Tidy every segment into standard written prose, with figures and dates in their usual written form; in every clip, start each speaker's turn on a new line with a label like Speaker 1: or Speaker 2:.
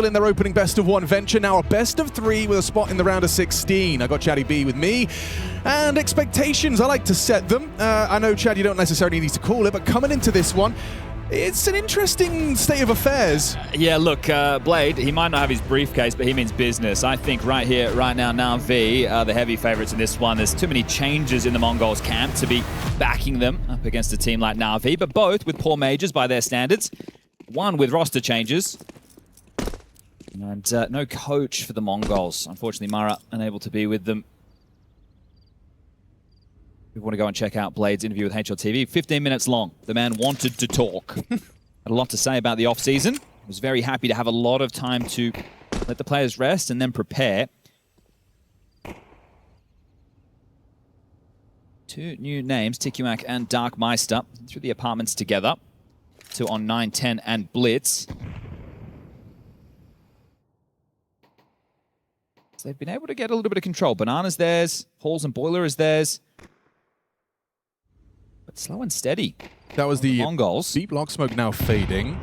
Speaker 1: in their opening best of one venture, now a best of three with a spot in the round of 16. I got Chatty B with me, and expectations, I like to set them. I know, Chad, you don't necessarily need to call it, but coming into this one, it's an interesting state of affairs.
Speaker 2: Yeah, look, Blade, he might not have his briefcase, but he means business. I think right here, right now, NAVI are the heavy favorites in this one. There's too many changes in the Mongols camp to be backing them up against a team like NAVI, but both with poor majors by their standards. One with roster changes. And no coach for the Mongols. Unfortunately, Mara unable to be with them. If you want to go and check out Blade's interview with HLTV, 15 minutes long. The man wanted to talk. Had a lot to say about the off-season. Was very happy to have a lot of time to let the players rest and then prepare. Two new names, tikuak and Darkmeister, through the apartments together. Two on 9, 10, and Blitz. So they've been able to get a little bit of control. Banana's theirs, Halls and Boiler is theirs. But slow and steady.
Speaker 1: That was the
Speaker 2: Mongols.
Speaker 1: Deep Lock Smoke now fading. You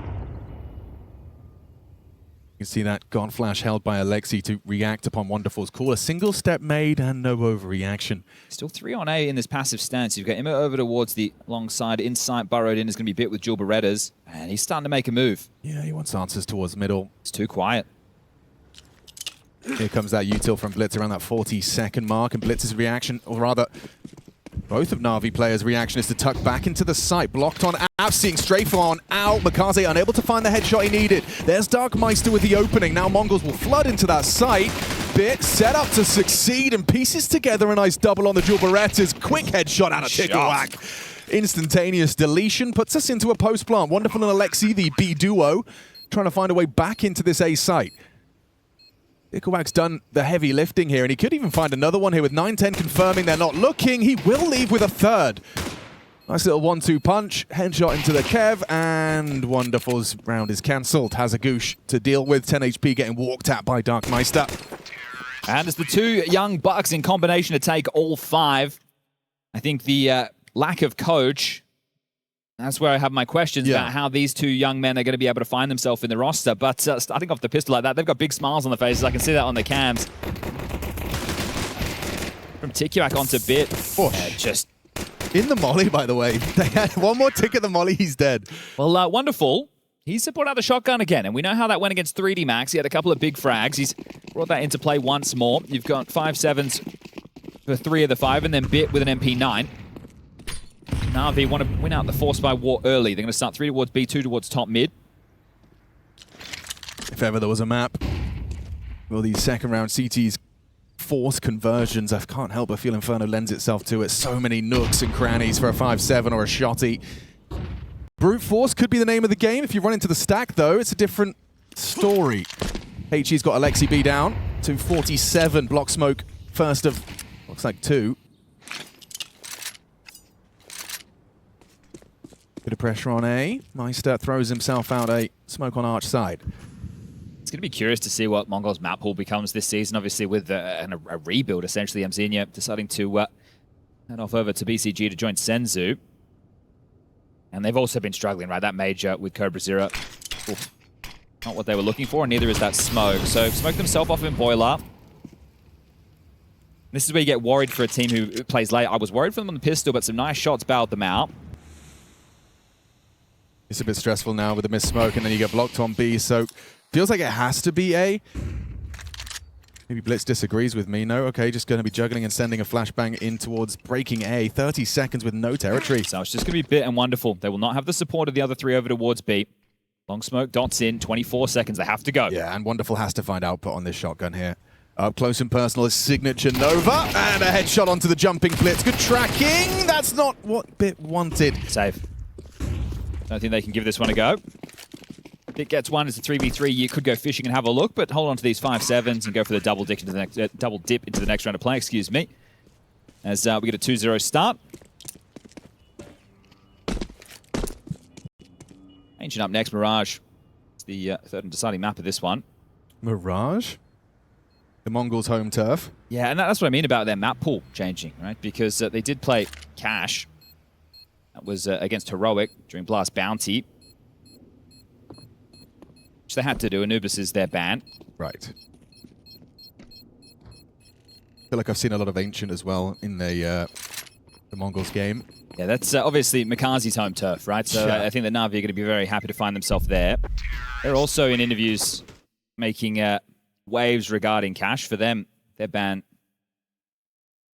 Speaker 1: can see that Gone Flash held by Alexi to react upon Wonderful's call. A single step made and no overreaction.
Speaker 2: Still 3 on A in this passive stance. You've got Emma over towards the long side. Inside, burrowed in is going to be bit with Jewel Berettas. And he's starting to make a move.
Speaker 1: Yeah, he wants answers towards middle.
Speaker 2: It's too quiet.
Speaker 1: Here comes that util from Blitz around that 40-second mark, and Blitz's reaction, or rather, both of Na'Vi players' reaction is to tuck back into the site. Blocked on out, seeing strafe on out. Makaze unable to find the headshot he needed. There's Darkmeister with the opening. Now Mongols will flood into that site. Bit set up to succeed and pieces together a nice double on the Jewel Berettas. Quick headshot out of tikuak. Instantaneous deletion puts us into a post-plant. Wonderful and Alexi, the B duo, trying to find a way back into this A site. tikuak's done the heavy lifting here, and he could even find another one here with 9-10 confirming they're not looking. He will leave with a third. Nice little 1-2 punch, headshot into the Kev, and Wonderful's round is cancelled. Has a goosh to deal with, 10 HP getting walked at by Darkmeister.
Speaker 2: And it's the two young bucks in combination to take all 5. I think the lack of coach, that's where I have my questions about how these two young men are going to be able to find themselves in the roster. But starting off the pistol like that, they've got big smiles on their faces. I can see that on the cams. From tikuak onto Bit. Just
Speaker 1: in the molly, by the way. They had one more tick at the molly, he's dead.
Speaker 2: Well, Wonderful. He's brought out the shotgun again, and we know how that went against 3D Max. He had a couple of big frags. He's brought that into play once more. You've got 5-7s for 3 of the 5, and then Bit with an MP9. NAVI want to win out the Force by War early. They're going to start 3 towards B, 2 towards top mid.
Speaker 1: If ever there was a map, well, these second round CTs force conversions, I can't help but feel Inferno lends itself to it. So many nooks and crannies for a 5-7 or a shotty. Brute Force could be the name of the game. If you run into the stack, though, it's a different story. HE's got Alexi B down to 47. Block Smoke, first of, looks like 2. Bit of pressure on A. Meister throws himself out a smoke on arch side.
Speaker 2: It's going to be curious to see what Mongols map pool becomes this season, obviously with a rebuild, essentially. Mzenia deciding to head off over to BCG to join Senzu. And they've also been struggling, right? That major with Cobra Zero. Oof. Not what they were looking for, and neither is that smoke. So smoke themselves off in Boiler. This is where you get worried for a team who plays late. I was worried for them on the pistol, but some nice shots bailed them out.
Speaker 1: It's a bit stressful now with the missed smoke, and then you get blocked on B, so feels like it has to be A. Maybe Blitz disagrees with me. No, okay, just going to be juggling and sending a flashbang in towards breaking A. 30 seconds with no territory.
Speaker 2: So it's just going to be Bit and Wonderful. They will not have the support of the other 3 over towards B. Long smoke, dots in, 24 seconds. They have to go.
Speaker 1: Yeah, and Wonderful has to find output on this shotgun here. Up close and personal is Signature Nova, and a headshot onto the jumping Blitz. Good tracking. That's not what Bit wanted.
Speaker 2: Save. Don't think they can give this one a go. Bit gets one. It's a 3v3. You could go fishing and have a look, but hold on to these 5-7s and go for the double dip into the next round of play. Excuse me. As we get a 2-0 start. Ancient up next. Mirage. It's the third and deciding map of this one.
Speaker 1: Mirage? The Mongols' home turf.
Speaker 2: Yeah, and that's what I mean about their map pool changing, right? Because they did play Cash. That was against Heroic during Blast Bounty. they had to do. Anubis is their ban.
Speaker 1: Right. I feel like I've seen a lot of Ancient as well in the Mongols game.
Speaker 2: Yeah, that's obviously Mikazi's home turf, right? So I think that NAVI are going to be very happy to find themselves there. They're also in interviews making waves regarding Cash. For them, their ban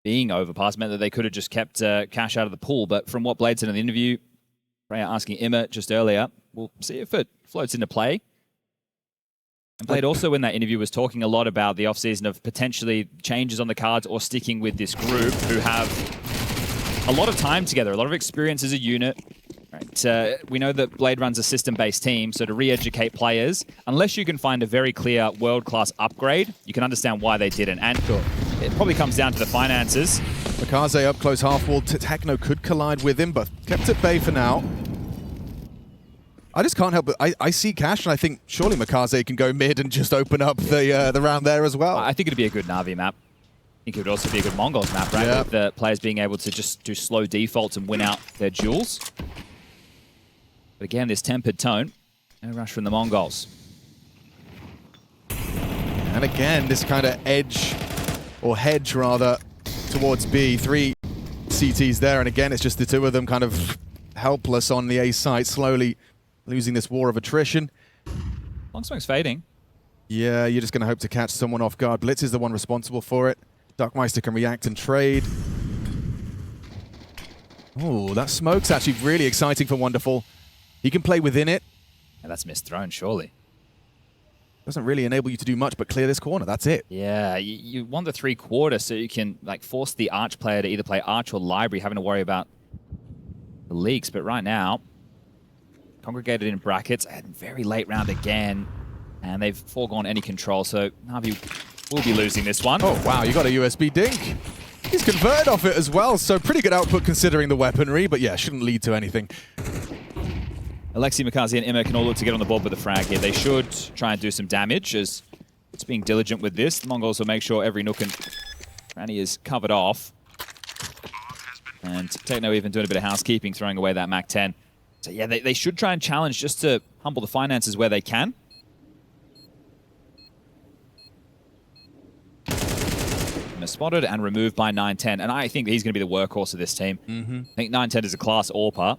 Speaker 2: being overpassed meant that they could have just kept Cash out of the pool. But from what Blade said in the interview, Freya asking Imma just earlier, we'll see if it floats into play. And Blade also in that interview was talking a lot about the offseason of potentially changes on the cards or sticking with this group who have a lot of time together, a lot of experience as a unit. Right. We know that Blade runs a system-based team, so to re-educate players, unless you can find a very clear world-class upgrade, you can understand why they didn't. And it probably comes down to the finances.
Speaker 1: Mikaze up close half wall. Techno could collide with him, but kept at bay for now. I just can't help but I see Cash, and I think surely Mikaze can go mid and just open up the round there as well.
Speaker 2: I think it'd be a good NAVI map. I think it would also be a good Mongols map, right?
Speaker 1: Yeah.
Speaker 2: With the players being able to just do slow defaults and win out their duels. But again, this tempered tone. No rush from the Mongols.
Speaker 1: And again, this kind of edge, or hedge rather, towards B. 3 CTs there, and again, it's just the two of them kind of helpless on the A site, slowly losing this war of attrition.
Speaker 2: Long smoke's fading.
Speaker 1: Yeah, you're just going to hope to catch someone off guard. Blitz is the one responsible for it. Duckmeister can react and trade. Oh, that smoke's actually really exciting for Wonderful. He can play within it.
Speaker 2: And that's misthrown, surely.
Speaker 1: Doesn't really enable you to do much but clear this corner. That's it.
Speaker 2: Yeah, you want the 3/4 so you can like force the Arch player to either play Arch or Library, having to worry about the leaks. But right now, congregated in brackets, and very late round again, and they've foregone any control. So NAVI will be losing this one.
Speaker 1: Oh, wow, you got a USB dink. He's converted off it as well, so pretty good output considering the weaponry, but yeah, shouldn't lead to anything.
Speaker 2: Alexi, Mikaze, and Imma can all look to get on the board with the frag here. They should try and do some damage as it's being diligent with this. The Mongols will make sure every nook and cranny is covered off. And Techno even doing a bit of housekeeping, throwing away that Mac-10. So yeah, they should try and challenge just to humble the finances where they can. Spotted and removed by 910. And I think he's going to be the workhorse of this team. I think 910 is a class AWPer.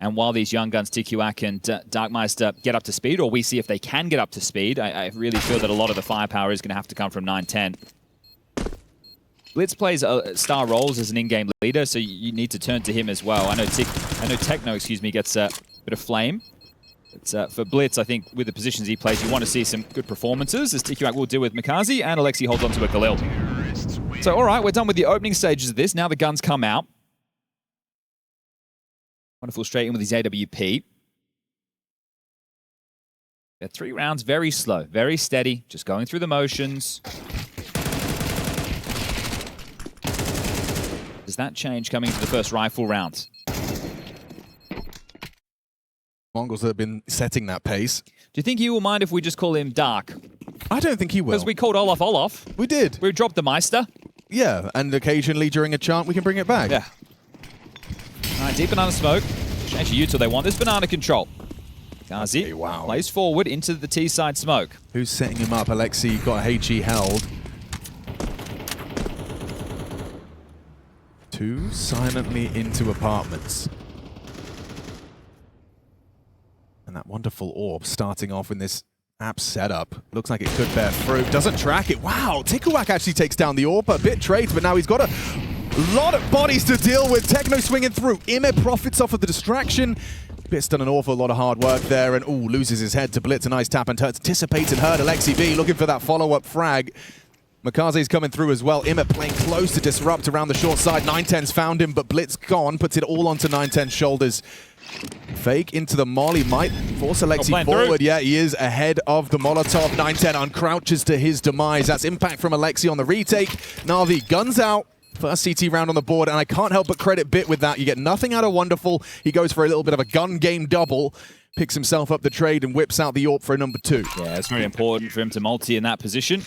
Speaker 2: And while these young guns, tikuak and Darkmeister, get up to speed, or we see if they can get up to speed, I really feel that a lot of the firepower is going to have to come from 910. Blitz plays star roles as an in-game leader, so you need to turn to him as well. I know Techno, gets a bit of flame. But for Blitz, I think with the positions he plays, you want to see some good performances, as tikuak will do with Mikaze, and Alexi holds on to a Khalil. So, all right, we're done with the opening stages of this. Now the guns come out. Wonderful straight in with his AWP. They're 3 rounds, very slow, very steady, just going through the motions. Does that change coming into the first rifle round?
Speaker 1: Mongols have been setting that pace.
Speaker 2: Do you think he will mind if we just call him Dark?
Speaker 1: I don't think he will.
Speaker 2: Because we called Olaf.
Speaker 1: We did.
Speaker 2: We dropped the Meister.
Speaker 1: Yeah, and occasionally during a chant we can bring it back.
Speaker 2: Yeah. All right, deep banana smoke. Change to Util, they want this banana control. Gazi
Speaker 1: okay, wow.
Speaker 2: plays forward into the T-side smoke.
Speaker 1: Who's setting him up? Alexi got HE held. 2 silently into apartments. And that wonderful orb starting off in this app setup. Looks like it could bear fruit. Doesn't track it. Wow, tikuak actually takes down the orb. A bit trades, but now he's got a lot of bodies to deal with. Techno swinging through. Imma profits off of the distraction. Bit's done an awful lot of hard work there, and loses his head to Blitz. A nice tap and anticipates and heard Alexi B looking for that follow-up frag. Mikaze's coming through as well. Imma playing close to disrupt around the short side. 910's found him, but Blitz gone. Puts it all onto 910's shoulders. Fake into the molly might force Alexi forward. Yeah, he is ahead of the Molotov. 910 uncrouches to his demise. That's impact from Alexi on the retake. NAVI guns out. First CT round on the board, and I can't help but credit Bit with that. You get nothing out of Wonderful. He goes for a little bit of a gun game double, picks himself up the trade, and whips out the AWP for a number 2.
Speaker 2: Yeah, it's very important for him to multi in that position.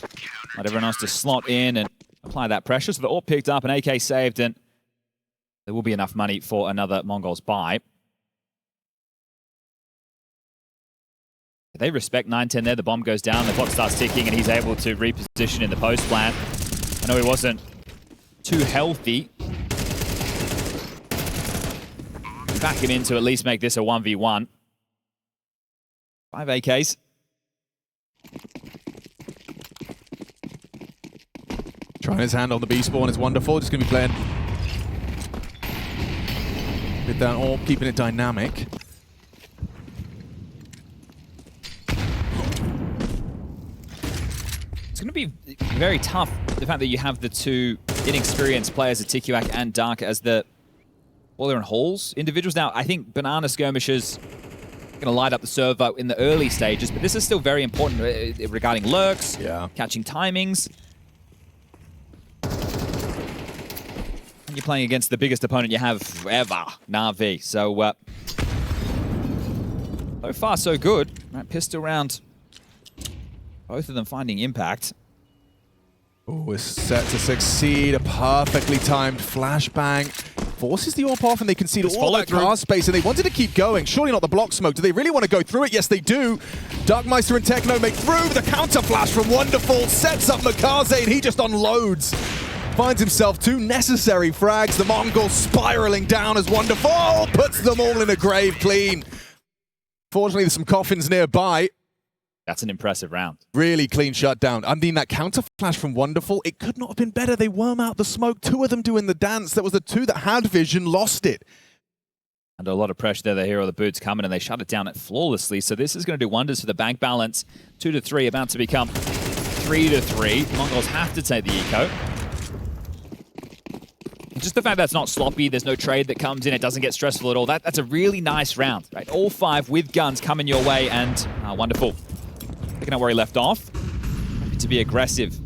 Speaker 2: Let everyone else to slot in and apply that pressure. So the AWP picked up, an AK saved, and there will be enough money for another Mongols buy. they respect 9-10 there. The bomb goes down, the clock starts ticking, and he's able to reposition in the post plant. I know he wasn't too healthy. Back him in to at least make this a 1v1. 5 AKs.
Speaker 1: Trying his hand on the B spawn is wonderful. Just going to be playing with that orb, keeping it dynamic.
Speaker 2: It's going to be very tough, the fact that you have the two inexperienced players, of tikuak and Dark, as the Boiler and Halls individuals. Now, I think Banana Skirmishers going to light up the server in the early stages, but this is still very important regarding lurks, catching timings. And you're playing against the biggest opponent you have ever, NAVI. So, so far, so good. Right, pistol round. Both of them finding impact.
Speaker 1: Oh, is set to succeed. A perfectly timed flashbang. Forces the AWP off and they concede all that car space, and they wanted to keep going. Surely not the block smoke. Do they really want to go through it? Yes, they do. Darkmeister and Techno make through. The counter flash from Wonderful sets up Makaze, and he just unloads. Finds himself 2 necessary frags. The Mongol spiraling down as Wonderful puts them all in a grave clean. Fortunately, there's some coffins nearby.
Speaker 2: That's an impressive round.
Speaker 1: Really clean shutdown. I mean, that counter flash from Wonderful, it could not have been better. They worm out the smoke. 2 of them doing the dance. That was the 2 that had vision, lost it.
Speaker 2: Under a lot of pressure there, the hero, the boots coming, and they shut it down flawlessly. So this is going to do wonders for the bank balance. 2-3, about to become 3-3. Mongols have to take the eco. Just the fact that it's not sloppy, there's no trade that comes in, it doesn't get stressful at all. That's a really nice round, right? All 5 with guns coming your way, and Wonderful. Picking up where he left off. Happy to be aggressive.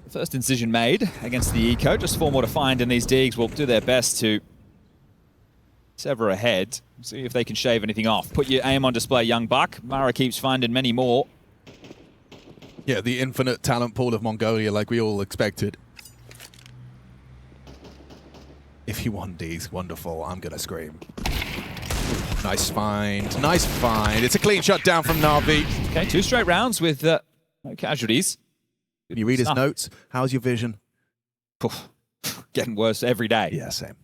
Speaker 2: First incision made against the eco. Just 4 more to find, and these Deegs will do their best to sever ahead. See if they can shave anything off. Put your aim on display, young buck. Mara keeps finding many more.
Speaker 1: Yeah, the infinite talent pool of Mongolia, like we all expected. If you want these, Wonderful, I'm gonna scream. Nice find, nice find. It's a clean shutdown from NAVI.
Speaker 2: Okay, 2 straight rounds with no casualties.
Speaker 1: Can you read his notes? How's your vision?
Speaker 2: Getting worse every day.
Speaker 1: Yeah, same.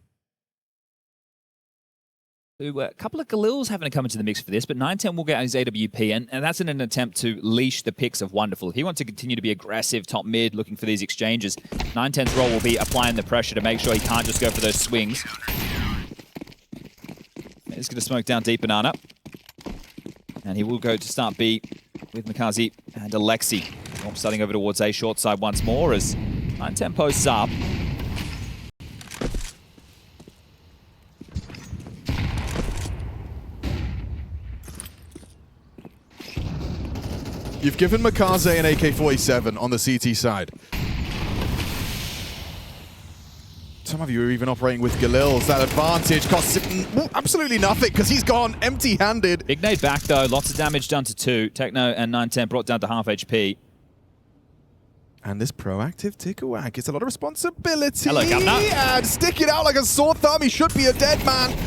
Speaker 2: So, a couple of Galils having to come into the mix for this, but 9-10 will get his AWP, and that's in an attempt to leash the picks of Wonderful. If he wants to continue to be aggressive, top mid, looking for these exchanges, 9-10's role will be applying the pressure to make sure he can't just go for those swings. He's going to smoke down deep Banana. And he will go to start B with Makaze and Alexi. Starting over towards A short side once more as 9-10 posts up.
Speaker 1: You've given Makaze an AK-47 on the CT side. Some of you are even operating with Galils. That advantage costs him absolutely nothing because he's gone empty-handed.
Speaker 2: Big nade back though, lots of damage done to 2. Techno and 9-10 brought down to half HP.
Speaker 1: And this proactive tikuak, it's a lot of responsibility.
Speaker 2: Hello, Governor.
Speaker 1: And stick it out like a sore thumb. He should be a dead man.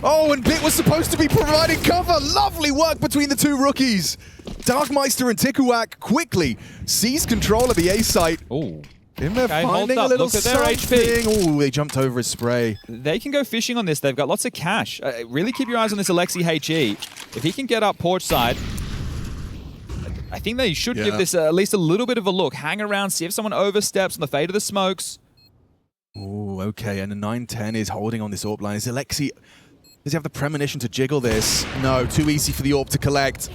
Speaker 1: Oh, and Bit was supposed to be providing cover. Lovely work between the 2 rookies. Darkmeister and tikuak quickly seize control of the A site.
Speaker 2: Ooh.
Speaker 1: In there finding a little
Speaker 2: look at their HP.
Speaker 1: Oh, they jumped over his spray.
Speaker 2: They can go fishing on this. They've got lots of cash. Really keep your eyes on this Alexi HE. If he can get up porch side, I think they should give this at least a little bit of a look. Hang around, see if someone oversteps on the fade of the smokes.
Speaker 1: Oh, okay. And the 9-10 is holding on this AWP line. Is Alexi... Does he have the premonition to jiggle this? No, too easy for the AWP to collect.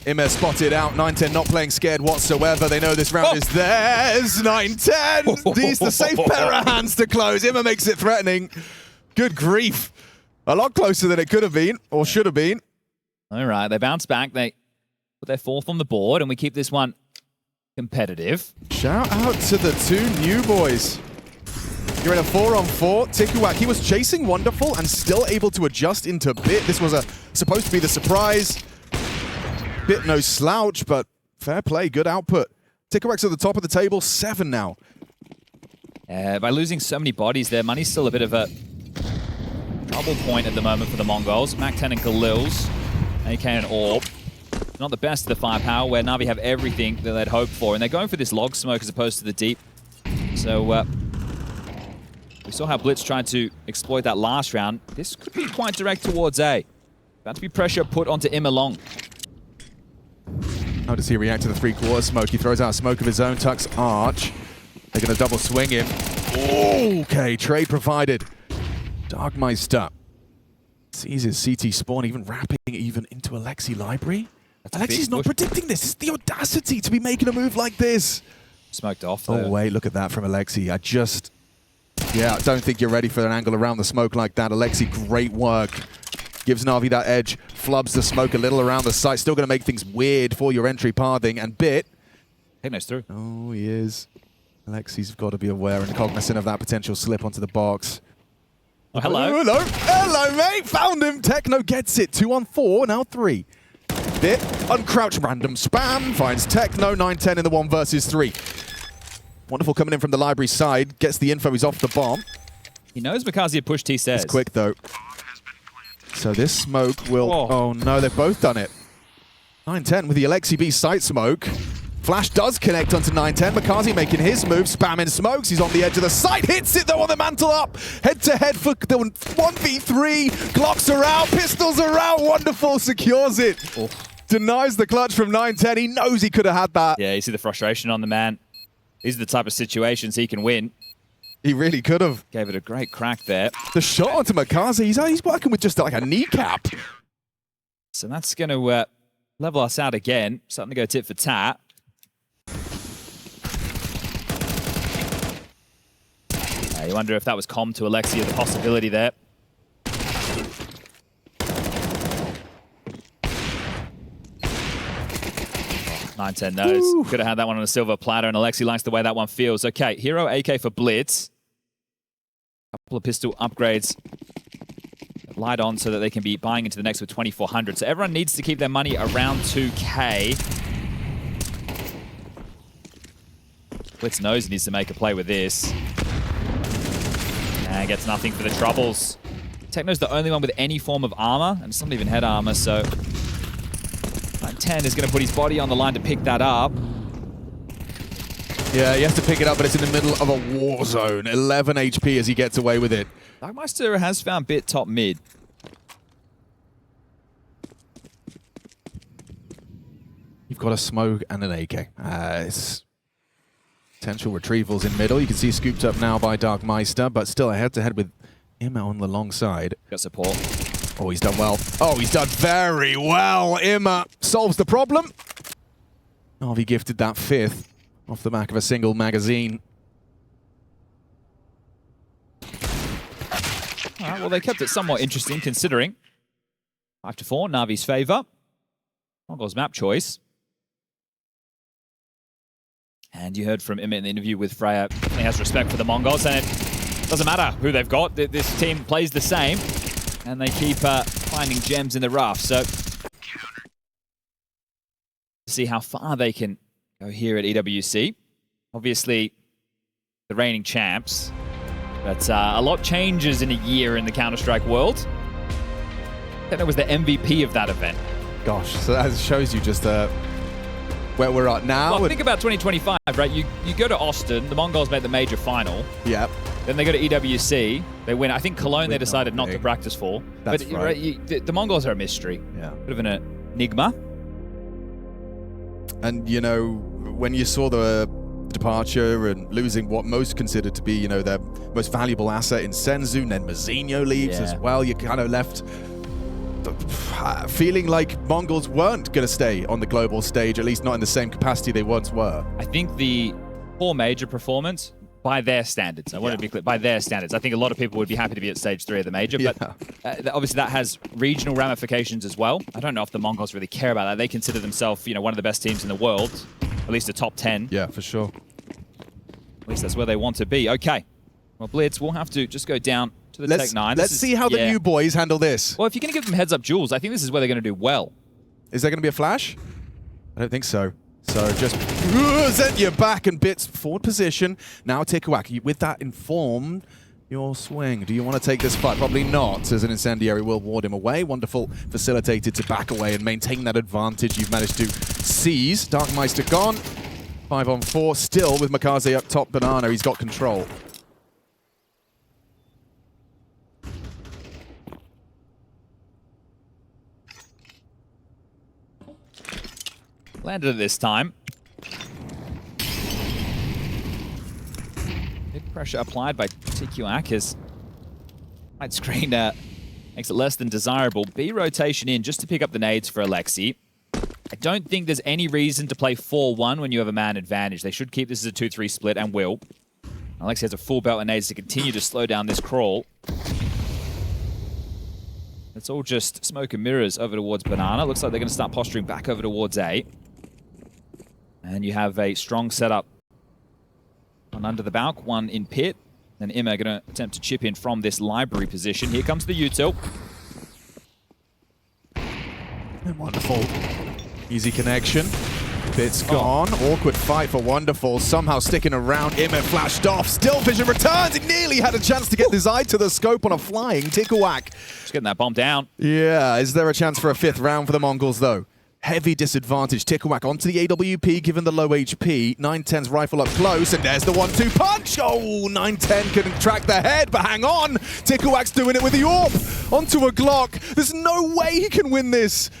Speaker 1: Immer spotted out. 9-10 not playing scared whatsoever. They know this round is theirs. 9-10 needs the safe pair of hands to close. Immer makes it threatening. Good grief. A lot closer than it could have been, or should have been.
Speaker 2: All right, they bounce back. They put their 4th on the board, and we keep this one competitive.
Speaker 1: Shout out to the 2 new boys. You're in a 4-on-4. tikuak, he was chasing Wonderful and still able to adjust into Bit. This was supposed to be the surprise. Bit no slouch, but fair play, good output. tikuak's at the top of the table, 7 now.
Speaker 2: By losing so many bodies there, money's still a bit of a trouble point at the moment for the Mongols. Mac 10 and Khalil's, AK and Orb. Not the best of the firepower, where Navi have everything that they'd hoped for. And they're going for this log smoke as opposed to the deep. So, we saw how Blitz tried to exploit that last round. This could be quite direct towards A. About to be pressure put onto Imalong.
Speaker 1: How does he react to the three-quarter smoke? He throws out a smoke of his own, tucks Arch. They're going to double swing him. Okay, trade provided. Darkmeister sees his CT spawn, even wrapping even into Alexi library. Alexi's not predicting this. It's the audacity to be making a move like this.
Speaker 2: Smoked off though.
Speaker 1: Oh, wait, look at that from Alexi. I don't think you're ready for an angle around the smoke like that. Alexi, great work. Gives Na'Vi that edge, flubs the smoke a little around the site. Still going to make things weird for your entry pathing. And Bit.
Speaker 2: Techno's through.
Speaker 1: Oh, he is. Alexi's got to be aware and cognizant of that potential slip onto the box.
Speaker 2: Oh, hello.
Speaker 1: Oh, hello. Hello, mate. Found him. Techno gets it. 2 on 4, now 3. Bit, uncrouch random spam, finds Techno, 9-10 in the 1 versus 3. Wonderful coming in from the library side, gets the info, he's off the bomb.
Speaker 2: He knows Makazi had pushed T-Stairs.
Speaker 1: It's quick though. So this smoke will, oh no, they've both done it. 9-10 with the Alexi B site smoke. Flash does connect onto 9-10. Makazi making his move, spamming smokes. He's on the edge of the site, hits it though on the mantle up. Head to head for the 1v3. Glocks are out, pistols are out. Wonderful, secures it.
Speaker 2: Oh.
Speaker 1: Denies the clutch from 9-10. He knows he could have had that.
Speaker 2: Yeah, you see the frustration on the man. These are the type of situations he can win.
Speaker 1: He really could have.
Speaker 2: Gave it a great crack there.
Speaker 1: The shot onto Makazi, he's working with just like a kneecap.
Speaker 2: So that's going to level us out again. Starting to go tit for tat. You wonder if that was comm to Alexi, the possibility there. 9-10 knows. Could have had that one on a silver platter, and Alexi likes the way that one feels. Okay, Hero AK for Blitz. Couple of pistol upgrades. Light on so that they can be buying into the next with 2,400. So everyone needs to keep their money around 2K. Blitz knows he needs to make a play with this. And gets nothing for the troubles. Techno's the only one with any form of armor, and it's not even head armor, so 10 is going to put his body on the line to pick that up.
Speaker 1: Yeah, he has to pick it up, but it's in the middle of a war zone. 11 HP as he gets away with it.
Speaker 2: Darkmeister has found Bit top mid.
Speaker 1: You've got a smoke and an AK. It's potential retrievals in middle. You can see scooped up now by Darkmeister, but still a head-to-head with him on the long side.
Speaker 2: Got support.
Speaker 1: Oh, he's done well. Oh, he's done very well. Imma solves the problem. NAVI gifted that 5th off the back of a single magazine.
Speaker 2: All right, well, they kept it somewhat interesting considering. 5-4, Navi's favor. Mongol's map choice. And you heard from Imma in the interview with Freya. He has respect for the Mongols, and it doesn't matter who they've got. This team plays the same, and they keep finding gems in the rough. So, see how far they can go here at EWC. Obviously, the reigning champs, but a lot changes in a year in the Counter-Strike world. Techno was the MVP of that event.
Speaker 1: Gosh, so that shows you just where we're at now.
Speaker 2: Well, think about 2025, right? You go to Austin, the Mongols make the major final.
Speaker 1: Yep.
Speaker 2: Then they go to EWC, they win. I think Cologne they decided not to practice for.
Speaker 1: That's
Speaker 2: but
Speaker 1: right.
Speaker 2: The Mongols are a mystery.
Speaker 1: Yeah.
Speaker 2: Bit of an enigma.
Speaker 1: And, you know, when you saw the departure and losing what most considered to be, you know, their most valuable asset in Senzu, and then Mazinho leaves as well, you kind of left feeling like Mongols weren't going to stay on the global stage, at least not in the same capacity they once were.
Speaker 2: I think the poor major performance, by their standards, I want to be clear, by their standards, I think a lot of people would be happy to be at stage 3 of the major, but obviously that has regional ramifications as well. I don't know if the Mongols really care about that. They consider themselves, you know, one of the best teams in the world, at least a top 10.
Speaker 1: Yeah, for sure.
Speaker 2: At least that's where they want to be. Okay. Well, Blitz, we'll have to just go down to the Tech 9.
Speaker 1: Let's see how the new boys handle this.
Speaker 2: Well, if you're going to give them heads-up duels, I think this is where they're going to do well.
Speaker 1: Is there going to be a flash? I don't think so. So just send you back and bits forward position. Now tikuak, with that informed your swing. Do you want to take this fight? Probably not, as an incendiary will ward him away. Wonderful facilitated to back away and maintain that advantage you've managed to seize. Darkmeister gone. 5 on 4, still with Makaze up top. Banana, he's got control.
Speaker 2: Landed it this time. Big pressure applied by tikuak as right screen makes it less than desirable. B rotation in just to pick up the nades for Alexi. I don't think there's any reason to play 4-1 when you have a man advantage. They should keep this as a 2-3 split and will. Alexi has a full belt of nades to continue to slow down this crawl. It's all just smoke and mirrors over towards Banana. Looks like they're going to start posturing back over towards A. And you have a strong setup. One under the balk, one in pit. And Emma going to attempt to chip in from this library position. Here comes the util.
Speaker 1: Wonderful. Easy connection. Bit's gone. Awkward fight for Wonderful. Somehow sticking around. Immet flashed off. Still Vision returns. He nearly had a chance to get his eye to the scope on a flying tikuak.
Speaker 2: Just getting that bomb down.
Speaker 1: Yeah. Is there a chance for a 5th round for the Mongols, though? Heavy disadvantage. tikuak onto the AWP, given the low HP. 910's rifle up close, and there's the 1-2 punch. Oh, 910 couldn't track the head, but hang on. tikuak's doing it with the AWP. Onto a Glock. There's no way he can win this.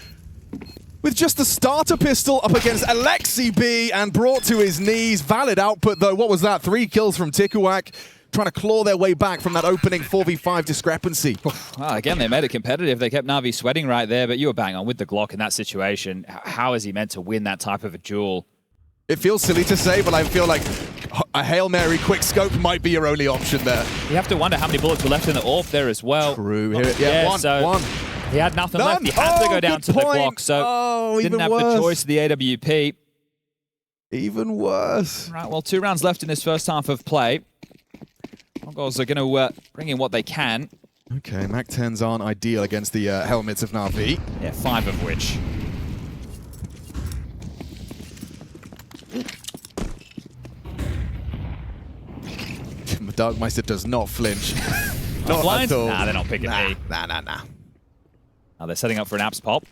Speaker 1: With just the starter pistol up against Alexi B and brought to his knees. Valid output, though. What was that? 3 kills from tikuak. Trying to claw their way back from that opening 4v5 discrepancy.
Speaker 2: Well, again, they made it competitive. They kept NAVI sweating right there, but you were bang on with the Glock in that situation. How is he meant to win that type of a duel?
Speaker 1: It feels silly to say, but I feel like a Hail Mary quick scope might be your only option there.
Speaker 2: You have to wonder how many bullets were left in the AWP there as well.
Speaker 1: True. Yeah, one.
Speaker 2: He had nothing left. He had to go down to the Glock, so didn't have the choice of the AWP.
Speaker 1: Even worse.
Speaker 2: Right, well, 2 rounds left in this first half of play. Mongols are going to bring in what they can.
Speaker 1: Okay, MAC-10s aren't ideal against the helmets of NAVI.
Speaker 2: Yeah, 5 of which.
Speaker 1: Darkmeister does not flinch.
Speaker 2: Not blind?
Speaker 1: at all.
Speaker 2: Nah, they're not picking me.
Speaker 1: Nah.
Speaker 2: Now they're setting up for an apps pop.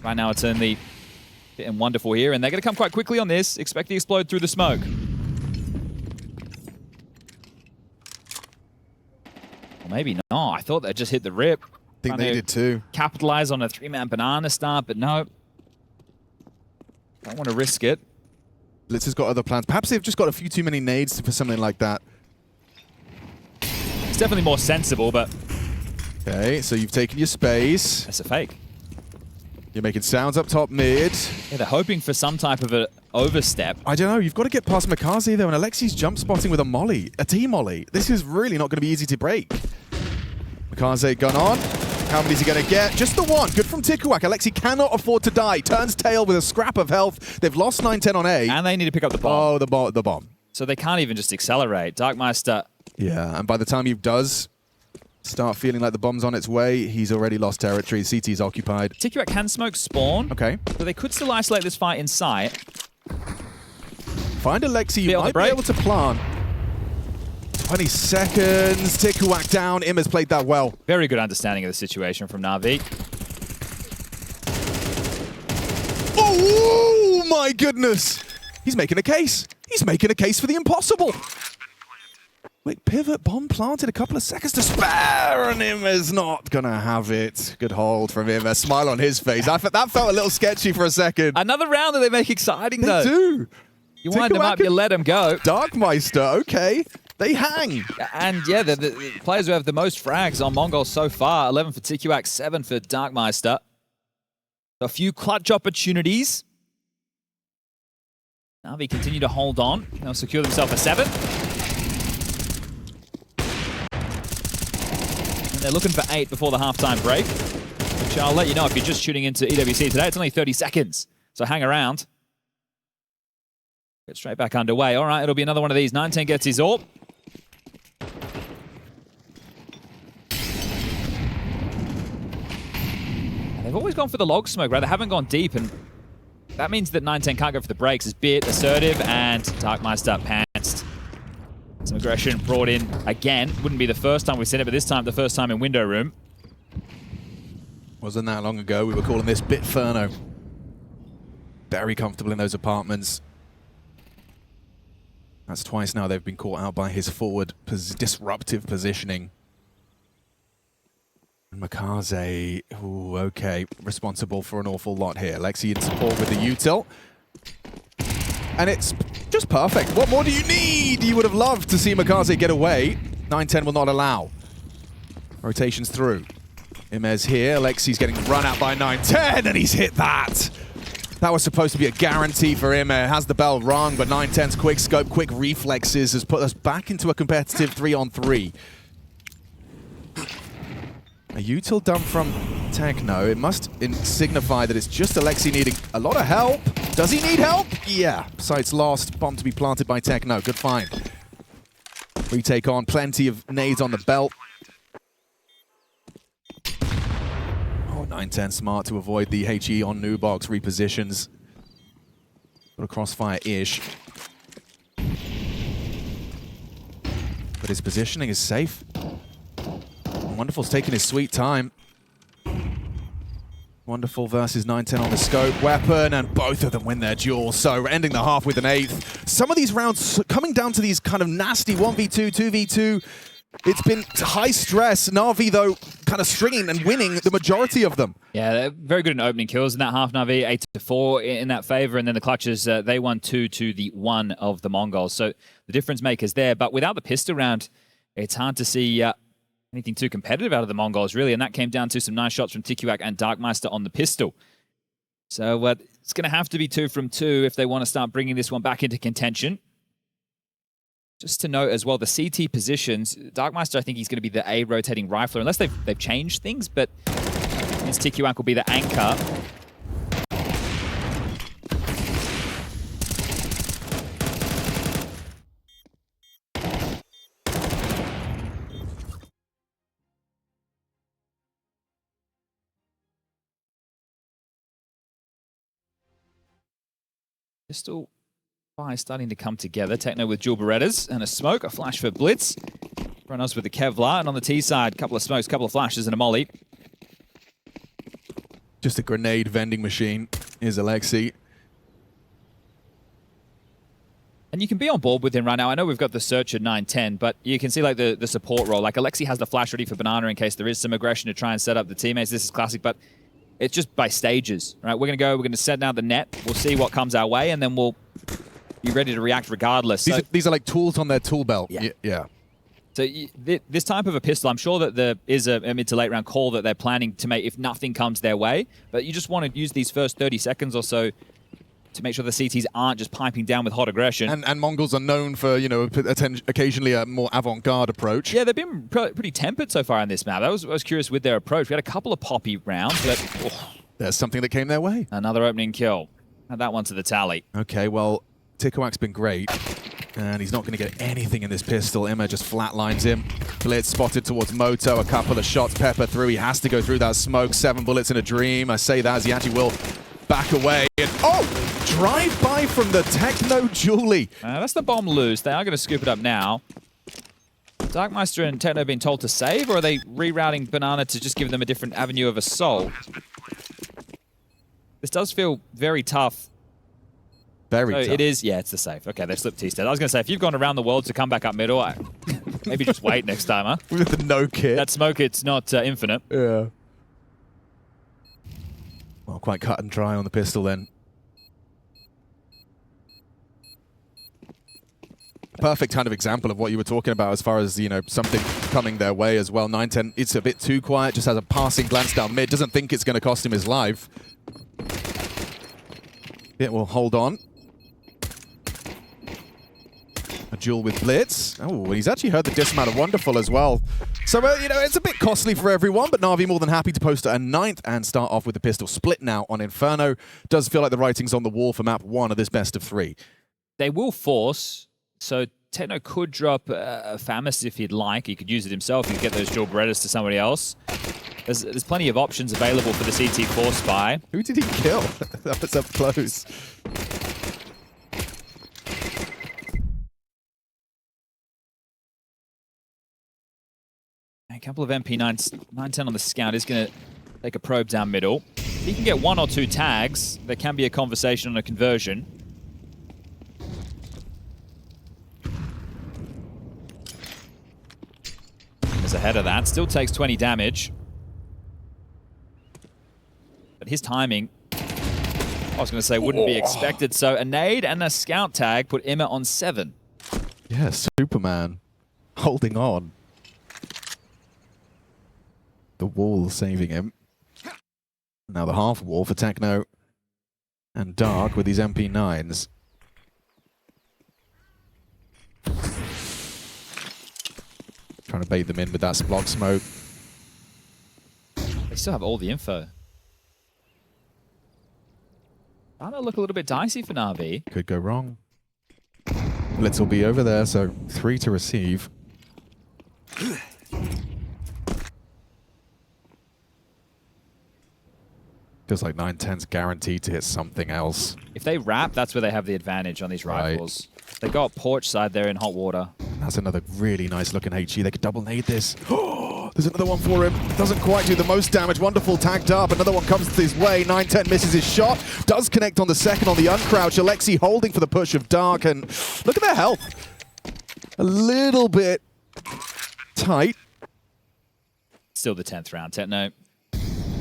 Speaker 2: Right now it's only getting Wonderful here, and they're going to come quite quickly on this. Expect the explode through the smoke. Or maybe not. I thought they just hit the rip.
Speaker 1: I think they did too.
Speaker 2: Capitalize on a 3-man banana start, but no. Don't want to risk it.
Speaker 1: Blitz has got other plans. Perhaps they've just got a few too many nades for something like that.
Speaker 2: It's definitely more sensible, but...
Speaker 1: Okay, so you've taken your space.
Speaker 2: That's a fake.
Speaker 1: You're making sounds up top mid.
Speaker 2: Yeah, they're hoping for some type of an overstep.
Speaker 1: I don't know. You've got to get past Makaze, though, and Alexi's jump spotting with a molly, a T-molly. This is really not going to be easy to break. Makaze gun on. How many is he going to get? Just the one. Good from tikuak. Alexi cannot afford to die. Turns tail with a scrap of health. They've lost 910 on A.
Speaker 2: And they need to pick up the bomb.
Speaker 1: Oh, the bomb.
Speaker 2: So they can't even just accelerate. Darkmeister.
Speaker 1: Yeah, and by the time he does start feeling like the bomb's on its way, he's already lost territory. CT's occupied.
Speaker 2: tikuak can smoke spawn.
Speaker 1: Okay.
Speaker 2: So they could still isolate this fight in sight.
Speaker 1: Find Alexi. You might be able to plant. 20 seconds. tikuak down. Im has played that well.
Speaker 2: Very good understanding of the situation from NAVI.
Speaker 1: Oh my goodness. He's making a case. He's making a case for the impossible. Wait, pivot, bomb planted, a couple of seconds to spare, and Im is not going to have it. Good hold from Im, a smile on his face. That felt a little sketchy for a second.
Speaker 2: Another round that they make exciting, though.
Speaker 1: They do.
Speaker 2: You wind them up, you let them go.
Speaker 1: Darkmeister, okay. They hang.
Speaker 2: And yeah, the players who have the most frags on Mongols so far, 11 for tikuak, 7 for Darkmeister. A few clutch opportunities. NAVI continue to hold on. They'll secure themselves a 7. And they're looking for 8 before the halftime break. Which I'll let you know if you're just tuning into EWC today. It's only 30 seconds. So hang around. Get straight back underway. All right, it'll be another one of these. 910 gets his AWP. They've always gone for the log smoke, right? They haven't gone deep, and that means that 9-10 can't go for the breaks. It's bit assertive, and Darkmeister pantsed. Some aggression brought in again. Wouldn't be the first time we've seen it, but this time the first time in window room.
Speaker 1: Wasn't that long ago we were calling this Bitferno. Very comfortable in those apartments. That's twice now they've been caught out by his forward disruptive positioning. Makaze, ooh, okay, responsible for an awful lot here. Lexi in support with the util. And it's just perfect. What more do you need? You would have loved to see Makaze get away. 9-10 will not allow. Rotations through. Imez here. Lexi's getting run out by 9-10, and he's hit that. That was supposed to be a guarantee for him. Has the bell rung, but 9-10's quick scope, quick reflexes has put us back into a competitive 3-on-3. A util dump from Techno. It must signify that it's just Alexi needing a lot of help. Does he need help? Yeah. Sights lost. Bomb to be planted by Techno. Good find. Retake on. Plenty of nades on the belt. Oh, 9-10 smart to avoid the HE on new box. Repositions. Got a crossfire-ish. But his positioning is safe. Wonderful's taking his sweet time. Wonderful versus 9-10 on the scope weapon, and both of them win their duel. So we're ending the half with an 8th. Some of these rounds coming down to these kind of nasty 1v2, 2v2. It's been high stress. NAVI, though, kind of stringing and winning the majority of them.
Speaker 2: Yeah, they're very good in opening kills in that half. NAVI 8-4 in that favor, and then the clutches, they won 2-1 of the Mongols. So the difference makers there. But without the pistol round, it's hard to see anything too competitive out of the Mongols, really, and that came down to some nice shots from tikuak and Darkmeister on the pistol. So it's going to have to be 2 from 2 if they want to start bringing this one back into contention. Just to note as well, the CT positions, Darkmeister, I think he's going to be the A rotating rifler, unless they've changed things, but his tikuak will be the anchor. Pistol fire starting to come together. Techno with dual Berettas and a smoke, a flash for Blitz. Kronos with the Kevlar, and on the T side, a couple of smokes, a couple of flashes, and a molly.
Speaker 1: Just a grenade vending machine is Alexi.
Speaker 2: And you can be on board with him right now. I know we've got the search at 9-10, but you can see like the support role. Like Alexi has the flash ready for Banana in case there is some aggression to try and set up the teammates. This is classic, but it's just by stages, right? We're going to set down the net. We'll see what comes our way, and then we'll be ready to react regardless.
Speaker 1: These are like tools on their tool belt.
Speaker 2: Yeah.
Speaker 1: Yeah.
Speaker 2: So this type of a pistol, I'm sure that there is a mid to late round call that they're planning to make if nothing comes their way. But you just want to use these first 30 seconds or so to make sure the CTs aren't just piping down with hot aggression.
Speaker 1: And Mongols are known for, you know, occasionally a more avant-garde approach.
Speaker 2: Yeah, they've been pretty tempered so far in this map. I was curious with their approach. We had a couple of poppy rounds, but
Speaker 1: there's something that came their way.
Speaker 2: Another opening kill. Add that one to the tally.
Speaker 1: Okay, well, tikuak's been great. And he's not going to get anything in this pistol. Emma just flatlines him. Blitz spotted towards Moto. A couple of shots pepper through. He has to go through that smoke. 7 bullets in a dream. I say that as he actually will back away. And drive-by from the Techno Julie.
Speaker 2: That's the bomb loose. They are going to scoop it up now. Darkmeister and Techno been told to save, or are they rerouting Banana to just give them a different avenue of assault? This does feel very tough.
Speaker 1: Very tough.
Speaker 2: It is, yeah, it's the safe. Okay, they slipped T-State. I was going to say, if you've gone around the world to come back up middle, maybe just wait next time, huh?
Speaker 1: With the no kit.
Speaker 2: That smoke, it's not infinite.
Speaker 1: Yeah. Well, quite cut and dry on the pistol then. Perfect kind of example of what you were talking about as far as, you know, something coming their way as well. 9-10, it's a bit too quiet, just has a passing glance down mid, doesn't think it's going to cost him his life. It will hold on. A duel with Blitz. Oh, he's actually heard the dismount of Wonderful as well. So, you know, it's a bit costly for everyone, but NAVI more than happy to post a 9th and start off with the pistol split now on Inferno. Does feel like the writing's on the wall for map 1 of this best of 3.
Speaker 2: They will force, so Techno could drop a FAMAS if he'd like. He could use it himself. He could get those dual Berettas to somebody else. there's plenty of options available for the CT4 spy.
Speaker 1: Who did he kill? That was up close.
Speaker 2: A couple of MP910 on the scout is going to take a probe down middle. If he can get 1 or 2 tags, there can be a conversation on a conversion. Is ahead of that, still takes 20 damage. But his timing, I was going to say, wouldn't be expected. So a nade and a scout tag put Emma on 7.
Speaker 1: Yeah, Superman holding on. The wall saving him. Now the half wall for Techno and Dark with these MP9s. Trying to bait them in with that block smoke.
Speaker 2: They still have all the info. Starting to look a little bit dicey for NAVI.
Speaker 1: Could go wrong. Blitz will be over there, so 3 to receive. Feels like 910's guaranteed to hit something else.
Speaker 2: If they wrap, that's where they have the advantage on these rifles. They got Porte side there in hot water.
Speaker 1: That's another really nice looking HE. They could double nade this. Oh, there's another one for him. Doesn't quite do the most damage. Wonderful tagged up. Another one comes his way. 910 misses his shot. Does connect on the second on the uncrouch. Alexi holding for the push of Dark. And look at their health. A little bit tight.
Speaker 2: Still the 10th round, Techno.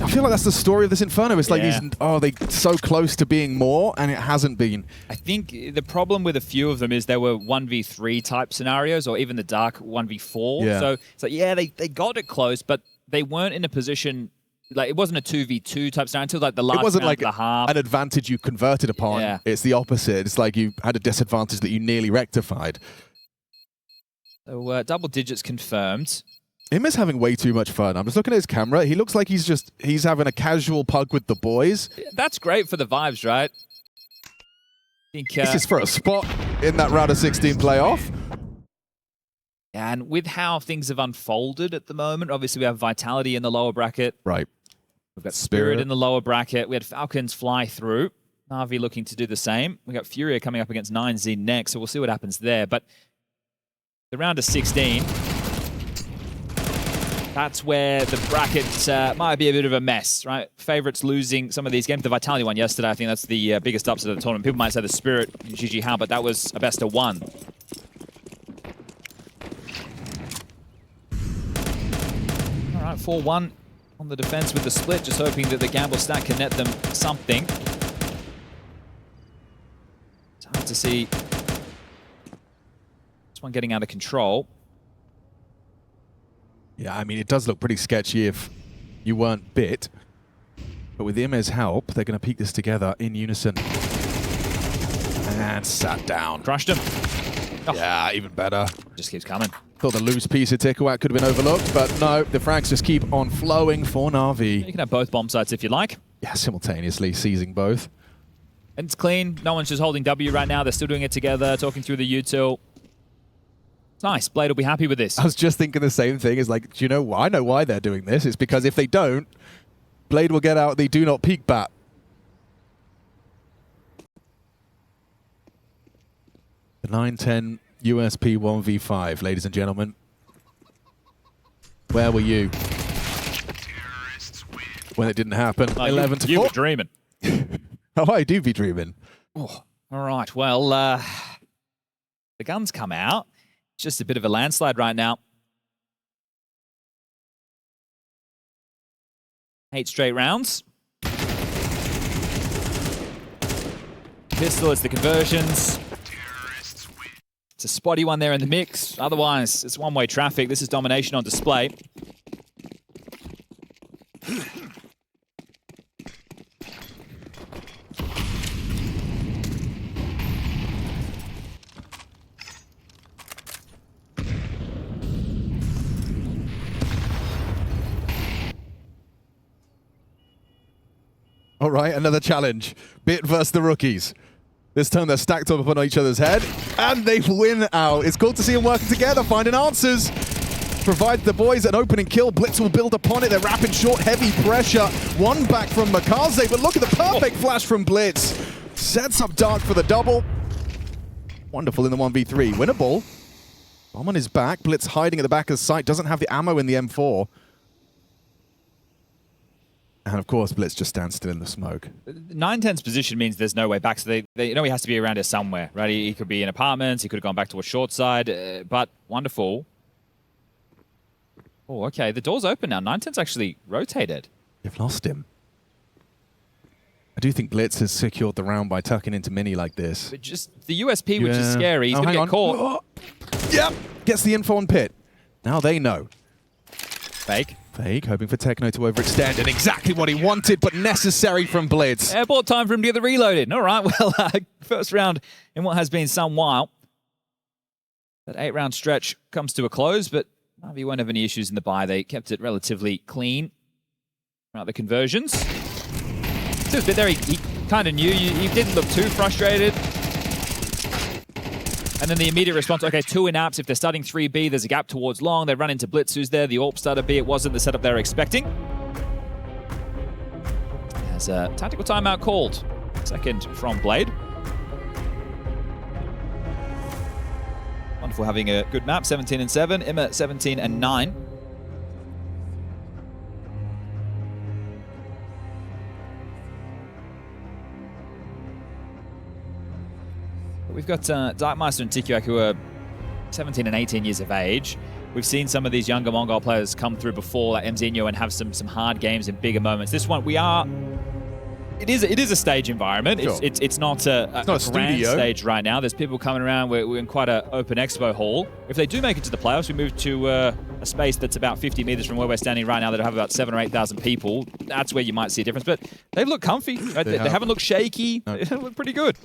Speaker 1: I feel like that's the story of this Inferno. It's like
Speaker 2: Yeah.
Speaker 1: they're so close to being more, and it hasn't been.
Speaker 2: I think the problem with a few of them is there were 1v3 type scenarios, or even the Dark 1v4.
Speaker 1: Yeah.
Speaker 2: So it's like, yeah, they got it close, but they weren't in a position, like it wasn't a 2v2 type scenario until like the last
Speaker 1: It wasn't
Speaker 2: round
Speaker 1: like
Speaker 2: of the half.
Speaker 1: an advantage you converted upon.
Speaker 2: Yeah.
Speaker 1: It's the opposite. It's like you had a disadvantage that you nearly rectified.
Speaker 2: So double digits confirmed.
Speaker 1: Him is having way too much fun. I'm just looking at his camera. He looks like he's having a casual pug with the boys.
Speaker 2: That's great for the vibes, right? I think,
Speaker 1: This is for a spot in that round of 16 playoff.
Speaker 2: and with how things have unfolded at the moment, obviously we have Vitality in the lower bracket.
Speaker 1: Right.
Speaker 2: We've got Spirit in the lower bracket. We had Falcons fly through. NAVI looking to do the same. We got Furia coming up against 9Z next, so we'll see what happens there. But the round of 16, that's where the bracket might be a bit of a mess, right? Favorites losing some of these games. The Vitality one yesterday, I think that's the biggest upset of the tournament. People might say the Spirit, GG How, but that was a best of 1. All right, 4-1 on the defense with the split, just hoping that the gamble stack can net them something. It's hard to see this one getting out of control.
Speaker 1: Yeah, I mean, it does look pretty sketchy if you weren't bit. But with Ime's help, they're going to peek this together in unison. And sat down.
Speaker 2: Crushed him. Oh.
Speaker 1: Yeah, even better.
Speaker 2: Just keeps coming.
Speaker 1: Thought the loose piece of tikuak could have been overlooked, but no, the frags just keep on flowing for NAVI.
Speaker 2: You can have both bomb sites if you like.
Speaker 1: Yeah, simultaneously seizing both.
Speaker 2: And it's clean. No one's just holding W right now. They're still doing it together, talking through the util. It's nice. Blade will be happy with this.
Speaker 1: I was just thinking the same thing. Is like, do you know why? I know why they're doing this. It's because if they don't, Blade will get out the do not peek bat. The 910 USP 1v5, ladies and gentlemen. Where were you when it didn't happen? 11 to 4.
Speaker 2: You were dreaming.
Speaker 1: Oh, I do be dreaming.
Speaker 2: Oh, all right. Well, the guns come out. It's just a bit of a landslide right now. 8 straight rounds. Pistol is the conversions. It's a spotty one there in the mix. Otherwise, it's one-way traffic. This is domination on display.
Speaker 1: All right, another challenge. Bit versus the rookies. This time they're stacked up on each other's head, and they win out. It's cool to see them working together, finding answers. provides the boys an opening kill. Blitz will build upon it. They're wrapping short, heavy pressure. One back from Makaze, but look at the perfect flash from Blitz. Sets up Dark for the double. Wonderful in the 1v3. Winnable. Bomb on his back. Blitz hiding at the back of the site. Doesn't have the ammo in the M4. And of course, Blitz just stands still in the smoke.
Speaker 2: 9-10's position means there's no way back, so they know he has to be around here somewhere, right? He could be in apartments, he could have gone back towards short side, but wonderful. Oh, okay, the door's open now. 9-10's actually rotated.
Speaker 1: You've lost him. I do think Blitz has secured the round by tucking into Mini like this.
Speaker 2: But just the USP, which is scary, he's going to get caught.
Speaker 1: Oh. Yep, gets the info on Pit. Now they know.
Speaker 2: Fake.
Speaker 1: Fake, hoping for Techno to overextend, and exactly what he wanted, but necessary from Blitz.
Speaker 2: Airport time for him to get the reloaded. All right, well, first round in what has been some while. That 8-round stretch comes to a close, but NAVI won't have any issues in the buy. They kept it relatively clean throughout the conversions. So a bit there, he kind of knew. He didn't look too frustrated. And then the immediate response, okay, 2 in apps. If they're starting 3B, there's a gap towards long. They run into Blitz, who's there. The AWP starter B, it wasn't the setup they were expecting. There's a tactical timeout called. Second from Blade. Wonderful having a good map, 17-7. Imma 17-9. We've got Darkmeister and tikuak who are 17 and 18 years of age. We've seen some of these younger Mongol players come through before, like Mzinho, and have some hard games and bigger moments. This one, it is a stage environment.
Speaker 1: Sure.
Speaker 2: It's not a grand stage right now. There's people coming around. We're in quite an open expo hall. If they do make it to the playoffs, we move to a space that's about 50 meters from where we're standing right now that have about 7,000 or 8,000 people. That's where you might see a difference. But they look comfy. Right? They haven't looked shaky. No. They look pretty good.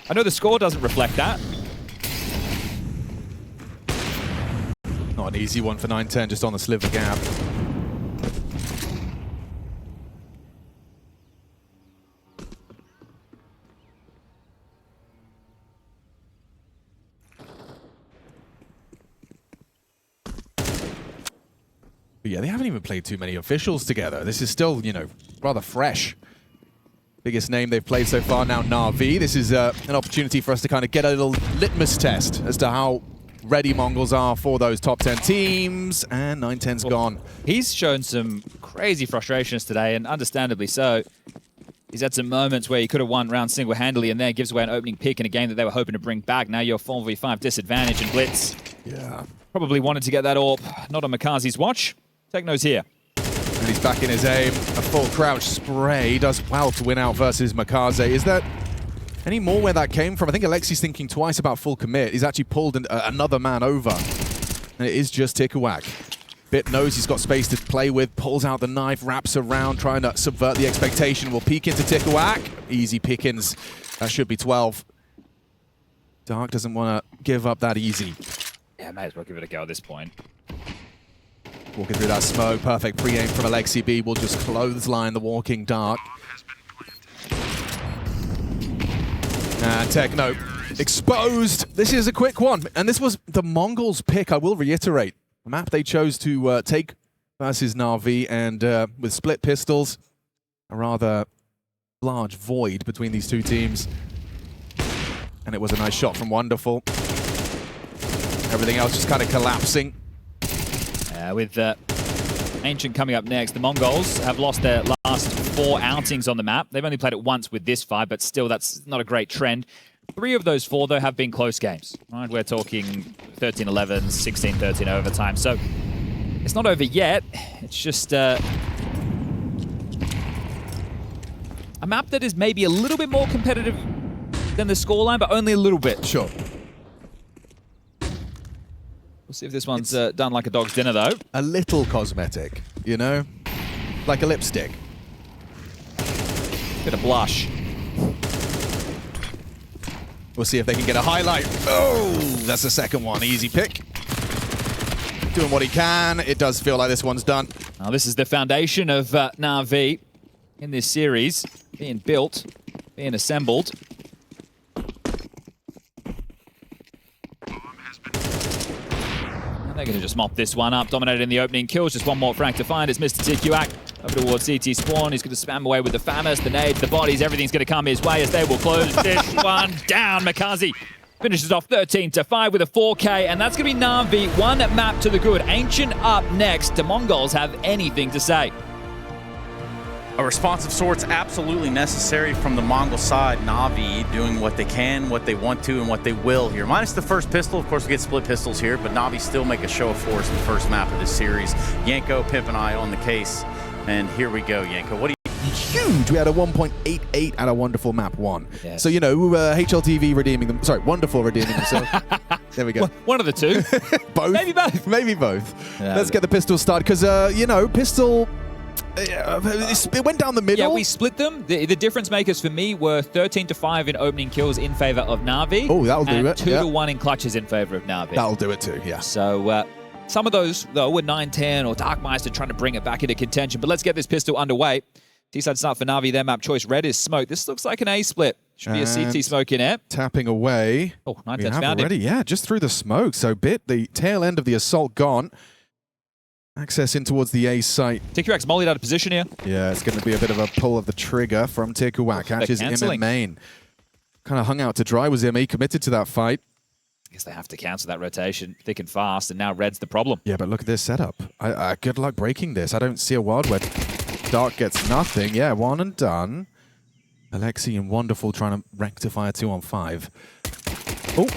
Speaker 2: I know the score doesn't reflect that.
Speaker 1: Not an easy one for 9-10, just on the sliver gap. But yeah, they haven't even played too many officials together. This is still, you know, rather fresh. Biggest name they've played so far now, NAVI. This is an opportunity for us to kind of get a little litmus test as to how ready Mongols are for those top 10 teams. And 9-10's gone.
Speaker 2: He's shown some crazy frustrations today, and understandably so. He's had some moments where he could have won round single-handedly, and then gives away an opening pick in a game that they were hoping to bring back. Now you're 4v5 disadvantage, and Blitz probably wanted to get that AWP. Not on Makaze's watch. Techno's here.
Speaker 1: And he's back in his aim. A full crouch spray does well to win out versus Makaze. Is there any more where that came from? I think Alexi's thinking twice about full commit. He's actually pulled another man over. And it is just tikuak. Bit knows he's got space to play with, pulls out the knife, wraps around, trying to subvert the expectation. Will peek into tikuak. Easy pickings. That should be 12. Dark doesn't want to give up that easy.
Speaker 2: Yeah, may as well give it a go at this point.
Speaker 1: Walking through that smoke, perfect pre-aim from Alexi B will just clothesline the walking Dark. And Techno exposed. This is a quick one, and this was the Mongols' pick, I will reiterate. The map they chose to take versus NAVI, and with split pistols, a rather large void between these two teams. And it was a nice shot from Wonderful. Everything else just kind of collapsing.
Speaker 2: With Ancient coming up next, the Mongols have lost their last 4 outings on the map. They've only played it once with this 5, but still that's not a great trend. 3 of those 4, though, have been close games. Right? We're talking 13-11, 16-13 overtime. So it's not over yet. It's just a map that is maybe a little bit more competitive than the scoreline, but only a little bit.
Speaker 1: Sure.
Speaker 2: We'll see if this one's done like a dog's dinner, though.
Speaker 1: A little cosmetic, you know? Like a lipstick.
Speaker 2: Bit of blush.
Speaker 1: We'll see if they can get a highlight. Oh, that's the second one. Easy pick. Doing what he can. It does feel like this one's done.
Speaker 2: Now, this is the foundation of NAVI in this series. Being built, being assembled. They're going to just mop this one up. Dominated in the opening kills. Just one more frag to find. It's Mr. tikuak over towards CT Spawn. He's going to spam away with the FAMAS, the nades, the bodies. Everything's going to come his way as they will close this one down. McCarthy finishes off 13-5 with a 4K, and that's going to be NAVI. One map to the good. Ancient up next. TheMongolz have anything to say.
Speaker 3: A responsive sort's absolutely necessary from the Mongol side. NAVI doing what they can, what they want to, and what they will here. Minus the first pistol. Of course, we get split pistols here, but NAVI still make a show of force in the first map of this series. Yanko, Pimp, and I on the case. And here we go, Yanko. What do you...
Speaker 1: Huge. We had a 1.88 at a wonderful map 1.
Speaker 2: Yes.
Speaker 1: So, you know, HLTV redeeming them. Sorry, Wonderful redeeming themselves. There we go.
Speaker 2: One of the two.
Speaker 1: Both?
Speaker 2: Maybe both.
Speaker 1: Maybe both.
Speaker 2: Yeah,
Speaker 1: Let's get the pistol started because, you know, pistol... it went down the middle.
Speaker 2: Yeah, we split them. The difference makers for me were 13-5 in opening kills in favor of NAVI.
Speaker 1: Oh, that'll do
Speaker 2: and
Speaker 1: it.
Speaker 2: 2-1 in clutches in favor of NAVI.
Speaker 1: That'll do it too, yeah.
Speaker 2: So some of those, though, were 9-10 or Darkmeister trying to bring it back into contention. But let's get this pistol underway. T-side start for NAVI, their map choice. Red is smoke. This looks like an A split. Should be a CT smoke in air.
Speaker 1: Tapping away.
Speaker 2: Oh, 9-10's found
Speaker 1: already,
Speaker 2: him.
Speaker 1: yeah, just through the smoke. So Bit, the tail end of the assault gone. Access in towards the A site.
Speaker 2: tikuak's mollied out of position here.
Speaker 1: Yeah, it's going to be a bit of a pull of the trigger from tikuak. Catches him in main. Kind of hung out to dry was him. He committed to that fight.
Speaker 2: I guess they have to cancel that rotation thick and fast, and now Red's the problem.
Speaker 1: Yeah, but look at this setup. Good luck breaking this. I don't see a wild web. Dark gets nothing. Yeah, one and done. Alexi and Wonderful trying to rectify a 2-on-5. Oh,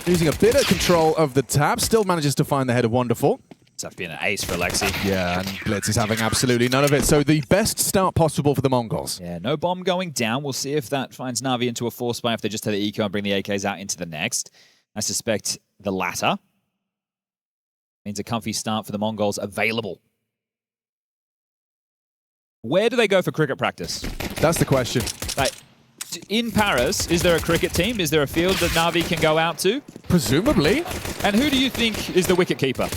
Speaker 1: losing a bit of control of the tap. Still manages to find the head of Wonderful.
Speaker 2: It's have to be an ace for Alexi.
Speaker 1: Yeah, and Blitz is having absolutely none of it. So the best start possible for the Mongols.
Speaker 2: Yeah, no bomb going down. We'll see if that finds NAVI into a force buy if they just have the eco and bring the AKs out into the next. I suspect the latter. Means a comfy start for the Mongols available. Where do they go for cricket practice?
Speaker 1: That's the question.
Speaker 2: Like, in Paris, is there a cricket team? Is there a field that NAVI can go out to?
Speaker 1: Presumably.
Speaker 2: And who do you think is the wicket keeper?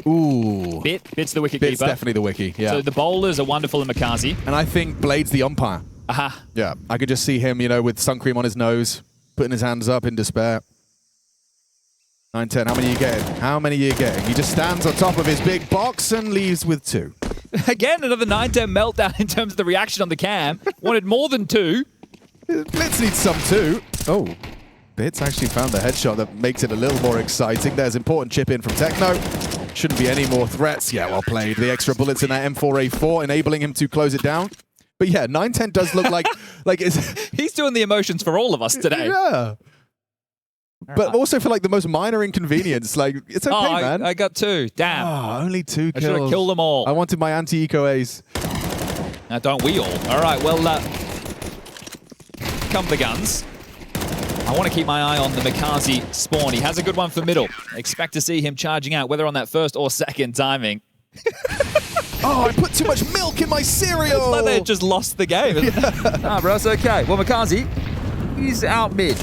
Speaker 1: Ooh.
Speaker 2: Bit's the wicket
Speaker 1: Bit's
Speaker 2: keeper.
Speaker 1: definitely the wiki, yeah.
Speaker 2: So the bowlers are Wonderful and McCarthy.
Speaker 1: And I think Blade's the umpire.
Speaker 2: Aha.
Speaker 1: Yeah, I could just see him, you know, with sun cream on his nose, putting his hands up in despair. 9-10, how many are you getting? How many are you getting? He just stands on top of his big box and leaves with 2.
Speaker 2: Again, another 9-10 meltdown in terms of the reaction on the cam. Wanted more than 2.
Speaker 1: Blitz needs some too. Oh, Bits actually found the headshot that makes it a little more exciting. There's important chip in from Techno. Shouldn't be any more threats. Yeah, well played. The extra bullets in that M4A4, enabling him to close it down. But yeah, 9-10 does look like
Speaker 2: he's doing the emotions for all of us today.
Speaker 1: Yeah. But also for like the most minor inconvenience. Like, it's okay, man.
Speaker 2: I got 2. Damn.
Speaker 1: Oh, only 2 kills.
Speaker 2: I should have killed them all.
Speaker 1: I wanted my anti-eco ace.
Speaker 2: Now, don't we all? All right, well, come the guns. I want to keep my eye on the McCarthy spawn. He has a good one for middle. Expect to see him charging out, whether on that first or second timing.
Speaker 1: Oh, I put too much milk in my cereal.
Speaker 2: It's like they just lost the game. Yeah. Ah, bro, it's okay. Well, McCarthy, he's out mid.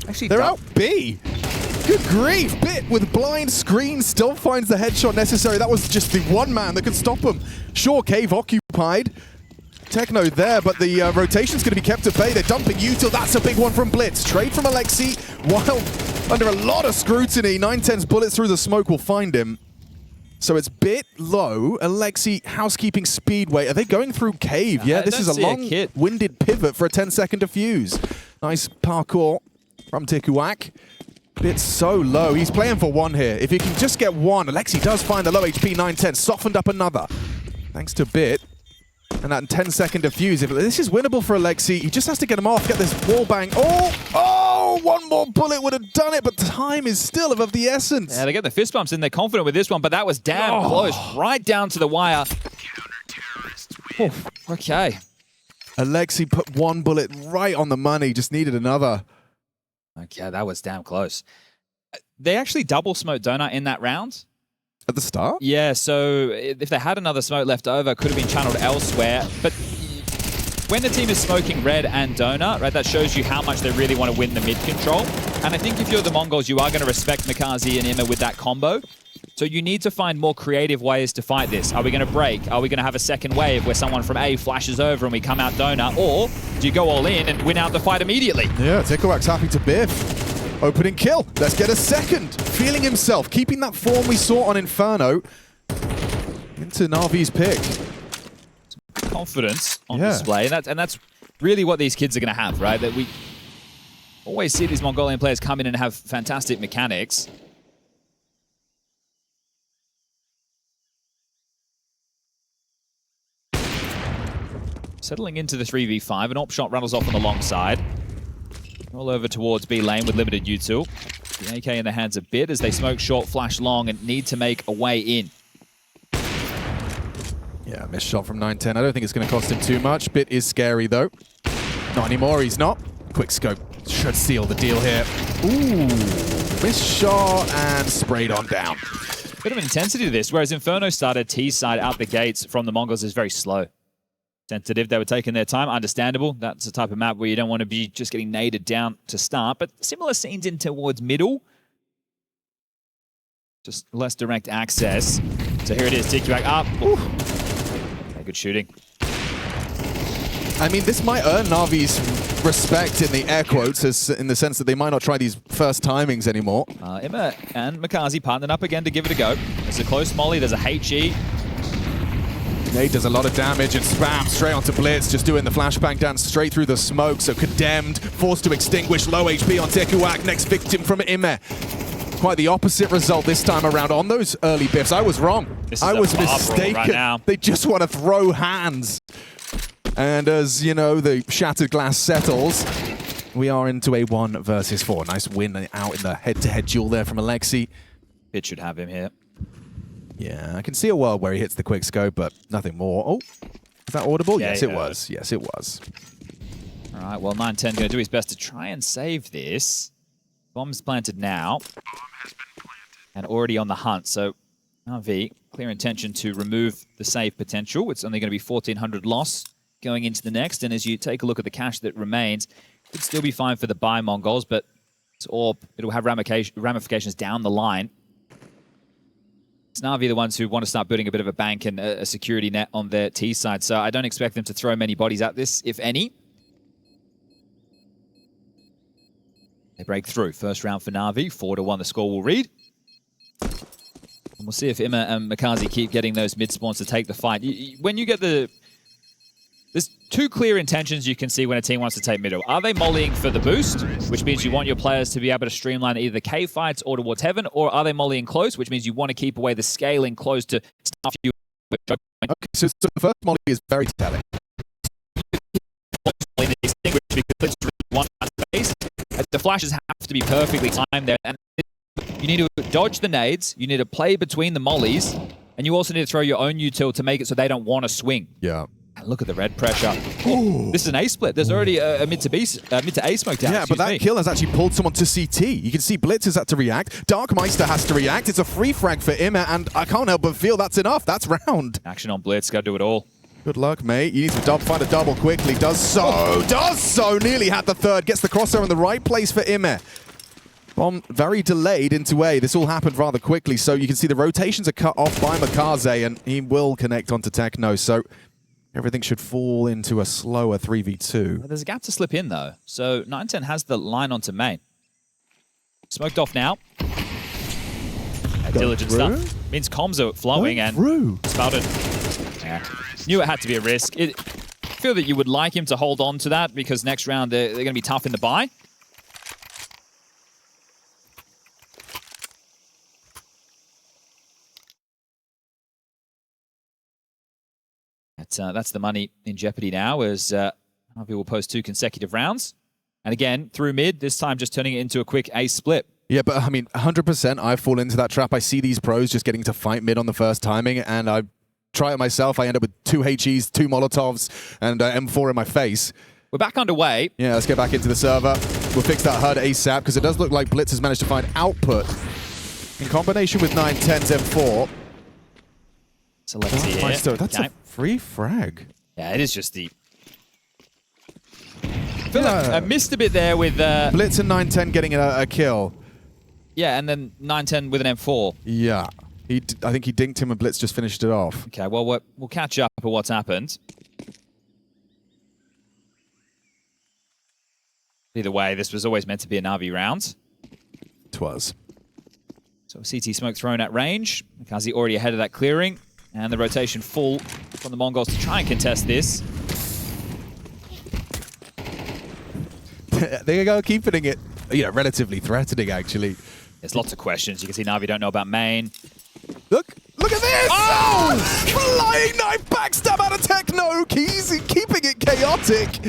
Speaker 2: Actually,
Speaker 1: they're out B. Good grief. Bit with blind screen still finds the headshot necessary. That was just the one man that could stop him. Sure, cave occupied. Techno there, but the rotation's going to be kept at bay. They're dumping Util. That's a big one from Blitz. Trade from Alexi. While under a lot of scrutiny, 9-10's bullets through the smoke will find him. So it's Bit low. Alexi, housekeeping speedway. Are they going through cave? Yeah, this is a long-winded pivot for a 10-second defuse. Nice parkour from tikuak. Bit's so low. He's playing for 1 here. If he can just get 1, Alexi does find the low HP 9-10. Softened up another. Thanks to Bit. And that 10-second defuse. If this is winnable for Alexi, he just has to get him off, get this wall bang. Oh, 1 more bullet would have done it, but time is still of the essence.
Speaker 2: Yeah, they get the fist bumps in. They're confident with this one, but that was damn close. Right down to the wire. Oh, okay.
Speaker 1: Alexi put 1 bullet right on the money, just needed another.
Speaker 2: Okay, that was damn close. They actually double smoked Donut in that round.
Speaker 1: At the start?
Speaker 2: Yeah, so if they had another smoke left over, could have been channeled elsewhere. But when the team is smoking Red and Donut, right, that shows you how much they really want to win the mid control. And I think if you're the Mongols, you are going to respect McCarthy and Emma with that combo. So you need to find more creative ways to fight this. Are we going to break? Are we going to have a second wave where someone from A flashes over and we come out Donut? Or do you go all in and win out the fight immediately?
Speaker 1: Yeah, tikuak's happy to biff. Opening kill. Let's get a second. Feeling himself, keeping that form we saw on Inferno into Navi's pick.
Speaker 2: Confidence on display, and that's really what these kids are going to have, right? That we always see these Mongolian players come in and have fantastic mechanics. Settling into the 3v5, an op shot rattles off on the long side. All over towards B lane with limited util. The AK in the hands a bit as they smoke short, flash long, and need to make a way in.
Speaker 1: Yeah, missed shot from 910. I don't think it's going to cost him too much. Bit is scary, though. Not anymore, he's not. Quick scope should seal the deal here. Ooh, missed shot and sprayed on down.
Speaker 2: Bit of intensity to this, whereas Inferno started T side out the gates from the Mongols is very slow. Sensitive, they were taking their time, understandable. That's the type of map where you don't want to be just getting naded down to start, but similar scenes in towards middle. Just less direct access. So here it is, tikuak up. Okay, good shooting.
Speaker 1: I mean, this might earn Navi's respect in the air quotes, as in the sense that they might not try these first timings anymore.
Speaker 2: Emma and Makazi partnered up again to give it a go. There's a close molly, there's a HE.
Speaker 1: Nate does a lot of damage and spam straight onto Blitz, just doing the flashbang dance straight through the smoke. So condemned, forced to extinguish, low HP on tikuak, next victim from Ime. Quite the opposite result this time around on those early biffs. I was wrong. I was mistaken.
Speaker 2: Right now.
Speaker 1: They just want to throw hands. And as, you know, the shattered glass settles, we are into a 1 versus 4. Nice win out in the head-to-head duel there from Alexi.
Speaker 2: It should have him here.
Speaker 1: Yeah, I can see a world where he hits the quick scope, but nothing more. Oh, is that audible?
Speaker 2: Yeah,
Speaker 1: yes, it was. Yes, it was.
Speaker 2: All right, well, 910 going to do his best to try and save this. Bomb's planted now. And already on the hunt, so NAVI, clear intention to remove the save potential. It's only going to be 1,400 loss going into the next, and as you take a look at the cash that remains, it could still be fine for the buy Mongols, but it'll have ramifications down the line. It's NAVI the ones who want to start building a bit of a bank and a security net on their T side, so I don't expect them to throw many bodies at this, if any. They break through. First round for NAVI, 4-1 the score will read. And we'll see if Emma and Makazi keep getting those mid spawns to take the fight. When you get the... There's two clear intentions you can see when a team wants to take middle. Are they mollying for the boost, which means you want your players to be able to streamline either the cave fights or towards heaven, or are they mollying close, which means you want to keep away the scaling close to stuff you...
Speaker 1: Okay, so the first molly is very telling.
Speaker 2: The flashes have to be perfectly timed there, and you need to dodge the nades, you need to play between the mollies, and you also need to throw your own util to make it so they don't want to swing.
Speaker 1: Yeah.
Speaker 2: And look at the red pressure. Oh, this is an A split. There's already a mid to A smoke down.
Speaker 1: Yeah, but that kill has actually pulled someone to CT. You can see Blitz has had to react. Darkmeister has to react. It's a free frag for Immer, and I can't help but feel that's enough. That's round.
Speaker 2: Action on Blitz. Got to do it all.
Speaker 1: Good luck, mate. You need to find a double quickly. Does so. Nearly had the third. Gets the crosshair in the right place for Immer. Bomb very delayed into A. This all happened rather quickly, so you can see the rotations are cut off by Makaze, and he will connect onto Techno. So everything should fall into a slower 3v2.
Speaker 2: Well, there's a gap to slip in, though. So 910 has the line onto main. Smoked off now. Diligent stuff. Means comms are flowing and spouted. Yeah. Knew it had to be a risk. I feel that you would like him to hold on to that because next round they're going to be tough in the buy. That's the money in jeopardy now as NAVI will post 2 consecutive rounds. And again, through mid, this time just turning it into a quick ace split.
Speaker 1: Yeah, but I mean, 100% I fall into that trap. I see these pros just getting to fight mid on the first timing, and I try it myself. I end up with 2 HEs, 2 Molotovs, and M4 in my face.
Speaker 2: We're back underway.
Speaker 1: Yeah, let's get back into the server. We'll fix that HUD ASAP, because it does look like Blitz has managed to find output in combination with 910's M4.
Speaker 2: So let's see here.
Speaker 1: That's a free frag.
Speaker 2: Yeah, it is just the... I feel like I missed a bit there with...
Speaker 1: Blitz and 910 getting a kill.
Speaker 2: Yeah, and then 910 with an M4.
Speaker 1: Yeah. I think he dinked him and Blitz just finished it off.
Speaker 2: Okay, well, we'll catch up on what's happened. Either way, this was always meant to be a NAVI round.
Speaker 1: 'Twas.
Speaker 2: So CT smoke thrown at range. Kazi already ahead of that clearing. And the rotation full from the Mongols to try and contest this.
Speaker 1: They go keeping it, relatively threatening, actually.
Speaker 2: There's lots of questions. You can see Navi don't know about main.
Speaker 1: Look at this! Oh! Flying knife backstab out of Techno! Keeping it chaotic.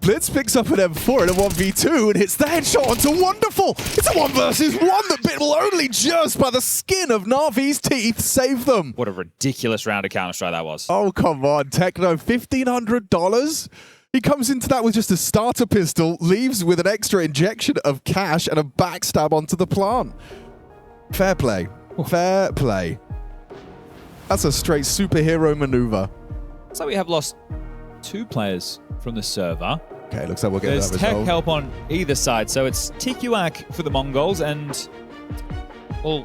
Speaker 1: Blitz picks up an M4 in a 1v2 and hits the headshot onto Wonderful. It's a 1 versus 1 that will only just by the skin of Navi's teeth save them.
Speaker 2: What a ridiculous round of Counter-Strike that was.
Speaker 1: Oh, come on, Techno, $1,500? He comes into that with just a starter pistol, leaves with an extra injection of cash and a backstab onto the plant. Fair play. Fair play. That's a straight superhero maneuver.
Speaker 2: So we have lost 2 players from the server.
Speaker 1: Okay, looks like we'll get
Speaker 2: There's
Speaker 1: that
Speaker 2: tech
Speaker 1: resolved.
Speaker 2: help on either side, so it's tikuak for the Mongols and, well,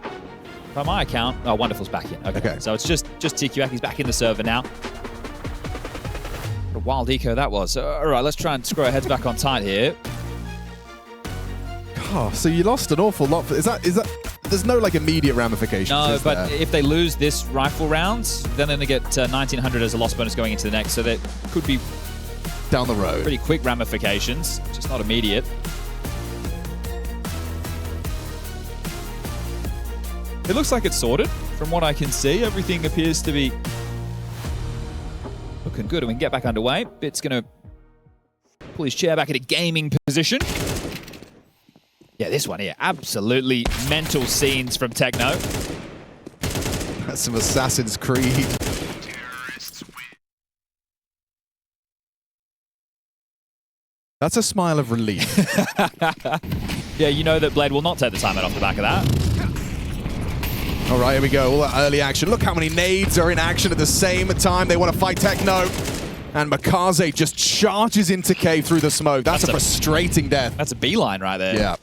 Speaker 2: by my account, oh, Wonderful's back in. Okay. So it's just tikuak. He's back in the server now. What a wild eco that was. All right, let's try and screw our heads back on tight here.
Speaker 1: Oh, so you lost an awful lot. Is that? There's no like immediate ramifications.
Speaker 2: No, but if they lose this rifle round, then they're going to get 1900 as a loss bonus going into the next. So that could be
Speaker 1: down the road.
Speaker 2: Pretty quick ramifications, just not immediate. It looks like it's sorted. From what I can see, everything appears to be looking good. And we can get back underway. Bit's going to pull his chair back into gaming position. Yeah, this one here, absolutely mental scenes from Techno.
Speaker 1: That's some Assassin's Creed. That's a smile of relief.
Speaker 2: Yeah, you know that Blade will not take the timeout off the back of that.
Speaker 1: All right, here we go. All that early action. Look how many nades are in action at the same time. They want to fight Techno. And Makaze just charges into cave through the smoke. That's a frustrating death.
Speaker 2: That's a beeline right there.
Speaker 1: Yeah.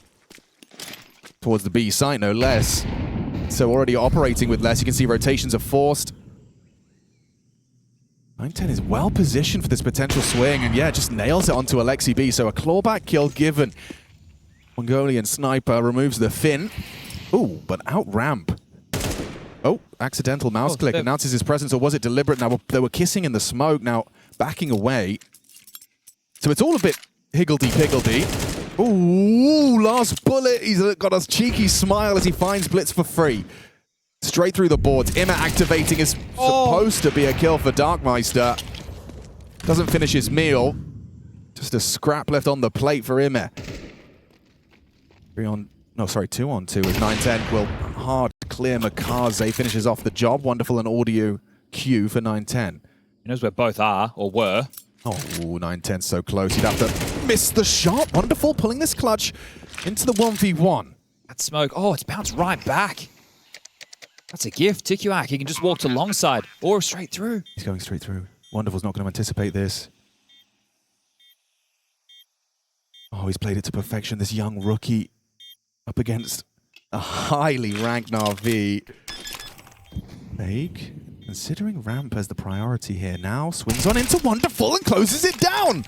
Speaker 1: Towards the B site, no less. So already operating with less. You can see rotations are forced. 910 is well positioned for this potential swing, and yeah, just nails it onto Alexi B. So a clawback kill given. Mongolian sniper removes the fin. Ooh, but out ramp. Oh, accidental mouse click announces his presence, or was it deliberate? Now they were kissing in the smoke, now backing away. So it's all a bit higgledy-piggledy. Ooh, last bullet. He's got a cheeky smile as he finds Blitz for free. Straight through the boards. Imma activating is supposed to be a kill for Darkmeister. Doesn't finish his meal. Just a scrap left on the plate for Imma. 2 on 2 with 910 will hard clear Makaze. Finishes off the job. Wonderful, an audio cue for 910.
Speaker 2: He knows where both are, or were.
Speaker 1: Oh, 910 so close. He'd have to miss the shot. Wonderful, pulling this clutch into the 1v1.
Speaker 2: That smoke, oh, it's bounced right back. That's a gift. tikuak, he can just walk to long side or straight through.
Speaker 1: He's going straight through. Wonderful's not going to anticipate this. Oh, he's played it to perfection. This young rookie up against a highly ranked NAVI. Fake. Considering ramp as the priority here now, swings on into Wonderful and closes it down.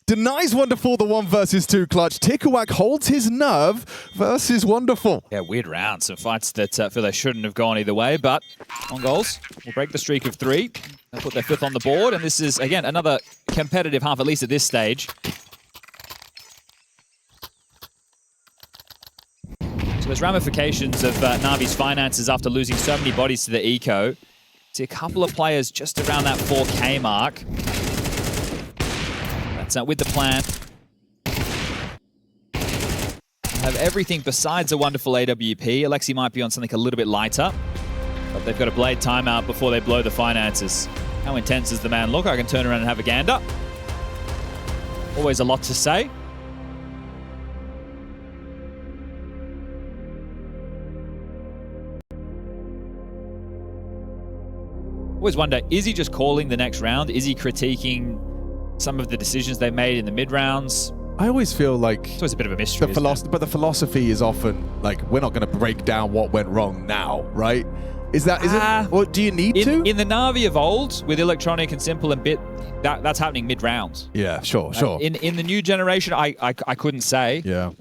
Speaker 1: Denies Wonderful the 1 versus 2 clutch. tikuak holds his nerve versus Wonderful.
Speaker 2: Yeah, weird round. Some fights that feel they shouldn't have gone either way, but Mongols will break the streak of 3. They'll put their 5th on the board, and this is, again, another competitive half, at least at this stage. So there's ramifications of Navi's finances after losing so many bodies to the eco. See a couple of players just around that 4K mark. That's with the plan. Have everything besides a wonderful AWP. Alexi might be on something a little bit lighter, but they've got a Blade timeout before they blow the finances. How intense does the man look? I can turn around and have a gander. Always a lot to say. Always wonder, is he just calling the next round? Is he critiquing some of the decisions they made in the mid-rounds?
Speaker 1: I always feel like
Speaker 2: it's always a bit of a mystery,
Speaker 1: but the philosophy is often like, we're not going to break down what went wrong now, right? Is it? Or do you need to?
Speaker 2: In the Navi of old, with Electronic and Simple and Bit, that's happening mid-round.
Speaker 1: Yeah, sure.
Speaker 2: In the new generation, I couldn't say.
Speaker 1: Yeah.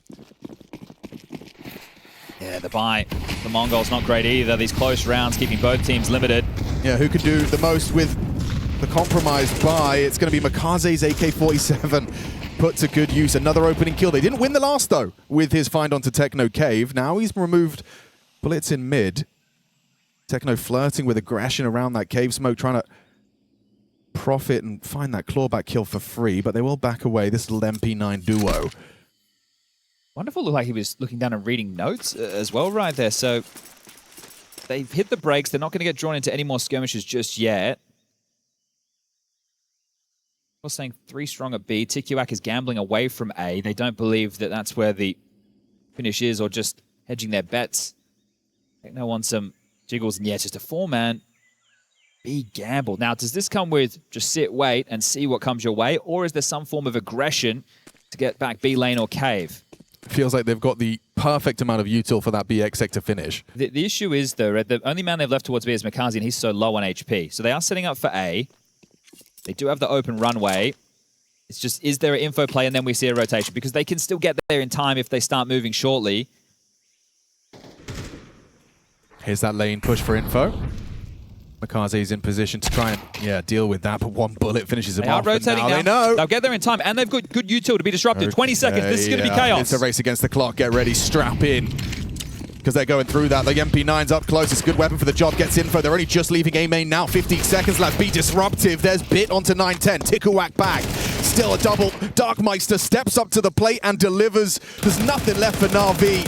Speaker 2: Yeah, the buy. The Mongols not great either. These close rounds keeping both teams limited.
Speaker 1: Yeah, who can do the most with the compromised buy? It's going to be Makaze's AK-47 put to good use. Another opening kill. They didn't win the last, though, with his find onto Techno Cave. Now he's removed bullets in mid. Techno flirting with aggression around that cave smoke, trying to profit and find that clawback kill for free, but they will back away. This little MP9 duo.
Speaker 2: Wonderful looked like he was looking down and reading notes as well right there. So they've hit the brakes. They're not going to get drawn into any more skirmishes just yet. We're saying 3 strong at B. tikuak is gambling away from A. They don't believe that that's where the finish is, or just hedging their bets. Techno wants some jiggles, and yeah, it's just a 4-man B gamble. Now, does this come with just sit, wait, and see what comes your way, or is there some form of aggression to get back B lane or cave?
Speaker 1: Feels like they've got the perfect amount of util for that BX sector finish.
Speaker 2: The issue is, though, Red, the only man they've left towards B is Makaze, and he's so low on HP. So they are setting up for A. They do have the open runway. It's just, is there an info play, and then we see a rotation? Because they can still get there in time if they start moving shortly.
Speaker 1: Here's that lane push for info. Makaze's in position to try and, deal with that, but one bullet finishes him off.
Speaker 2: They are rotating now.
Speaker 1: They know.
Speaker 2: They'll get there in time, and they've got good util to be disrupted. 20 seconds. This is going to be chaos.
Speaker 1: It's a race against the clock. Get ready. Strap in. Because they're going through that. The MP9's up close. It's a good weapon for the job. Gets info. They're only just leaving A main now. 15 seconds left. Be disruptive. There's Bit onto 9-10. tikuak back. Still a double. Darkmeister steps up to the plate and delivers. There's nothing left for NAVI.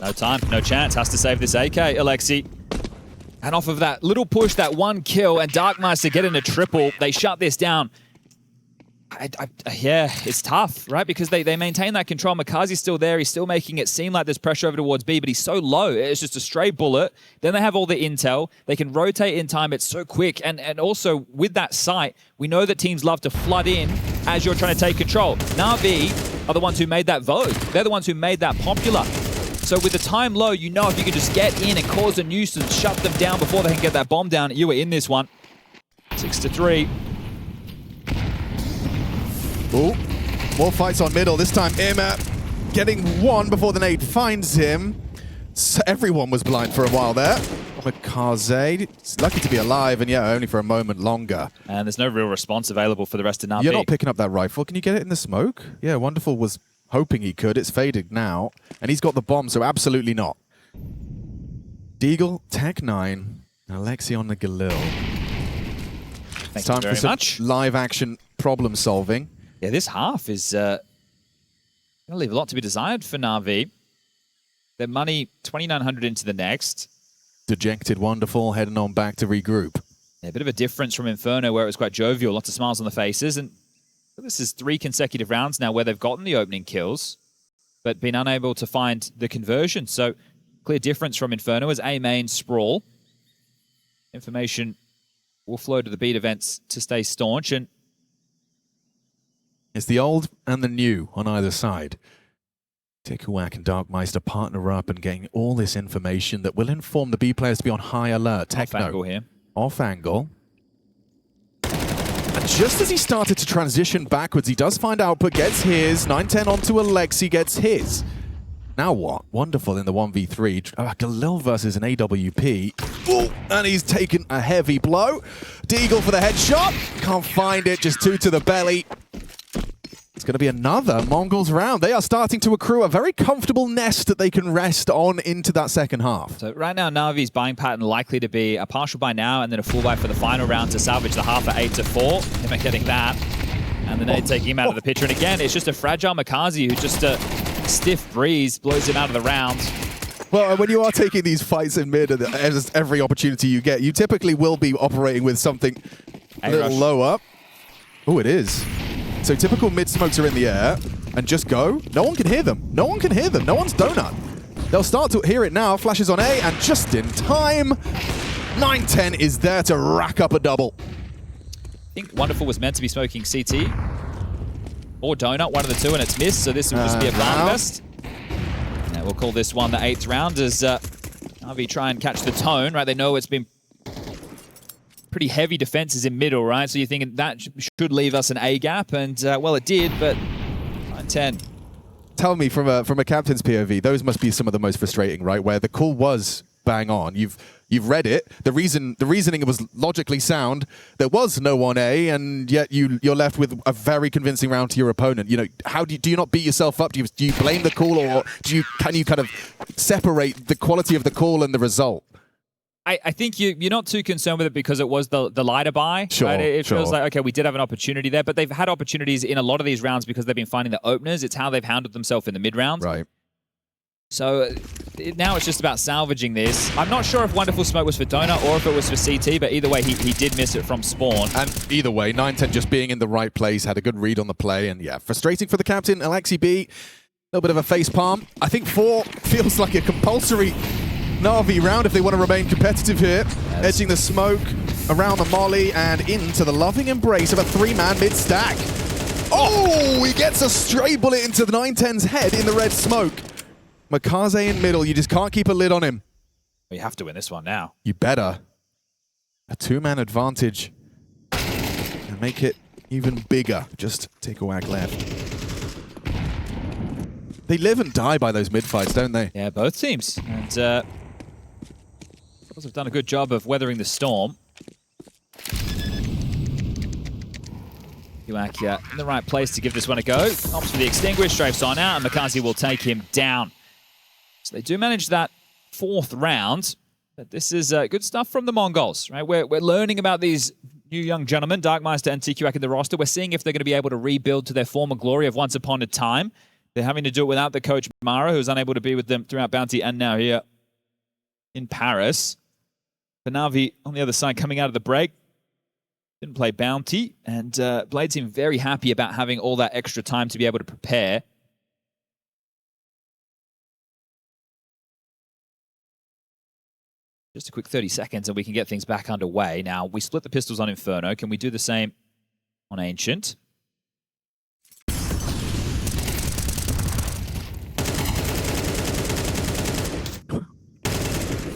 Speaker 2: No time. No chance. Has to save this AK, Alexi. And off of that little push, that 1 kill, and Darkmeister getting a triple, they shut this down. Yeah, it's tough, right? Because they maintain that control. Makaze's still there. He's still making it seem like there's pressure over towards B, but he's so low. It's just a stray bullet. Then they have all the intel. They can rotate in time. It's so quick. And also, with that sight, we know that teams love to flood in as you're trying to take control. NAVI are the ones who made that vogue. They're the ones who made that popular. So with the time low, you know if you can just get in and cause a nuisance, shut them down before they can get that bomb down, you were in this one. 6-3.
Speaker 1: Ooh, more fights on middle. This time, Ima getting one before the nade finds him. So everyone was blind for a while there. Makaze, lucky to be alive, and yeah, only for a moment longer.
Speaker 2: And there's no real response available for the rest of NAVI.
Speaker 1: You're not picking up that rifle. Can you get it in the smoke? Yeah, Wonderful was hoping he could. It's faded now, and he's got the bomb, so absolutely not. Deagle, Tech9, and Alexi on the Galil. It's time for some live action problem solving.
Speaker 2: Yeah, this half is going to leave a lot to be desired for NAVI. Their money, 2,900 into the next.
Speaker 1: Dejected Wonderful, heading on back to regroup.
Speaker 2: Yeah, a bit of a difference from Inferno, where it was quite jovial, lots of smiles on the faces. And this is 3 consecutive rounds now where they've gotten the opening kills, but been unable to find the conversion. So, clear difference from Inferno as A main sprawl. Information will flow to the beat events to stay staunch. And
Speaker 1: it's the old and the new on either side. tikuak and Darkmeister partner up and getting all this information that will inform the B players to be on high alert. Techno.
Speaker 2: Off angle here.
Speaker 1: Off angle. And just as he started to transition backwards, he does find output, gets his. 9-10 onto Alexi, gets his. Now what? Wonderful in the 1v3. Galil versus an AWP. Ooh, and he's taken a heavy blow. Deagle for the headshot. Can't find it, just 2 to the belly. It's going to be another Mongols round. They are starting to accrue a very comfortable nest that they can rest on into that second half.
Speaker 2: So right now, Navi's buying pattern likely to be a partial buy now and then a full buy for the final round to salvage the half at 8-4. Him getting that. And the nade taking him out of the picture. And again, it's just a fragile Makaze who just a stiff breeze blows him out of the round.
Speaker 1: Well, when you are taking these fights in mid, every opportunity you get, you typically will be operating with something a little lower. Oh, it is. So typical mid smokes are in the air and just go. No one can hear them. No one can hear them. No one's donut. They'll start to hear it now. Flashes on A, and just in time, 9-10 is there to rack up a double.
Speaker 2: I think Wonderful was meant to be smoking CT or donut, one of the two, and it's missed. So this will just be a barn fest. And we'll call this one the 8th round as NAVI try and catch the tone. Right, they know it's been pretty heavy defenses in middle, right? So you're thinking that should leave us an A gap, and well, it did, but 9-10.
Speaker 1: tell me from a captain's POV, those must be some of the most frustrating, right? Where the call was bang on. You've read it. The reasoning was logically sound. There was no 1A, and yet you're left with a very convincing round to your opponent. You know, how do you not beat yourself up? Do you blame the call, or can you kind of separate the quality of the call and the result?
Speaker 2: I think you're not too concerned with it because it was the lighter buy.
Speaker 1: Sure,
Speaker 2: right? It
Speaker 1: sure.
Speaker 2: feels like, okay, we did have an opportunity there, but they've had opportunities in a lot of these rounds because they've been finding the openers. It's how they've handled themselves in the mid-rounds.
Speaker 1: Right.
Speaker 2: So now it's just about salvaging this. I'm not sure if Wonderful Smoke was for Donut or if it was for CT, but either way, he did miss it from spawn.
Speaker 1: And either way, 9-10 just being in the right place, had a good read on the play, and yeah, frustrating for the captain, Alexi B. A little bit of a face palm. I think 4 feels like a compulsory NAVI round if they want to remain competitive here. Yes. Edging the smoke around the molly and into the loving embrace of a 3-man mid-stack. Oh, he gets a stray bullet into the 9-10's head in the red smoke. Makaze in middle, you just can't keep a lid on him.
Speaker 2: We have to win this one now.
Speaker 1: You better. A 2-man advantage. And make it even bigger. Just tikuak left. They live and die by those mid-fights, don't they?
Speaker 2: Yeah, both teams. And have done a good job of weathering the storm. tikuak in the right place to give this one a go. Opts for the extinguish, strafes on out, and Makaze will take him down. So they do manage that 4th round, but this is good stuff from the Mongols, right? We're learning about these new young gentlemen, Darkmeister and tikuak in the roster. We're seeing if they're going to be able to rebuild to their former glory of once upon a time. They're having to do it without the coach Mara, who's unable to be with them throughout Bounty and now here in Paris. The NAVI on the other side coming out of the break. Didn't play Bounty, and Blade seemed very happy about having all that extra time to be able to prepare. Just a quick 30 seconds and we can get things back underway. Now, we split the pistols on Inferno. Can we do the same on Ancient?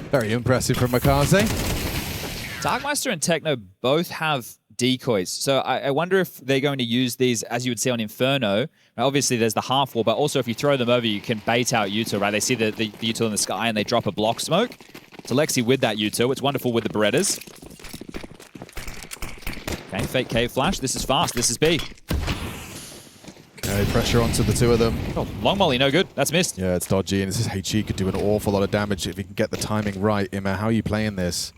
Speaker 1: Very impressive from Makaze.
Speaker 2: Darkmeister and Techno both have decoys, so I wonder if they're going to use these, as you would see on Inferno. Now, obviously, there's the half wall, but also if you throw them over, you can bait out util, right? They see the util in the sky and they drop a block smoke. So Lexi with that util. It's wonderful with the Berettas. Okay, fake cave flash. This is fast. This is B.
Speaker 1: Okay, pressure onto the 2 of them.
Speaker 2: Oh, long molly, no good. That's missed.
Speaker 1: Yeah, it's dodgy, and this is HE could do an awful lot of damage if he can get the timing right. Ima, how are you playing this?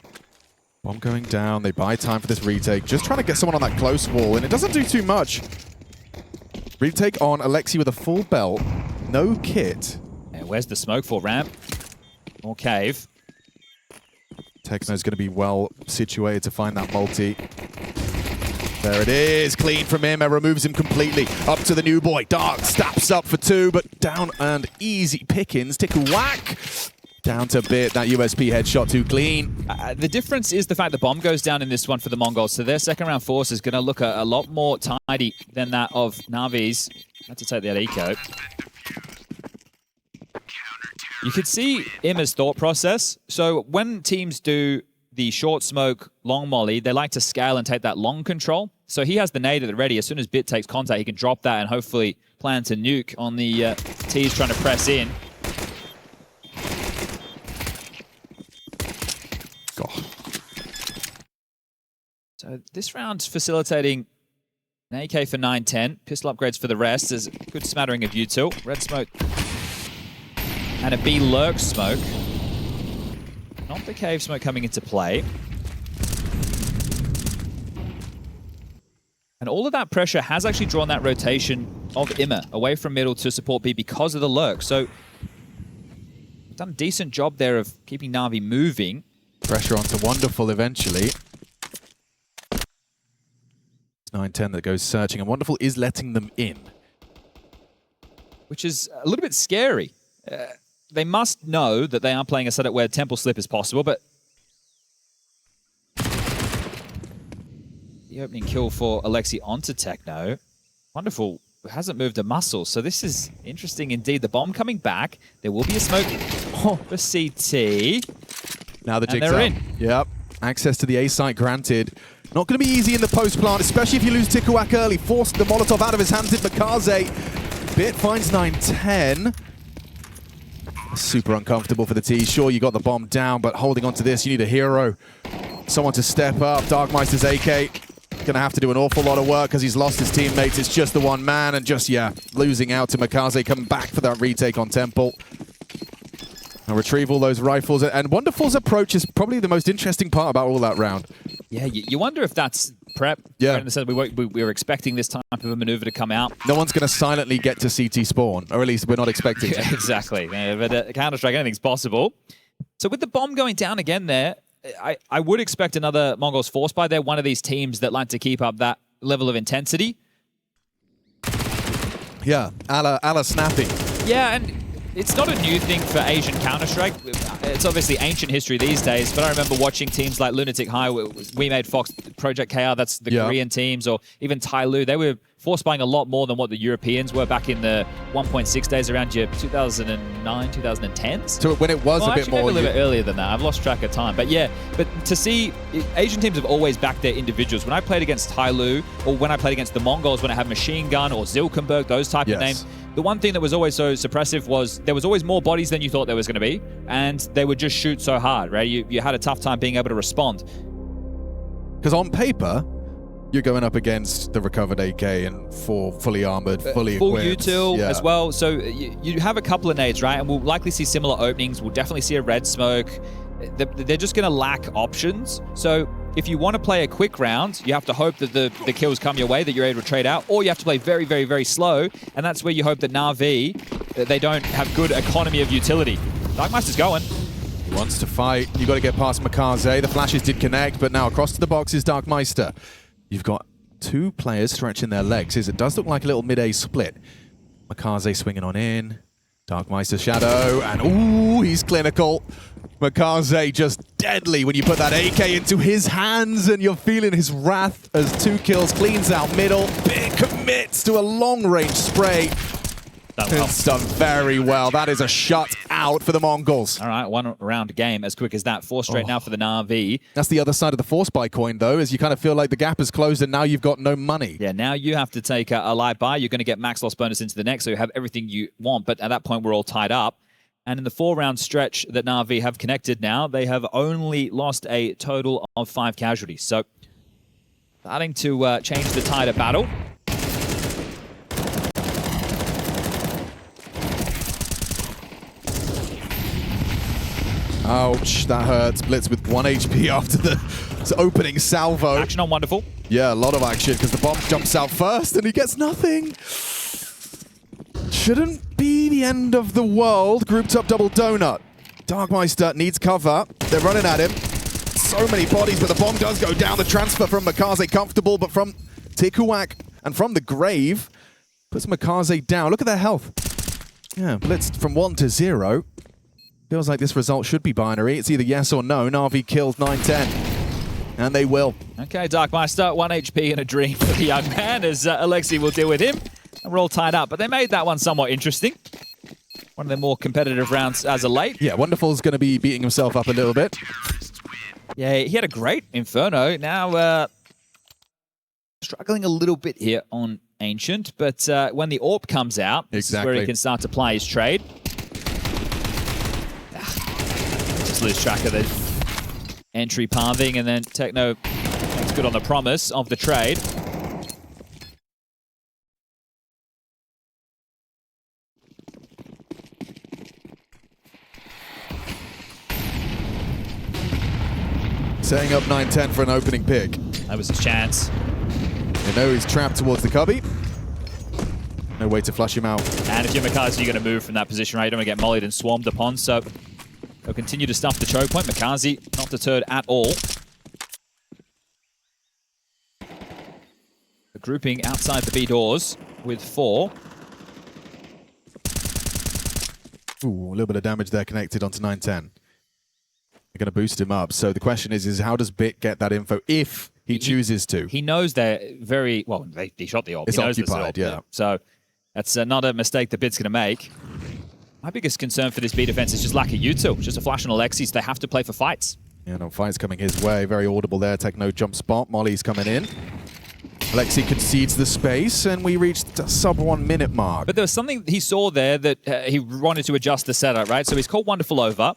Speaker 1: Bomb going down. They buy time for this retake. Just trying to get someone on that close wall, and it doesn't do too much. Retake on Alexi with a full belt. No kit.
Speaker 2: And where's the smoke for? Ramp or cave?
Speaker 1: Techno's going to be well situated to find that multi. There it is. Clean from him. Removes him completely. Up to the new boy. Dark snaps up for 2, but down and easy pickings. tikuak. Down to bit. That USP headshot too clean.
Speaker 2: The difference is the fact the bomb goes down in this one for the Mongols. So their second round force is going to look a lot more tidy than that of Navi's. Had to take that eco. You could see Ima's thought process. So when teams do the short smoke, long molly, they like to scale and take that long control. So he has the nade at the ready. As soon as Bit takes contact, he can drop that and hopefully plan to nuke on the T's trying to press in.
Speaker 1: God.
Speaker 2: So this round's facilitating an AK for 9-10. Pistol upgrades for the rest. There's a good smattering of util. Red smoke. And a B lurk smoke. Not the cave smoke coming into play. And all of that pressure has actually drawn that rotation of Ima away from middle to support B because of the lurk. So we've done a decent job there of keeping NAVI moving.
Speaker 1: Pressure onto Wonderful eventually. It's 9-10 that goes searching, and Wonderful is letting them in.
Speaker 2: Which is a little bit scary. They must know that they are playing a setup where temple slip is possible, but the opening kill for Alexi onto Techno. Wonderful hasn't moved a muscle, so this is interesting indeed. The bomb coming back. There will be a smoke for CT.
Speaker 1: Now the jig's
Speaker 2: they're
Speaker 1: up.
Speaker 2: in.
Speaker 1: Yep. Access to the A site granted. Not going to be easy in the post plant, especially if you lose tikuak early. Forced the Molotov out of his hands. Did Makaze. Bit finds 9-10. Super uncomfortable for the T. Sure, you got the bomb down, but holding on to this, you need a hero. Someone to step up. Darkmeister's AK gonna have to do an awful lot of work because he's lost his teammates. It's just the one man and just, yeah, losing out to Makaze, coming back for that retake on Temple. And retrieve all those rifles. And Wonderful's approach is probably the most interesting part about all that round.
Speaker 2: Yeah, you wonder if that's prep.
Speaker 1: Yeah.
Speaker 2: In the sense we were expecting this type of a maneuver to come out.
Speaker 1: No one's going to silently get to CT spawn, or at least we're not expecting it.
Speaker 2: Exactly. Yeah, but Counter-Strike, anything's possible. So with the bomb going down again there, I would expect another Mongols force buy. They're one of these teams that like to keep up that level of intensity.
Speaker 1: Yeah, a la Snappy.
Speaker 2: Yeah, and it's not a new thing for Asian Counter-Strike. It's obviously ancient history these days, but I remember watching teams like Lunatic High, We Made Fox, Project KR, that's the Korean teams, or even Tyloo. They were force buying a lot more than what the Europeans were back in the 1.6 days around your 2009, 2010s.
Speaker 1: So when it was a bit more...
Speaker 2: Maybe a little bit earlier than that. I've lost track of time. But yeah, but to see, Asian teams have always backed their individuals. When I played against Tyloo, or when I played against the Mongols, when I had Machine Gun or Zilkenberg, those type of names, the one thing that was always so suppressive was there was always more bodies than you thought there was going to be, and they would just shoot so hard, right? You had a tough time being able to respond.
Speaker 1: Because on paper, you're going up against the recovered AK and fully armored, fully equipped.
Speaker 2: Full util as well. So you have a couple of nades, right? And we'll likely see similar openings. We'll definitely see a red smoke. They're just going to lack options. So if you want to play a quick round, you have to hope that the kills come your way, that you're able to trade out, or you have to play very, very, very slow. And that's where you hope that NAVI, they don't have good economy of utility. Darkmeister's going.
Speaker 1: He wants to fight. You've got to get past Makaze. The flashes did connect, but now across to the box is Darkmeister. You've got two players stretching their legs. It does look like a little mid-A split. Makaze swinging on in. Darkmeister Shadow, and ooh, he's clinical. Makaze just deadly when you put that AK into his hands, and you're feeling his wrath as 2 kills, cleans out middle. Big commits to a long-range spray. It's done very well. That is a shutout for the Mongols.
Speaker 2: All right, one round game as quick as that. 4 straight now for the NAVI.
Speaker 1: That's the other side of the force buy coin, though, as you kind of feel like the gap is closed and now you've got no money.
Speaker 2: Yeah, now you have to take a light buy. You're going to get max loss bonus into the next, so you have everything you want. But at that point, we're all tied up. And in the 4-round stretch that NAVI have connected now, they have only lost a total of 5 casualties. So starting to change the tide of battle.
Speaker 1: Ouch, that hurts. Blitz with 1 HP after the opening salvo.
Speaker 2: Action on Wonderful.
Speaker 1: Yeah, a lot of action because the bomb jumps out first and he gets nothing. Shouldn't be the end of the world. Grouped up double donut. Darkmeister needs cover. They're running at him. So many bodies, but the bomb does go down. The transfer from Makaze comfortable, but from tikuak and from the grave puts Makaze down. Look at their health. Yeah, Blitz from 1 to 0. Feels like this result should be binary. It's either yes or no. NAVI kills 9-10. And they will.
Speaker 2: Okay, Darkmeister, 1 HP and a dream for the young man as Alexi will deal with him. And we're all tied up. But they made that one somewhat interesting. One of the more competitive rounds as of late.
Speaker 1: Yeah, Wonderful's going to be beating himself up a little bit.
Speaker 2: Yeah, he had a great Inferno. Now, struggling a little bit here on Ancient. But when the AWP comes out, this is where he can start to play his trade. Lose track of the entry pathing, and then Techno makes good on the promise of the trade.
Speaker 1: Setting up 9-10 for an opening pick.
Speaker 2: That was his chance.
Speaker 1: You know he's trapped towards the cubby. No way to flush him out.
Speaker 2: And if you're Makaze, you're going to move from that position, right? You don't want to get mollied and swarmed upon, so they'll continue to stuff the choke point. Makaze not deterred at all. The grouping outside the B doors with 4.
Speaker 1: Ooh, a little bit of damage there connected onto 9-10. They're going to boost him up. So the question is how does Bit get that info if he chooses to?
Speaker 2: He knows they're very, well, they shot the AWP.
Speaker 1: It's occupied, yeah.
Speaker 2: So that's not a mistake that Bit's going to make. My biggest concern for this B defense is just lack of util. Just a flash on Alexis. They have to play for fights.
Speaker 1: Yeah, no fights coming his way. Very audible there. Techno jump spot. Molly's coming in. Alexi concedes the space, and we reached the sub-1 minute mark.
Speaker 2: But there was something he saw there that he wanted to adjust the setup, right? So he's called Wonderful over.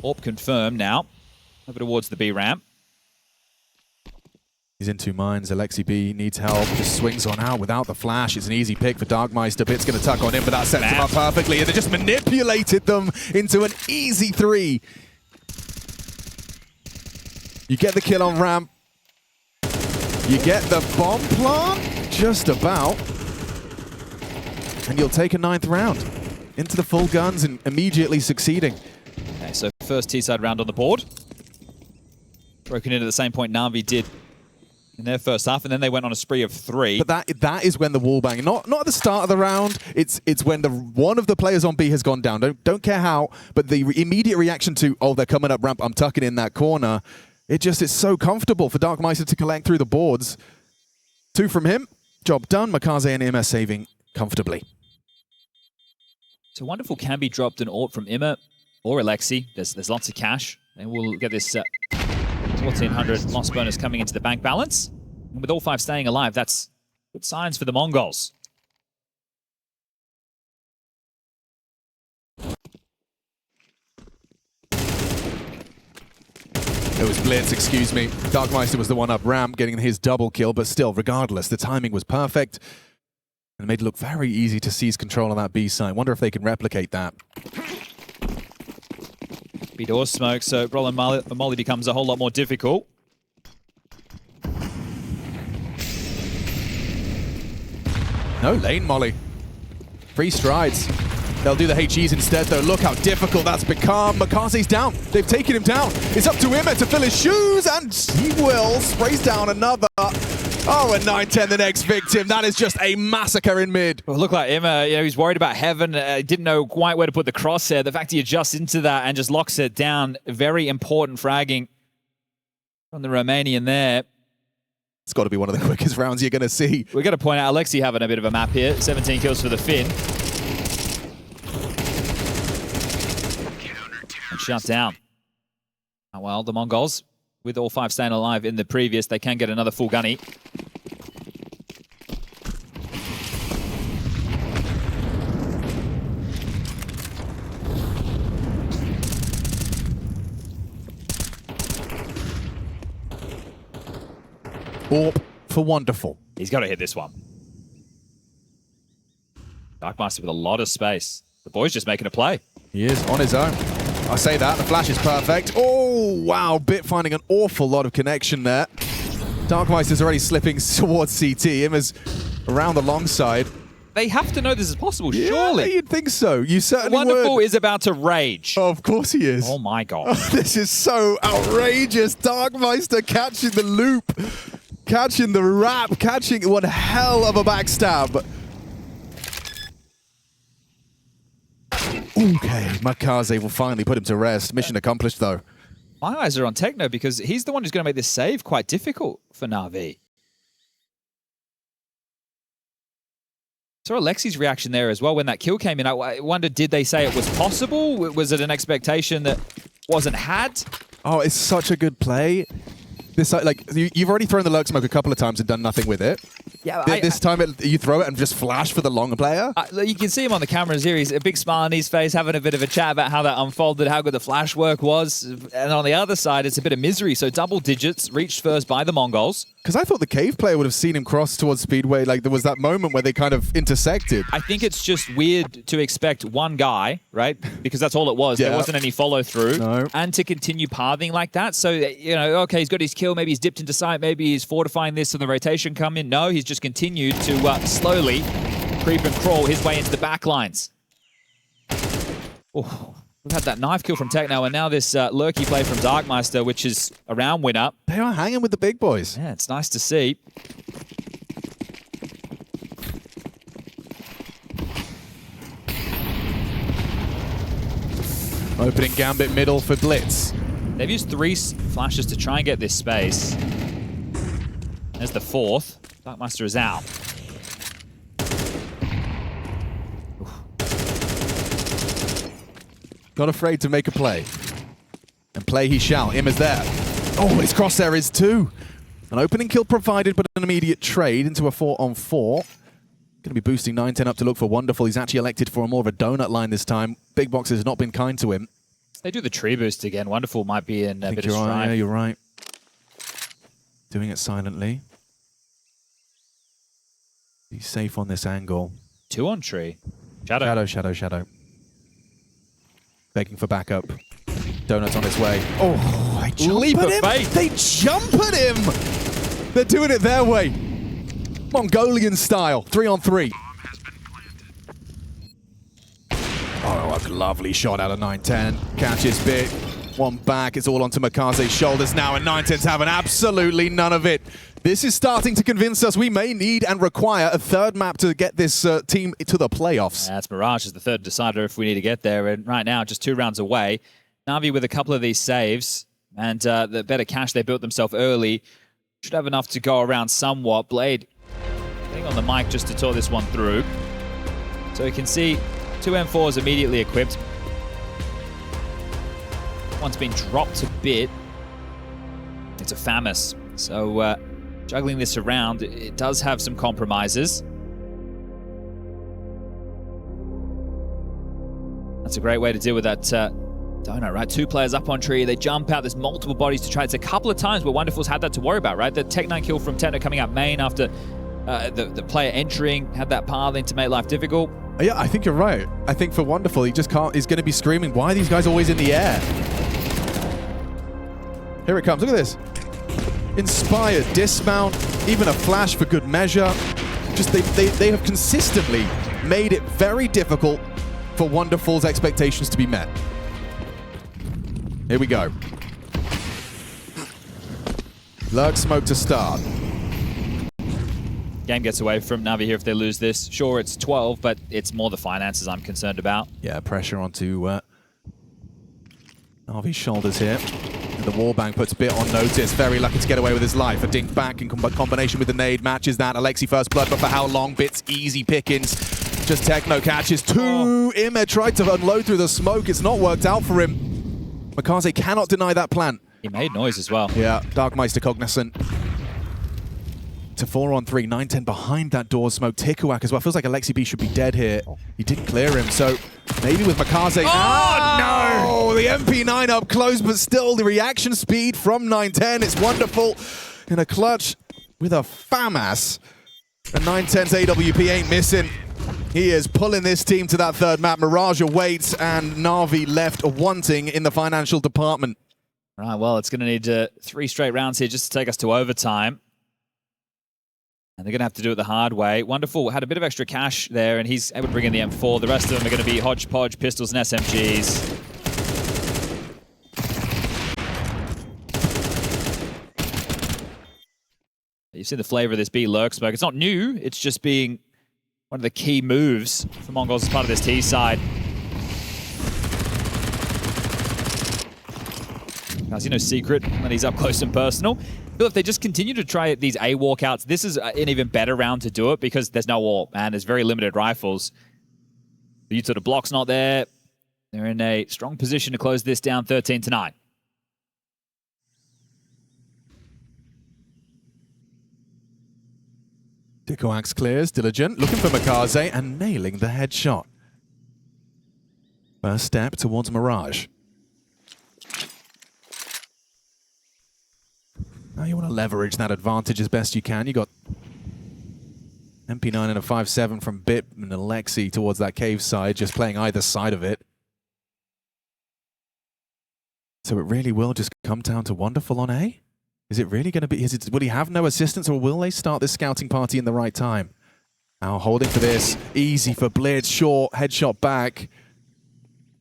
Speaker 2: Orp confirmed now. Over towards the B ramp.
Speaker 1: He's in 2 minds. Alexi B needs help. Just swings on out without the flash. It's an easy pick for Darkmeister. Bit's going to tuck on him, but that sets him up perfectly. And they just manipulated them into an easy 3. You get the kill on ramp. You get the bomb plant, just about. And you'll take a 9th round into the full guns and immediately succeeding.
Speaker 2: Okay, so first T-side round on the board. Broken in at the same point NAVI did in their first half, and then they went on a spree of 3.
Speaker 1: But that is when the wall bang, not at the start of the round. It's when one of the players on B has gone down. Don't care how, but the immediate reaction to, oh, they're coming up ramp, I'm tucking in that corner. It's so comfortable for Darkmeister to collect through the boards. 2 from him, job done. Makaze and Imma saving comfortably.
Speaker 2: So Wonderful can be dropped an AWP from Imma or Alexi. There's lots of cash, and we'll get this 1,400 loss bonus coming into the bank balance. And with all 5 staying alive, that's good signs for the Mongols.
Speaker 1: It was Blitz, excuse me. Darkmeister was the one up ramp, getting his double kill, but still, regardless, the timing was perfect. And it made it look very easy to seize control on that B side. Wonder if they can replicate that.
Speaker 2: B-door smoke, so Roland Molly becomes a whole lot more difficult.
Speaker 1: No lane molly. 3 strides. They'll do the HEs instead, though. Look how difficult that's become. Makaze's down. They've taken him down. It's up to Imma to fill his shoes, and he will. Sprays down another. Oh, and 9-10 the next victim. That is just a massacre in mid.
Speaker 2: Well, look like Imma, he's worried about heaven. Didn't know quite where to put the crosshair. The fact he adjusts into that and just locks it down. Very important fragging from the Romanian there.
Speaker 1: It's got to be one of the quickest rounds you're going to see.
Speaker 2: We've got to point out Alexi having a bit of a map here. 17 kills for the Finn. And shut down. Oh, well, the Mongols, with all 5 staying alive in the previous, they can get another full gunny.
Speaker 1: Orp for Wonderful.
Speaker 2: He's got to hit this one. Darkmeister with a lot of space. The boy's just making a play.
Speaker 1: He is on his own. I say that, the flash is perfect. Oh, wow, Bit finding an awful lot of connection there. Darkmeister's already slipping towards CT. Imma's around the long side.
Speaker 2: They have to know this is possible, surely.
Speaker 1: Yeah, you'd think so. You certainly
Speaker 2: Wonderful
Speaker 1: would.
Speaker 2: is about to rage.
Speaker 1: Oh, of course he is.
Speaker 2: Oh my god.
Speaker 1: This is so outrageous. Darkmeister catching the loop, catching the wrap, catching one hell of a backstab. Okay, Makaze will finally put him to rest. Mission accomplished, though.
Speaker 2: My eyes are on Techno because he's the one who's going to make this save quite difficult for NAVI. Saw Alexi's reaction there as well when that kill came in. I wondered, did they say it was possible? Was it an expectation that wasn't had?
Speaker 1: Oh, it's such a good play. This, like, you've already thrown the lurk smoke a couple of times and done nothing with it.
Speaker 2: Yeah,
Speaker 1: this time you throw it and just flash for the long player.
Speaker 2: You can see him on the cameras here. He's a big smile on his face, having a bit of a chat about how that unfolded, how good the flash work was. And on the other side, it's a bit of misery. So double digits reached first by the Mongols.
Speaker 1: Because I thought the cave player would have seen him cross towards Speedway. Like, there was that moment where they kind of intersected.
Speaker 2: I think it's just weird to expect one guy, right? Because that's all it was.
Speaker 1: Yeah.
Speaker 2: There wasn't any follow through.
Speaker 1: No.
Speaker 2: And to continue pathing like that. So, you know, okay, he's got his kill. Maybe he's dipped into sight. Maybe he's fortifying this so the rotation come in. No, he's just continued to slowly creep and crawl his way into the back lines. Oh, we've had that knife kill from Techno, and now this lurky play from Darkmeister, which is a round winner.
Speaker 1: They are hanging with the big boys.
Speaker 2: Yeah, it's nice to see.
Speaker 1: Opening Gambit middle for Blitz.
Speaker 2: They've used 3 flashes to try and get this space. There's the 4th. Darkmeister is out.
Speaker 1: Not afraid to make a play. And play he shall. Imma's there. Oh, his crosshair is too. An opening kill provided, but an immediate trade into a 4-on-4. Going to be boosting 9-10 up to look for Wonderful. He's actually elected for more of a donut line this time. Big Box has not been kind to him.
Speaker 2: They do the tree boost again. Wonderful might be in a bit of strife.
Speaker 1: Right, yeah, you're right. Doing it silently. He's safe on this angle.
Speaker 2: 2 on tree. Shadow.
Speaker 1: Shadow. Begging for backup. Donut's on his way. Oh, they jump
Speaker 2: Leap
Speaker 1: at
Speaker 2: of
Speaker 1: him.
Speaker 2: faith.
Speaker 1: They jump at him. They're doing it their way. Mongolian style. 3-on-3. Oh, a lovely shot out of 9-10. Catches bit. One back. It's all onto Makaze's shoulders now, and 9-10's having absolutely none of it. This is starting to convince us we may need and require a third map to get this team to the playoffs.
Speaker 2: That's Mirage as the third decider if we need to get there. And right now, just 2 rounds away. NAVI with a couple of these saves and the better cash they built themselves early should have enough to go around somewhat. Blade getting on the mic just to tour this one through. So you can see 2 M4s immediately equipped. One's been dropped a bit. It's a FAMAS. So juggling this around, it does have some compromises. That's a great way to deal with that donut, right? 2 players up on tree, they jump out, there's multiple bodies to try. It's a couple of times where Wonderful's had that to worry about, right? The Tech9 kill from Techno coming up main after the player entering, had that pathing to make life difficult.
Speaker 1: Yeah, I think you're right. I think for Wonderful, he just can't, he's going to be screaming, why are these guys always in the air? Here it comes, look at this. Inspired, dismount, even a flash for good measure. Just they have consistently made it very difficult for Wonderful's expectations to be met. Here we go. Lurk smoke to start.
Speaker 2: Game gets away from NAVI here if they lose this. Sure, it's 12, but it's more the finances I'm concerned about.
Speaker 1: Yeah, pressure onto Navi's shoulders here. And the wallbang puts Bit on notice. Very lucky to get away with his life. A dink back in combination with the nade matches that. Alexi first blood, but for how long? Bit's easy pickings. Just Techno catches 2. Ime tried to unload through the smoke. It's not worked out for him. Makaze cannot deny that plant.
Speaker 2: He made noise as well.
Speaker 1: Yeah, Darkmeister cognizant. To 4-on-3, 9-10 behind that door smoke. Tikuak as well. Feels like Alexi B should be dead here. He didn't clear him, so maybe with Makaze.
Speaker 2: Oh,
Speaker 1: no! The MP9 up close, but still the reaction speed from 9-10. It's Wonderful in a clutch with a FAMAS. And 9-10's AWP ain't missing. He is pulling this team to that third map. Mirage awaits, and NAVI left wanting in the financial department.
Speaker 2: Right, well, it's going to need 3 straight rounds here just to take us to overtime. And they're going to have to do it the hard way. Wonderful had a bit of extra cash there, and he's able to bring in the M4. The rest of them are going to be hodgepodge, pistols, and SMGs. You've seen the flavor of this B lurk smoke. It's not new. It's just being one of the key moves for Mongols as part of this T side. Guys, no secret when he's up close and personal. But if they just continue to try these A walkouts, this is an even better round to do it because there's no AWP and there's very limited rifles. The Utah block's not there. They're in a strong position to close this down 13-9.
Speaker 1: Tikuak's clears, diligent, looking for Makaze and nailing the headshot. First step towards Mirage. Now you want to leverage that advantage as best you can. You got MP9 and a 5-7 from Bit and Alexi towards that cave side, just playing either side of it. So it really will just come down to Wonderful on A? Is it really going to be, will he have no assistance, or will they start this scouting party in the right time? Now holding for this, easy for Blitz, short, headshot back.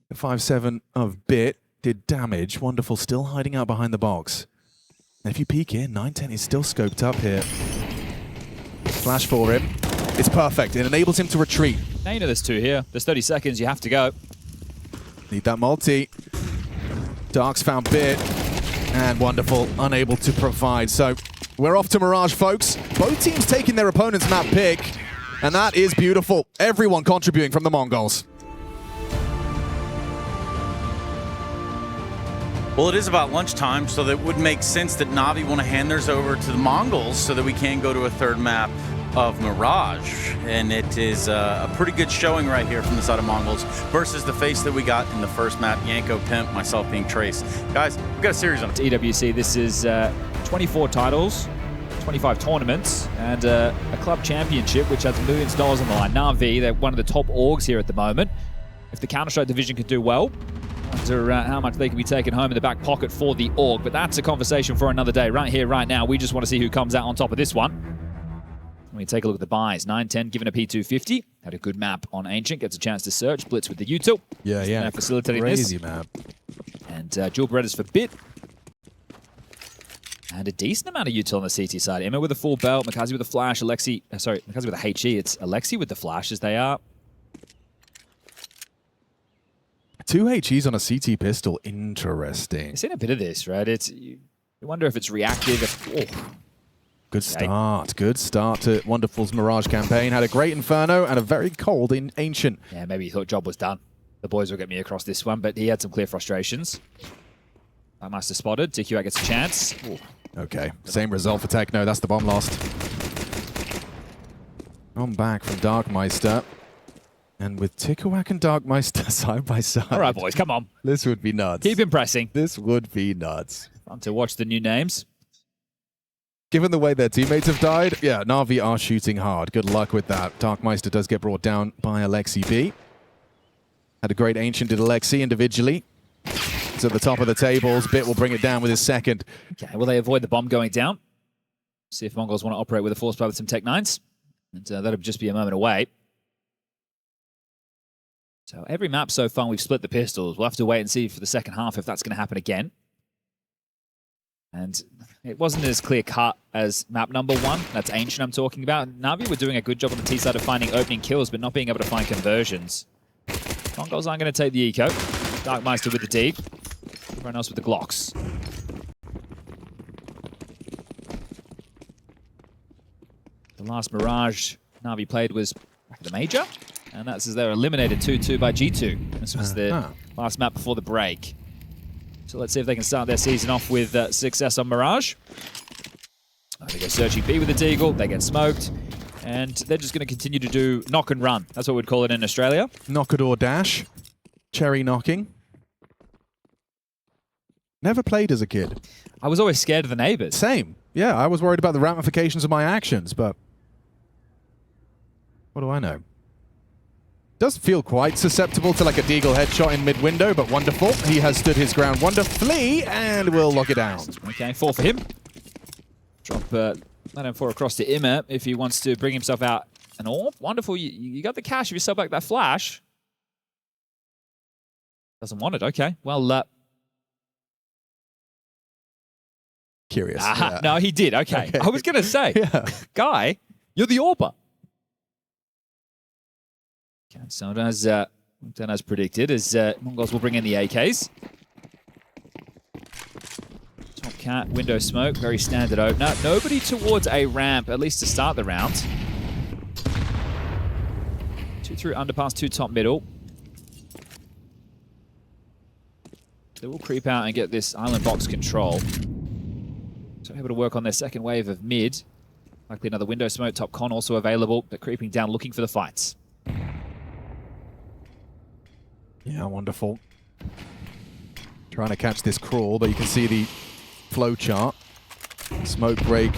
Speaker 1: The 5-7 of Bit did damage. Wonderful still hiding out behind the box. And if you peek in, 9-10 is still scoped up here. Flash for him. It's perfect. It enables him to retreat.
Speaker 2: Now you know there's 2 here. There's 30 seconds. You have to go.
Speaker 1: Need that multi. Dark's found Bit. And Wonderful unable to provide. So we're off to Mirage, folks. Both teams taking their opponent's map pick. And that is beautiful. Everyone contributing from the Mongols.
Speaker 3: Well, it is about lunchtime, so that would make sense that Navi want to hand theirs over to the Mongols so that we can go to a third map of Mirage. And it is a pretty good showing right here from the side of Mongols versus the face that we got in the first map, Yanko, Pimp, myself being Trace. Guys, we've got a series on it.
Speaker 2: EWC, this is 24 titles, 25 tournaments, and a club championship, which has millions of dollars on the line. NAVI, they're one of the top orgs here at the moment. If the Counter-Strike division could do well, I wonder how much they can be taken home in the back pocket for the org. But that's a conversation for another day. Right here, right now, we just want to see who comes out on top of this one. We take a look at the buys. 9-10 given a P250. Had a good map on Ancient. Gets a chance to search. Blitz with the util.
Speaker 1: Yeah.
Speaker 2: Facilitating
Speaker 1: Crazy
Speaker 2: this.
Speaker 1: map.
Speaker 2: And Dual Berettas for Bit. And a decent amount of util on the CT side. Emma with a full belt. Makazi with a flash. Makazi with a HE. It's Alexi with the flash as they are.
Speaker 1: 2 HEs on a CT pistol. Interesting.
Speaker 2: I've seen a bit of this, right? You wonder if it's reactive.
Speaker 1: Good start. Good start to Wonderful's Mirage campaign. Had a great Inferno and a very cold in Ancient.
Speaker 2: Yeah, maybe he thought job was done. The boys will get me across this one, but he had some clear frustrations. Master spotted. tikuak gets a chance. Ooh.
Speaker 1: Okay, same result for Techno. That's the bomb lost. On back from Darkmeister. And with tikuak and Darkmeister side by side.
Speaker 2: All right, boys, come on.
Speaker 1: This would be nuts.
Speaker 2: Keep impressing.
Speaker 1: This would be nuts.
Speaker 2: Fun to watch the new names.
Speaker 1: Given the way their teammates have died, yeah, Na'Vi are shooting hard. Good luck with that. Darkmeister does get brought down by Alexi B. Had a great Ancient, did Alexi individually. It's at the top of the tables. Bit will bring it down with his second.
Speaker 2: Okay, will they avoid the bomb going down? See if Mongols want to operate with a force play with some Tech 9s. And that'll just be a moment away. So every map so far, we've split the pistols. We'll have to wait and see for the second half if that's going to happen again. And it wasn't as clear-cut as map number 1. That's Ancient I'm talking about. Navi were doing a good job on the T side of finding opening kills, but not being able to find conversions. Mongols aren't going to take the eco. Darkmeister with the D. Everyone else with the Glocks. The last Mirage Navi played was back at the Major, and that's as they were eliminated 2-2 by G2. This was the last map before the break. So let's see if they can start their season off with success on Mirage. They go searching B with the Deagle, they get smoked, and they're just going to continue to do knock and run. That's what we'd call it in Australia.
Speaker 1: Knockador dash. Cherry knocking. Never played as a kid.
Speaker 2: I was always scared of the neighbors.
Speaker 1: Same. Yeah, I was worried about the ramifications of my actions, but what do I know? Does feel quite susceptible to like a Deagle headshot in mid-window, but Wonderful. He has stood his ground wonderfully and will lock it down.
Speaker 2: Okay, 4 for him. Drop that M4 across to Immer if he wants to bring himself out an orb. Wonderful. You got the cash if you sell back that flash. Doesn't want it. Okay. Well,
Speaker 1: Curious.
Speaker 2: Yeah. No, he did. Okay. I was going to say, Guy, you're the Orba. Okay, so as predicted, as Mongols will bring in the AKs. Top cat, window smoke, very standard opener. Nobody towards a ramp, at least to start the round. 2 through underpass, 2 top middle. They will creep out and get this island box control. So able to work on their second wave of mid. Likely another window smoke, top con also available, but creeping down looking for the fights.
Speaker 1: Yeah, Wonderful. Trying to catch this crawl, but you can see the flow chart. Smoke break.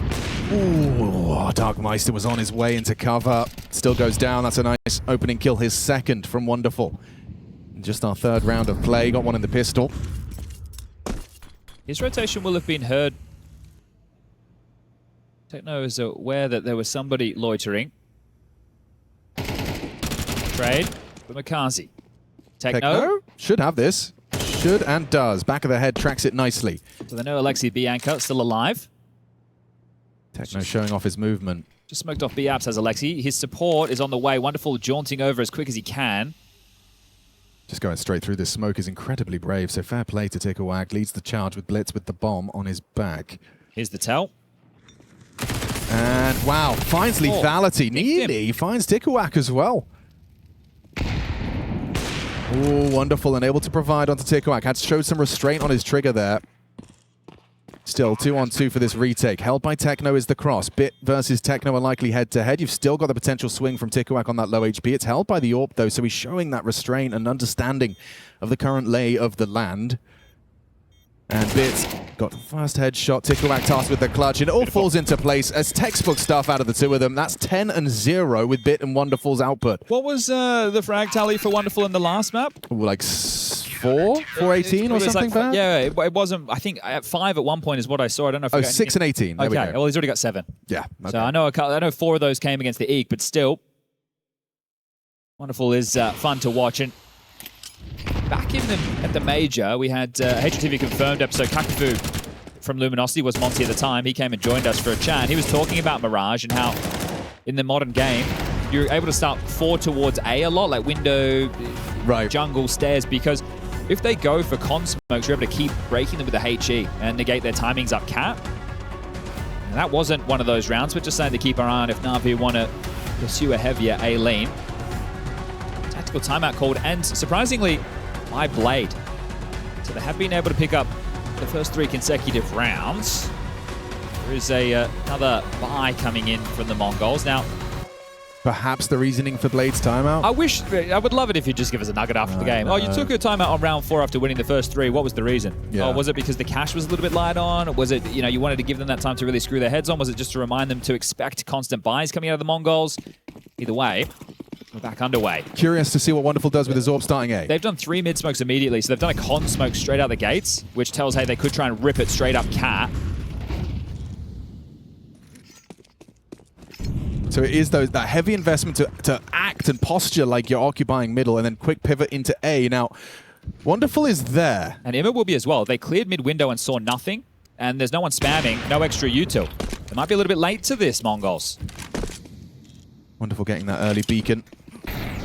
Speaker 1: Ooh, Darkmeister was on his way into cover. Still goes down. That's a nice opening kill, his second from Wonderful. Just our third round of play. Got one in the pistol.
Speaker 2: His rotation will have been heard. Techno is aware that there was somebody loitering. Trade for Makazi. Techno
Speaker 1: should have this. Should and does. Back of the head tracks it nicely.
Speaker 2: So they know Alexi Bianca still alive.
Speaker 1: Techno showing off his movement.
Speaker 2: Just smoked off B-Apps as Alexi. His support is on the way. Wonderful jaunting over as quick as he can.
Speaker 1: Just going straight through this smoke is incredibly brave, so fair play to tikuak. Leads the charge with Blitz with the bomb on his back.
Speaker 2: Here's the tell.
Speaker 1: And wow, finds lethality. Nearly finds tikuak as well. Oh, wonderful, and able to provide onto tikuak. Had showed some restraint on his trigger there. Still 2-on-2 for this retake. Held by Techno is the cross. Bit versus Techno are likely head-to-head. You've still got the potential swing from tikuak on that low HP. It's held by the AWP, though, so he's showing that restraint and understanding of the current lay of the land. And Bit got the first headshot. tikuak tasked with the clutch, and it all falls into place as textbook stuff out of the two of them. That's 10 and 0 with Bit and Wonderful's output.
Speaker 2: What was the frag tally for Wonderful in the last map?
Speaker 1: Ooh, like 418 or something like that?
Speaker 2: Yeah, it wasn't. I think at 5 at one point is what I saw. I don't know if
Speaker 1: Oh, 6 and 18. There we
Speaker 2: Okay,
Speaker 1: go.
Speaker 2: well, he's already got 7.
Speaker 1: Yeah. Okay.
Speaker 2: So I know 4 of those came against the EEC, but still, Wonderful is fun to watch. And back at the major, we had HTV confirmed episode Kakafu from Luminosity was Monty at the time. He came and joined us for a chat. He was talking about Mirage and how in the modern game, you're able to start 4 towards A a lot, like window,
Speaker 1: right,
Speaker 2: jungle, stairs, because if they go for con smokes, you're able to keep breaking them with the HE and negate their timings up cap. And that wasn't one of those rounds, but just saying to keep our eye on if NAVI want to pursue a heavier A lane. Tactical timeout called, and surprisingly, by Blade. So they have been able to pick up the first 3 consecutive rounds. There is another buy coming in from the Mongols. Now,
Speaker 1: perhaps the reasoning for Blade's timeout?
Speaker 2: I would love it if you'd just give us a nugget after the game. Oh, you took a timeout on round 4 after winning the first 3. What was the reason?
Speaker 1: Yeah.
Speaker 2: Oh, was it because the cash was a little bit light on? Or was it, you wanted to give them that time to really screw their heads on? Was it just to remind them to expect constant buys coming out of the Mongols? Either way, we're back underway.
Speaker 1: Curious to see what Wonderful does with his AWP starting A.
Speaker 2: They've done 3 mid smokes immediately, so they've done a con smoke straight out the gates, which tells, hey, they could try and rip it straight up cat.
Speaker 1: So it is that heavy investment to act and posture like you're occupying middle and then quick pivot into A. Now, Wonderful is there.
Speaker 2: And Emma will be as well. They cleared mid window and saw nothing, and there's no one spamming, no extra util. They might be a little bit late to this, Mongols.
Speaker 1: Wonderful getting that early beacon.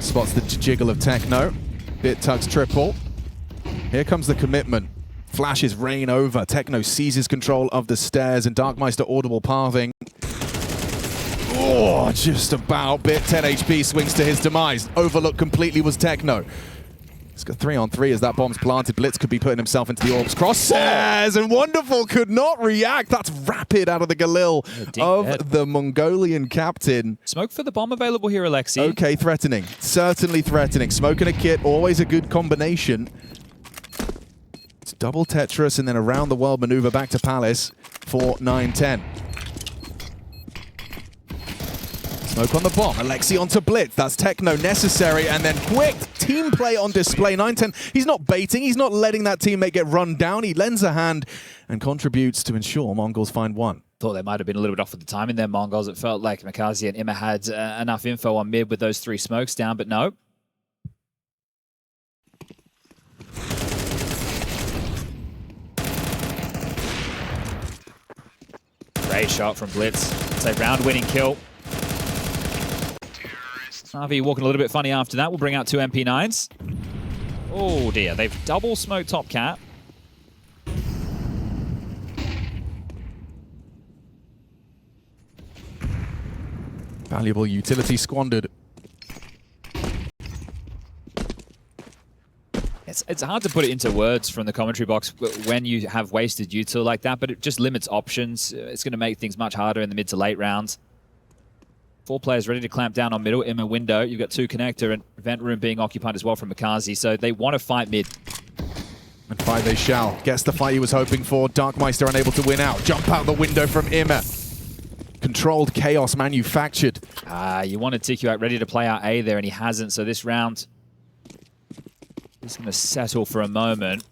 Speaker 1: Spots the jiggle of Techno. Bit tucks triple. Here comes the commitment. Flashes rain over. Techno seizes control of the stairs and Darkmeister audible pathing. Oh, just about. Bit 10 HP swings to his demise. Overlooked completely was Techno. It's got 3-on-3 as that bomb's planted. Blitz could be putting himself into the AWP's crosshairs, and Wonderful could not react. That's rapid out of the Galil of the Mongolian captain.
Speaker 2: Smoke for the bomb available here, Alexi.
Speaker 1: Okay, threatening. Certainly threatening. Smoke and a kit, always a good combination. It's double Tetris and then around the world maneuver back to Palace for 9-10. Smoke on the bomb. Alexi onto Blitz. That's Techno necessary. And then quick team play on display. 9-10. He's not baiting. He's not letting that teammate get run down. He lends a hand and contributes to ensure Mongols find 1.
Speaker 2: Thought they might have been a little bit off with the timing there, Mongols. It felt like Makazi and Emma had enough info on mid with those 3 smokes down, but no. Great shot from Blitz. It's a round-winning kill. NAVI walking a little bit funny after that. We'll bring out 2 MP9s. Oh dear, they've double smoked top cat.
Speaker 1: Valuable utility squandered.
Speaker 2: It's hard to put it into words from the commentary box when you have wasted util like that, but it just limits options. It's going to make things much harder in the mid to late rounds. 4 players ready to clamp down on middle. Emma window. You've got 2 connector and vent room being occupied as well from Makazi. So they want to fight mid.
Speaker 1: And fight they shall. Gets the fight he was hoping for. Darkmeister unable to win out. Jump out the window from Emma. Controlled chaos manufactured.
Speaker 2: You wanted tikuak ready to play out A there, and he hasn't. So this round, he's going to settle for a moment.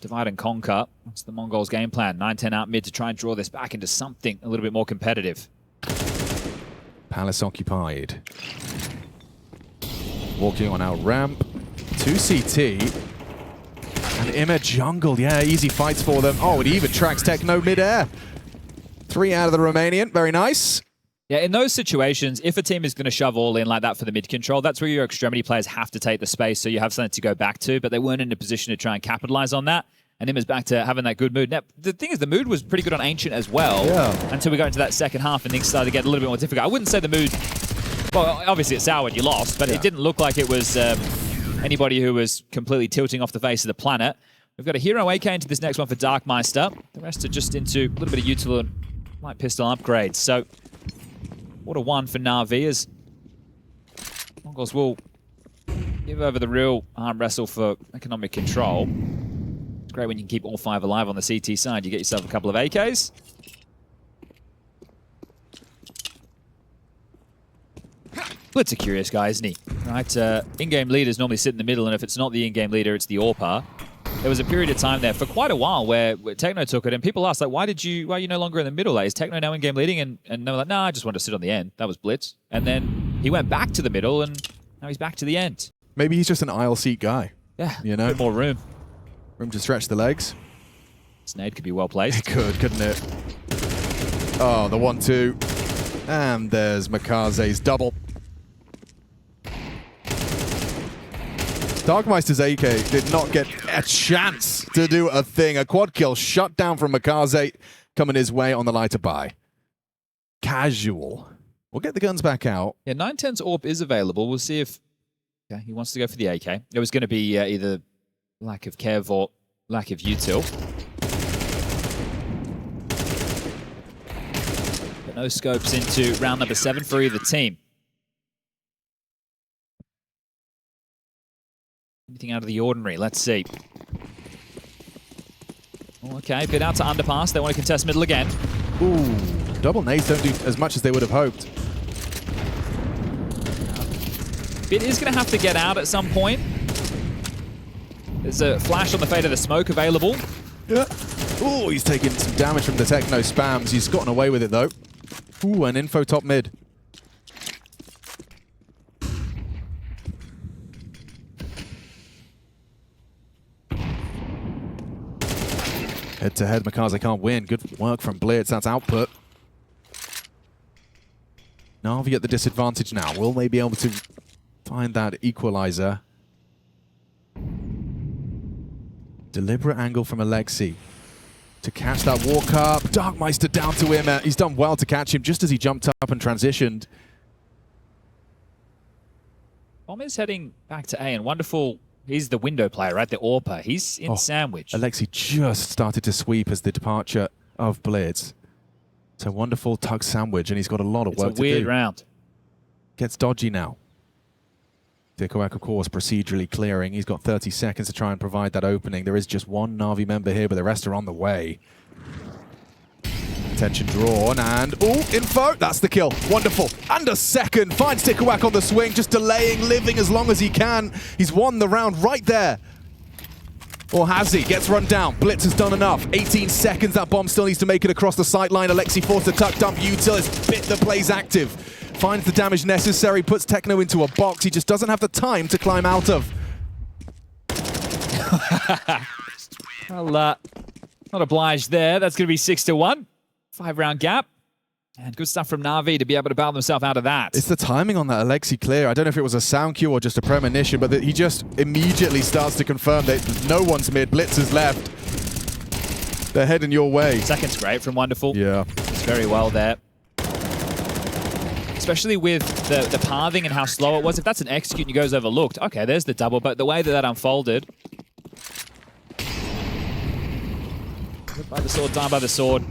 Speaker 2: Divide and conquer. That's the Mongols' game plan. 9-10 out mid to try and draw this back into something a little bit more competitive.
Speaker 1: Palace occupied. Walking on our ramp. 2 CT. And Emma jungle. Yeah, easy fights for them. Oh, it even tracks Techno mid-air. 3 out of the Romanian. Very nice.
Speaker 2: Yeah, in those situations, if a team is going to shove all in like that for the mid control, that's where your extremity players have to take the space so you have something to go back to, but they weren't in a position to try and capitalize on that. And Emma's back to having that good mood. Now, the thing is, the mood was pretty good on Ancient as well until we got into that second half and things started to get a little bit more difficult. I wouldn't say the mood... Well, obviously it's sour when you lost, but it didn't look like it was anybody who was completely tilting off the face of the planet. We've got a hero AK into this next one for Darkmeister. The rest are just into a little bit of util and light pistol upgrades. So, what a one for NAVI as Mongols will give over the real arm wrestle for economic control. It's great when you can keep all 5 alive on the CT side. You get yourself a couple of AKs. Blitz a curious guy, isn't he? Right, in-game leaders normally sit in the middle, and if it's not the in-game leader, it's the AWPer. There was a period of time there for quite a while where Techno took it, and people asked, like, why are you no longer in the middle? Like, is Techno now in-game leading? And they were like, nah, I just wanted to sit on the end. That was Blitz. And then he went back to the middle, and now he's back to the end.
Speaker 1: Maybe he's just an aisle seat guy.
Speaker 2: Yeah,
Speaker 1: you know,
Speaker 2: a bit more room.
Speaker 1: Room to stretch the legs.
Speaker 2: This nade could be well placed.
Speaker 1: It could, couldn't it? Oh, the 1-2. And there's Makaze's double. Darkmeister's AK did not get a chance to do a thing. A quad kill shut down from Makaze coming his way on the lighter buy. Casual. We'll get the guns back out.
Speaker 2: Yeah, 910's AWP is available. We'll see if he wants to go for the AK. It was going to be either lack of Kev or lack of util. But no scopes into round number 7 for either team. Anything out of the ordinary? Let's see. Okay, bit out to underpass. They want to contest middle again.
Speaker 1: Ooh, double nades don't do as much as they would have hoped.
Speaker 2: Bit is going to have to get out at some point. There's a flash on the fade of the smoke available.
Speaker 1: Yeah. Ooh, he's taking some damage from the Techno spams. He's gotten away with it, though. Ooh, an info top mid. Head-to-head, Makaze can't win. Good work from Blitz. That's output. NAVI at the disadvantage now. Will they be able to find that equalizer? Deliberate angle from Alexi to catch that walk up. Darkmeister down to him. He's done well to catch him just as he jumped up and transitioned.
Speaker 2: Bomb is heading back to A, and wonderful. He's the window player, right? The AWPer. He's in sandwich.
Speaker 1: Alexi just started to sweep as the departure of Blitz. It's a wonderful tug sandwich, and he's got a lot of work to do.
Speaker 2: It's a weird round.
Speaker 1: Gets dodgy now. tikuak, of course, procedurally clearing. He's got 30 seconds to try and provide that opening. There is just one NAVI member here, but the rest are on the way. Attention drawn, and info. That's the kill. Wonderful. And a second. Finds tikuak on the swing, just delaying, living as long as he can. He's won the round right there. Or has he? Gets run down. Blitz has done enough. 18 seconds. That bomb still needs to make it across the sight line. Alexi forced to tuck dump. Util has bit the plays active. Finds the damage necessary. Puts Techno into a box he just doesn't have the time to climb out of.
Speaker 2: Well, not obliged there. That's going to be 6-1. 5-round gap. And good stuff from NAVI to be able to bail themselves out of that.
Speaker 1: It's the timing on that Alexi clear. I don't know if it was a sound cue or just a premonition, but he just immediately starts to confirm that no one's mid. Blitz is left. They're heading your way.
Speaker 2: Second's great from Wonderful.
Speaker 1: Yeah.
Speaker 2: It's very well there. Especially with the pathing and how slow it was. If that's an execute and he goes overlooked, okay, there's the double. But the way that unfolded. Hit by the sword, down by the sword.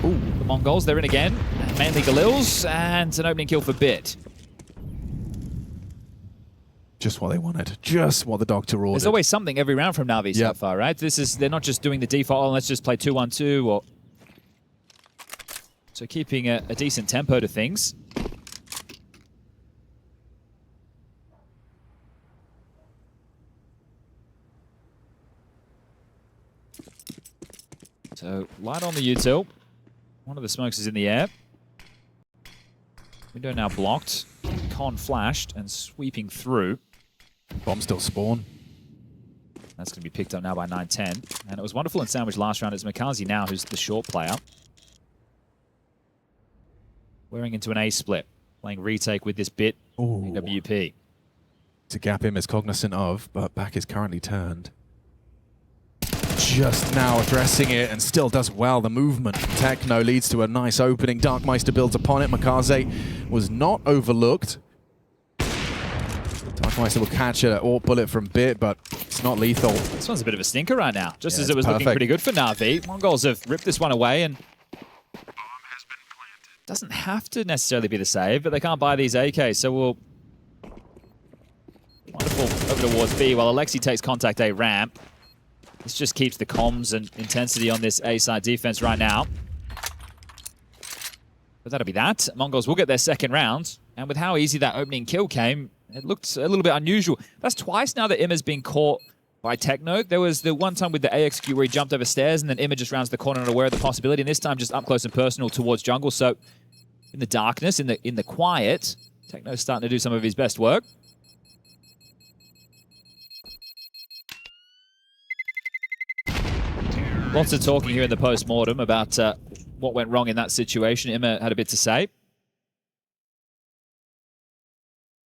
Speaker 2: Ooh, the Mongols, they're in again. Mainly Galils, and an opening kill for Bit.
Speaker 1: Just what they wanted. Just what the doctor ordered.
Speaker 2: There's always something every round from NAVI so far, right? They're not just doing the default, let's just play 2-1-2, or... So keeping a decent tempo to things. So, light on the util. One of the smokes is in the air. Window now blocked. Con flashed and sweeping through.
Speaker 1: Bomb still spawn.
Speaker 2: That's going to be picked up now by 910. And it was wonderful in sandwich last round. It's Makaze now who's the short player. Wearing into an A split. Playing retake with this Bit. EWP.
Speaker 1: To gap him is cognizant of, but back is currently turned. Just now addressing it and still does well. The movement from Techno leads to a nice opening. Darkmeister builds upon it. Makaze was not overlooked. Dark Dogmeister will catch a AWP bullet from Bit, but it's not lethal.
Speaker 2: This one's a bit of a stinker right now, just
Speaker 1: Yeah,
Speaker 2: as it was looking pretty good for NAVI. Mongols have ripped this one away, and doesn't have to necessarily be the save, but they can't buy these AKs, so we'll... Wonderful over towards B, while Alexi takes contact A ramp. This just keeps the comms and intensity on this A side defense right now. But that'll be that. Mongols will get their second round, and with how easy that opening kill came, it looked a little bit unusual. That's twice now that Imma's been caught by Techno. There was the one time with the AXQ where he jumped over stairs, and then Imma just rounds the corner and aware of the possibility, and this time just up close and personal towards jungle. So in the darkness, in the quiet, Techno's starting to do some of his best work. Lots of talking here in the post-mortem about what went wrong in that situation. Imma had a bit to say.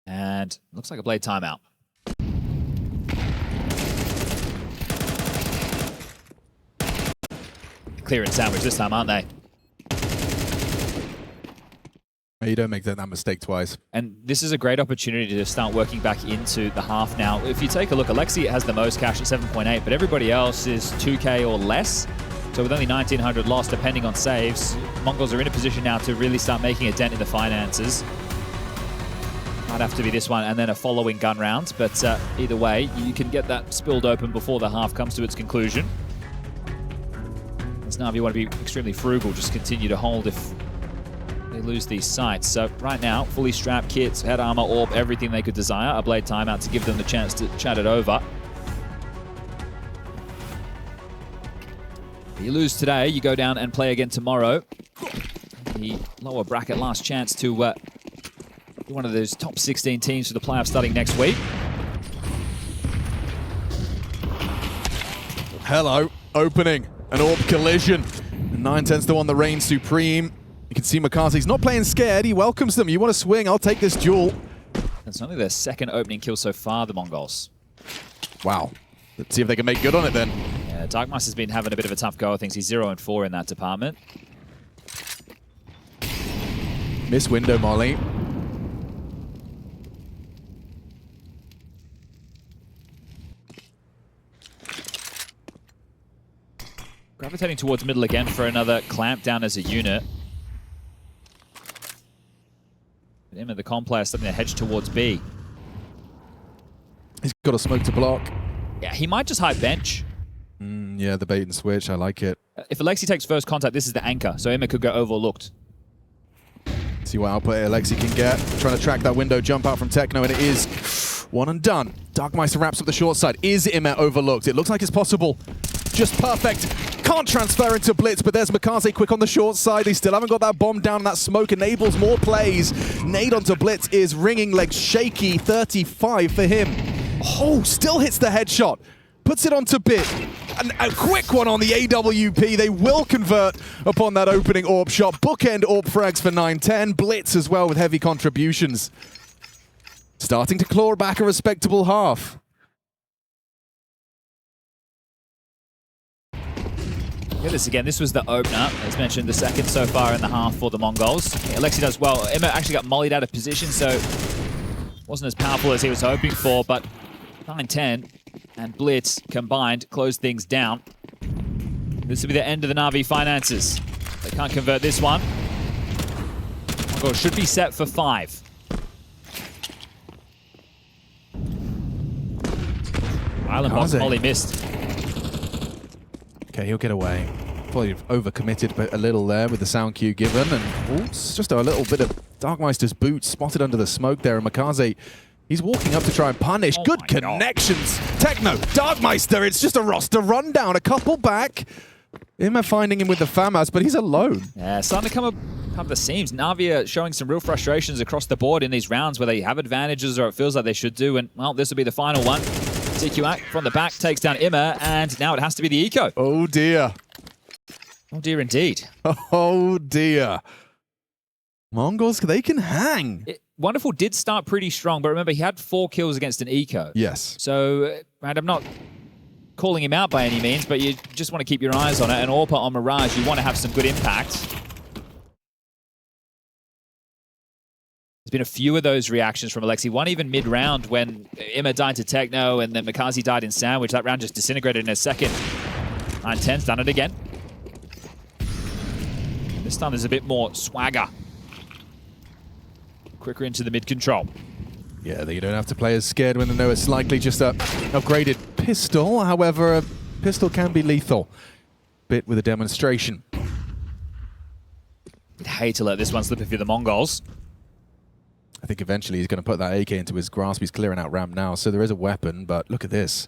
Speaker 2: And looks like a Blade timeout. Clearance sandwich this time, aren't they?
Speaker 1: You don't make that mistake twice.
Speaker 2: And this is a great opportunity to start working back into the half now. If you take a look, Alexi has the most cash at 7.8, but everybody else is 2K or less. So with only 1,900 lost, depending on saves, Mongols are in a position now to really start making a dent in the finances. Might have to be this one and then a following gun round, but either way, you can get that spilled open before the half comes to its conclusion. As NAVI want to be extremely frugal, just continue to hold if they lose these sites. So right now, fully strapped kits, head armor, AWP, everything they could desire. A Blade timeout to give them the chance to chat it over. If you lose today, you go down and play again tomorrow. The lower bracket last chance to be one of those top 16 teams for the playoffs starting next week.
Speaker 1: Hello, opening, an AWP collision. 9-10's the one that reigns supreme. You can see Makaze's not playing scared. He welcomes them. You want to swing? I'll take this duel.
Speaker 2: It's only their second opening kill so far, the Mongols.
Speaker 1: Wow. Let's see if they can make good on it then.
Speaker 2: Yeah, Darkmaster's been having a bit of a tough go. I think he's 0-4 in that department.
Speaker 1: Miss window, Molly.
Speaker 2: Gravitating towards middle again for another clamp down as a unit. Imma, the comp player, starting to hedge towards B.
Speaker 1: He's got a smoke to block.
Speaker 2: Yeah, he might just hide bench.
Speaker 1: Yeah, the bait and switch. I like it.
Speaker 2: If Alexi takes first contact, this is the anchor, so Imma could go overlooked.
Speaker 1: See what output Alexi can get. Trying to track that window jump out from Techno, and it is one and done. Darkmeister wraps up the short side. Is Imma overlooked? It looks like it's possible. Just perfect. Can't transfer into Blitz, but there's Makaze quick on the short side. They still haven't got that bomb down, and that smoke enables more plays. Nade onto Blitz is ringing, legs shaky. 35 for him. Oh, still hits the headshot. Puts it onto Bit. And a quick one on the AWP. They will convert upon that opening AWP shot. Bookend AWP frags for 9-10. Blitz as well with heavy contributions. Starting to claw back a respectable half.
Speaker 2: Look at this again. This was the opener. As mentioned, the second so far in the half for the Mongols. Alexi does well. Imma actually got mollied out of position, so wasn't as powerful as he was hoping for, but 9-10 and Blitz combined close things down. This will be the end of the NAVI finances. They can't convert this one. Mongols should be set for 5. Island box volley missed.
Speaker 1: Okay, he'll get away. Probably overcommitted but a little there with the sound cue given, and oops, just a little bit of Darkmeister's boot spotted under the smoke there, and Makaze, he's walking up to try and punish. Good connections. God. Techno, Darkmeister, it's just a roster rundown. A couple back. Imma finding him with the FAMAS, but he's alone.
Speaker 2: Yeah, starting to come up the seams. NAVI are showing some real frustrations across the board in these rounds where they have advantages, or it feels like they should do, and well, this will be the final one. tikuak from the back takes down Imma, and now it has to be the eco.
Speaker 1: Oh dear.
Speaker 2: Oh dear indeed.
Speaker 1: Oh dear. Mongols, they can hang.
Speaker 2: Wonderful did start pretty strong, but remember, he had 4 kills against an eco.
Speaker 1: Yes.
Speaker 2: So, right, I'm not calling him out by any means, but you just want to keep your eyes on it. And AWP on Mirage, you want to have some good impact. It's been a few of those reactions from Alexi. One even mid-round when Emma died to Techno and then Mikazi died in Sandwich. That round just disintegrated in a second. 9-10's done it again. This time there's a bit more swagger. Quicker into the mid-control.
Speaker 1: Yeah, you don't have to play as scared when they know it's likely just a upgraded pistol. However, a pistol can be lethal. Bit with a demonstration.
Speaker 2: I'd hate to let this one slip if you're the Mongols.
Speaker 1: I think eventually he's going to put that AK into his grasp. He's clearing out ramp now, so there is a weapon, but look at this.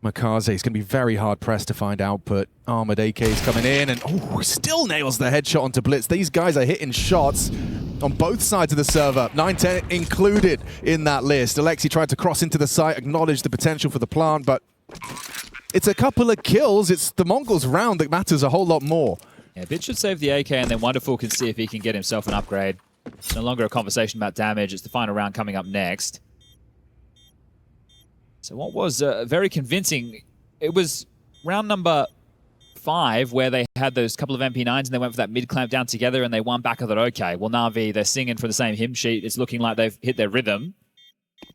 Speaker 1: Mikaze is going to be very hard-pressed to find output. Armored AK's coming in, and still nails the headshot onto Blitz. These guys are hitting shots on both sides of the server. 9-10 included in that list. Alexi tried to cross into the site, acknowledge the potential for the plant, but it's a couple of kills. It's the Mongols round that matters a whole lot more.
Speaker 2: Yeah, Bit should save the AK, and then Wonderful can see if he can get himself an upgrade. It's no longer a conversation about damage. It's the final round coming up next. So what was very convincing, it was round number 5 where they had those couple of MP9s and they went for that mid-clamp down together and they won back. I thought, okay, well, Navi, they're singing for the same hymn sheet. It's looking like they've hit their rhythm.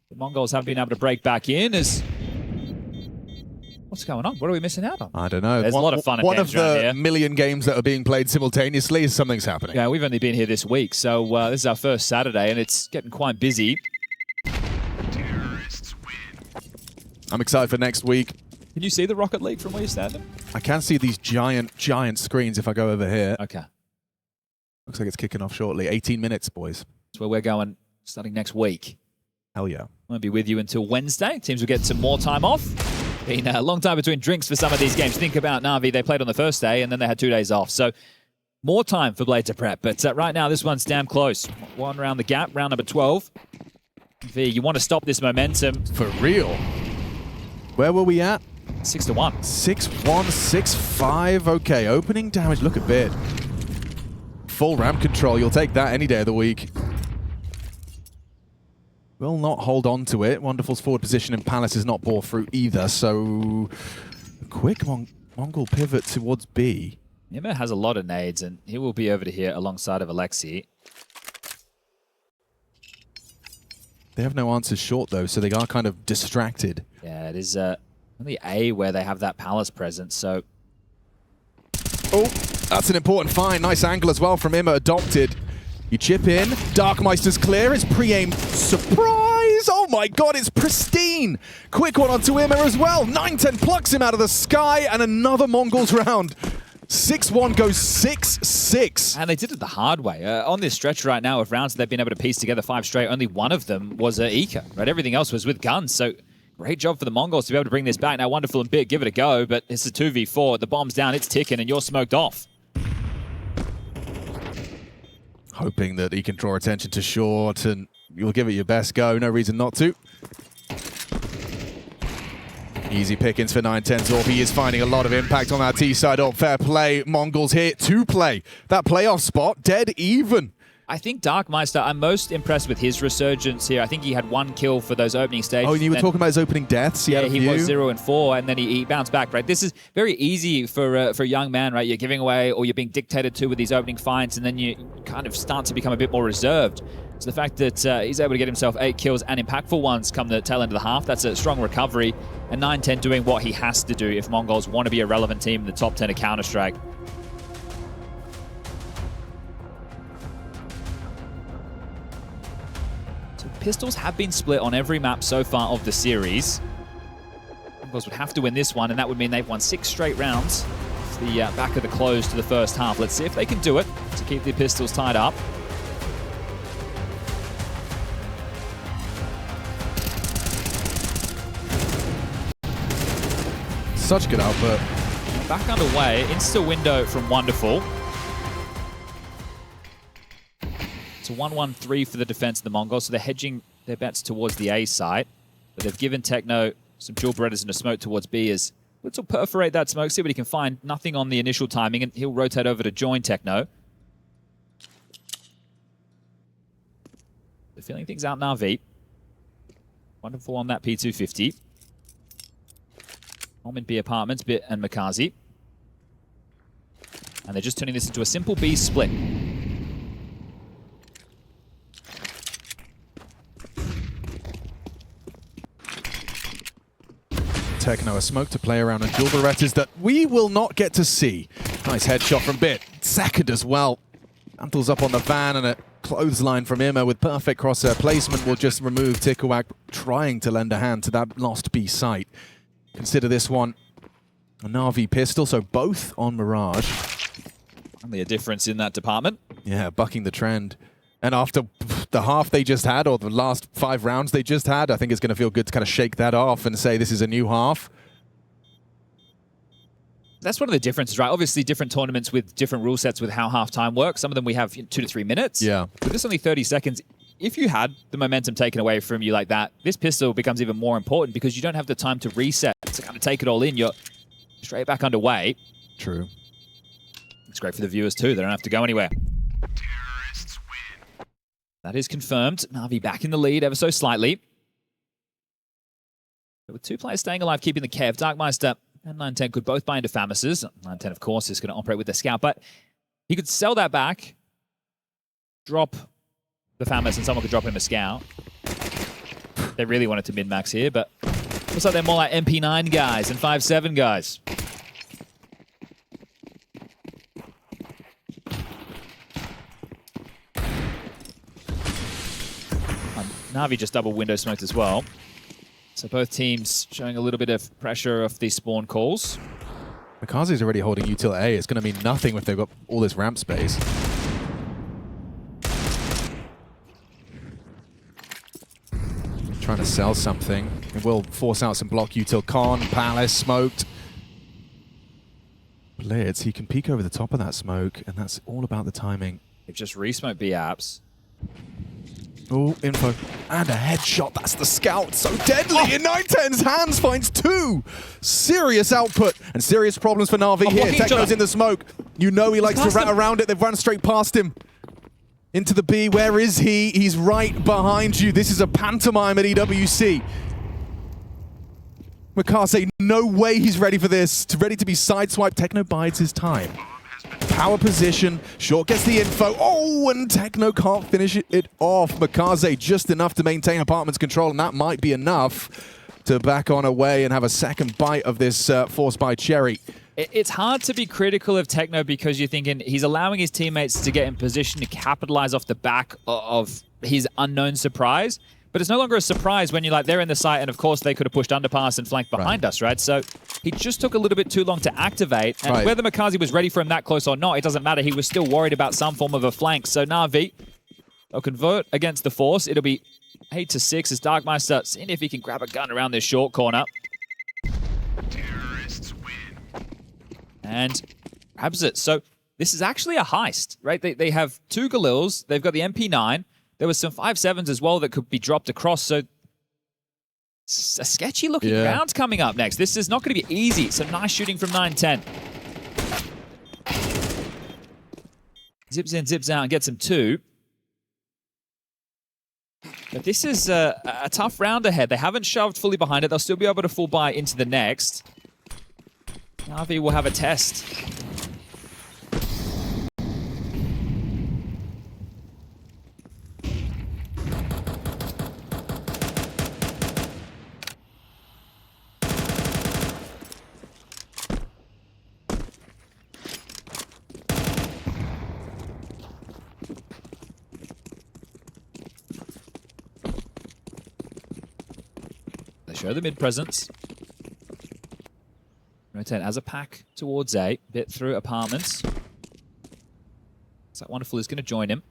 Speaker 2: The Mongols haven't been able to break back in as... What's going on? What are we missing out on?
Speaker 1: I don't know.
Speaker 2: There's a lot of fun and
Speaker 1: One
Speaker 2: games
Speaker 1: of
Speaker 2: around
Speaker 1: the
Speaker 2: here.
Speaker 1: million games that are being played simultaneously, something's happening.
Speaker 2: Yeah, we've only been here this week, so this is our first Saturday and it's getting quite busy.
Speaker 1: I'm excited for next week.
Speaker 2: Can you see the Rocket League from where you're standing?
Speaker 1: I can see these giant screens if I go over here.
Speaker 2: Okay.
Speaker 1: Looks like it's kicking off shortly. 18 minutes, boys.
Speaker 2: That's where we're going starting next week.
Speaker 1: Hell yeah.
Speaker 2: I'm going to be with you until Wednesday. Teams will get some more time off. Been a long time between drinks for some of these games. Think about Navi. They played on the first day and then they had 2 days off. So more time for Blade to prep. But right now, this one's damn close. One round the gap, round number 12. V, you want to stop this momentum.
Speaker 1: For real. Where were we at?
Speaker 2: 6-1.
Speaker 1: 6-1, 6-5. Okay, opening damage. Look at Bit. Full ramp control. You'll take that any day of the week. Will not hold on to it. Wonderful's forward position in Palace is not bore fruit either, so a quick Mongol pivot towards B.
Speaker 2: Nima has a lot of nades, and he will be over to here alongside of Alexi.
Speaker 1: They have no answers short, though, so they are kind of distracted.
Speaker 2: Yeah, it is only A where they have that Palace presence, so...
Speaker 1: Oh, that's an important find. Nice angle as well from Imma, adopted. You chip in. Darkmeister's clear. It's pre-aim. Surprise! Oh my god, it's pristine! Quick one onto Imma as well. 9-10 plucks him out of the sky, and another Mongols round. 6-1 goes 6-6.
Speaker 2: And they did it the hard way. On this stretch right now of rounds that they've been able to piece together 5 straight, only one of them was Ika, right? Everything else was with guns, so great job for the Mongols to be able to bring this back. Now, Wonderful and Bit, give it a go, but it's a 2v4. The bomb's down, it's ticking, and you're smoked off.
Speaker 1: Hoping that he can draw attention to short, and you'll give it your best go. No reason not to. Easy pickings for 9-10. Zorb. He is finding a lot of impact on that T side. Oh, fair play. Mongols here to play. That playoff spot, dead even.
Speaker 2: I think Darkmeister, I'm most impressed with his resurgence here. I think he had 1 kill for those opening stages.
Speaker 1: Oh, and you were talking about his opening deaths?
Speaker 2: Yeah, he was 0-4, and then he bounced back, right? This is very easy for a young man, right? You're giving away, or you're being dictated to with these opening finds, and then you kind of start to become a bit more reserved. So the fact that he's able to get himself 8 kills and impactful ones come the tail end of the half, that's a strong recovery. And 9-10 doing what he has to do if Mongols want to be a relevant team in the top 10 of Counter-Strike. Pistols have been split on every map so far of the series. Mongols would have to win this one, and that would mean they've won 6 straight rounds. It's the back of the close to the first half. Let's see if they can do it to keep the Pistols tied up.
Speaker 1: Such good output.
Speaker 2: Back underway, insta window from Wonderful. It's a 1-1-3 for the defense of the Mongols, so they're hedging their bets towards the A site. But they've given Techno some dual Berettas and a smoke towards B as Blitz will perforate that smoke, see what he can find. Nothing on the initial timing, and he'll rotate over to join Techno. They're feeling things out Navi. Wonderful on that P250. Home in B apartments, Bit and Mikaze. And they're just turning this into a simple B split.
Speaker 1: Techno a smoke to play around, and dual Berettas that we will not get to see. Nice headshot from Bit. Second as well. Mantle's up on the van, and a clothesline from Irma with perfect crosshair placement will just remove tikuak, trying to lend a hand to that lost B site. Consider this one a NAVI pistol, so both on Mirage.
Speaker 2: Only a difference in that department.
Speaker 1: Yeah, bucking the trend. And after the half they just had, or the last 5 rounds they just had, I think it's going to feel good to kind of shake that off and say this is a new half.
Speaker 2: That's one of the differences, right? Obviously, different tournaments with different rule sets with how halftime works. Some of them we have 2 to 3 minutes.
Speaker 1: Yeah.
Speaker 2: But this is only 30 seconds. If you had the momentum taken away from you like that, this pistol becomes even more important because you don't have the time to reset, to kind of take it all in. You're straight back underway.
Speaker 1: True.
Speaker 2: It's great for the viewers too. They don't have to go anywhere. That is confirmed. NAVI back in the lead ever so slightly. But with 2 players staying alive, keeping the Kev, Darkmeister and 910 could both buy into Famis's. 910, of course, is going to operate with the Scout, but he could sell that back, drop the Famis, and someone could drop him a Scout. They really wanted to min-max here, but looks like they're more like MP9 guys and 5.7 guys. NAVI just double window smoked as well. So both teams showing a little bit of pressure off these spawn calls.
Speaker 1: Mikaze's already holding util A. It's going to mean nothing if they've got all this ramp space. Trying to sell something. It will force out some block util. Con, Palace, smoked. Blitz, he can peek over the top of that smoke, and that's all about the timing.
Speaker 2: They've just re-smoked B-apps.
Speaker 1: Oh, info. And a headshot. That's the Scout. So deadly. In 910's hands finds 2. Serious output and serious problems for NAVI here. Techno's in the smoke. You know he likes to rat around it. They've run straight past him. Into the B. Where is he? He's right behind you. This is a pantomime at EWC. Mikaze, no way he's ready for this. Ready to be sideswiped. Techno bides his time. Power position, Short gets the info. Oh, and Techno can't finish it off. Mikaze just enough to maintain Apartment's control, and that might be enough to back on away and have a second bite of this force by Cherry.
Speaker 2: It's hard to be critical of Techno because you're thinking he's allowing his teammates to get in position to capitalize off the back of his unknown surprise. But it's no longer a surprise when you're like, they're in the site, and of course they could have pushed underpass and flanked behind us, right? So he just took a little bit too long to activate, and whether Mikaze was ready for him that close or not, it doesn't matter. He was still worried about some form of a flank. So NAVI, they'll convert against the force. It'll be 8 to 6 as Darkmeister seeing if he can grab a gun around this short corner.
Speaker 4: Terrorists win.
Speaker 2: And grabs it. So this is actually a heist, right? They have 2 Galils. They've got the MP9. There was some 5.7s as well that could be dropped across, so it's a sketchy looking round coming up next. This is not going to be easy. Some nice shooting from 910. Zips in, zips out, and gets him 2. But this is a tough round ahead. They haven't shoved fully behind it. They'll still be able to full buy into the next. NAVI will have a test. Show the mid presence. Rotate as a pack towards A. Bit through Apartments. So Wonderful is going to join him.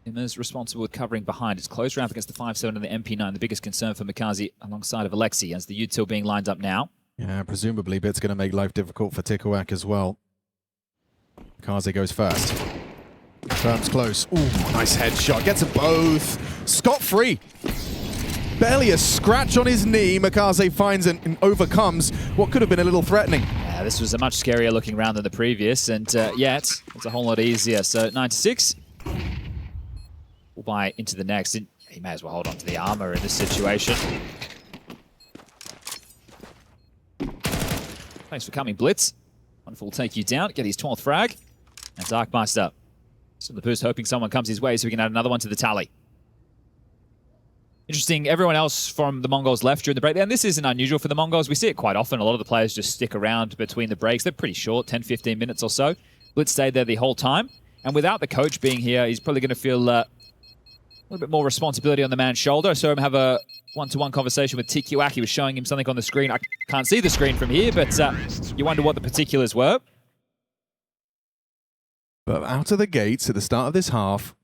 Speaker 2: Imma's responsible with covering behind. It's close round against the 5.7 and the MP9. The biggest concern for Mikaze alongside of Alexi as the util being lined up now.
Speaker 1: Yeah, presumably Bit's going to make life difficult for tikuak as well. Mikaze goes first. Confirms close. Ooh, nice headshot. Gets them both. Scot-free. Barely a scratch on his knee. Mikaze finds and overcomes what could have been a little threatening.
Speaker 2: Yeah, this was a much scarier looking round than the previous, and yet it's a whole lot easier. So 9 to 6. We'll buy into the next. And he may as well hold on to the armor in this situation. Thanks for coming, Blitz. Wonderful will take you down, get his 12th frag. And Darkmeister. So the boost hoping someone comes his way so we can add another one to the tally. Interesting, everyone else from the Mongols left during the break. And this isn't unusual for the Mongols. We see it quite often. A lot of the players just stick around between the breaks. They're pretty short, 10, 15 minutes or so. Blitz stayed there the whole time. And without the coach being here, he's probably going to feel a little bit more responsibility on the man's shoulder. I saw him have a one-to-one conversation with tikuak. He was showing him something on the screen. I can't see the screen from here, but you wonder what the particulars were.
Speaker 1: But out of the gates at the start of this half,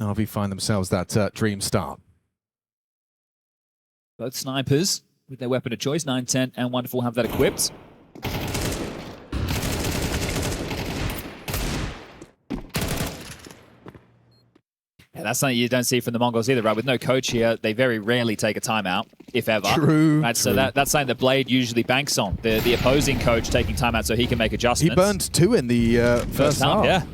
Speaker 1: NAVI find themselves that dream start.
Speaker 2: Both snipers with their weapon of choice, 9, 10, and Wonderful have that equipped. Yeah, that's something you don't see from the Mongols either, right? With no coach here, they very rarely take a timeout, if ever.
Speaker 1: True.
Speaker 2: Right, so that's something that Blade usually banks on. The opposing coach taking timeout so he can make adjustments.
Speaker 1: He burned 2 in the first half.
Speaker 2: Yeah.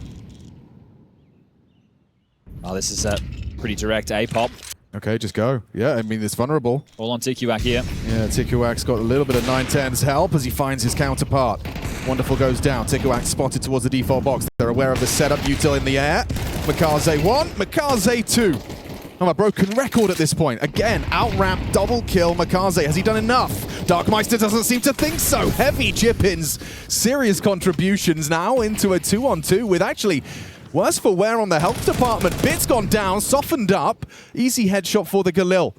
Speaker 2: Oh, this is a pretty direct A-pop.
Speaker 1: Okay, just go. Yeah, I mean, it's vulnerable.
Speaker 2: All on tikuak here.
Speaker 1: Yeah, tikuak's got a little bit of 9-10's help as he finds his counterpart. Wonderful goes down. tikuak spotted towards the default box. They're aware of the setup. Util in the air. Makaze 1, Makaze 2. Oh, a broken record at this point. Again, out-ramp, double kill. Makaze, has he done enough? Darkmeister doesn't seem to think so. Heavy chip-ins. Serious contributions now into a 2-on-2 with actually worse for wear on the health department. Bit's gone down, softened up. Easy headshot for the Galil.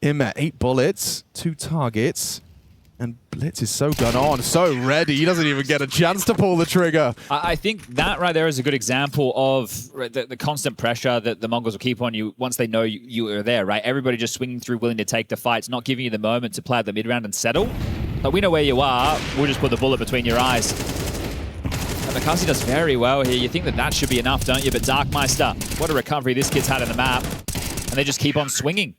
Speaker 1: Him at 8 bullets, 2 targets. And Blitz is so gun on, so ready. He doesn't even get a chance to pull the trigger.
Speaker 2: I think that right there is a good example of the constant pressure that the Mongols will keep on you once they know you are there, right? Everybody just swinging through, willing to take the fights, not giving you the moment to play at the mid-round and settle. But we know where you are. We'll just put the bullet between your eyes. And Makaze does very well here. You think that should be enough, don't you? But Darkmeister, what a recovery this kid's had in the map. And they just keep on swinging.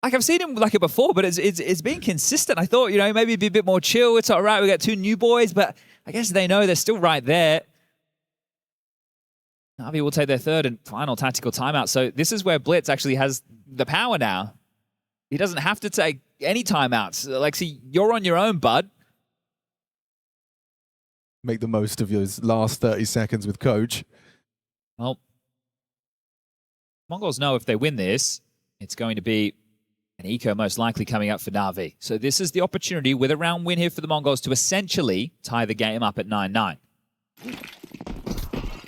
Speaker 2: Like, I've seen him like it before, but it's been consistent. I thought, you know, maybe be a bit more chill. It's all right. We got 2 new boys, but I guess they know they're still right there. NAVI will take their 3rd and final tactical timeout. So this is where Blitz actually has the power now. He doesn't have to take any timeouts. Like, see, you're on your own, bud.
Speaker 1: Make the most of your last 30 seconds with coach.
Speaker 2: Well, Mongols know if they win this, it's going to be an eco most likely coming up for NAVI. So this is the opportunity with a round win here for the Mongols to essentially tie the game up at 9-9.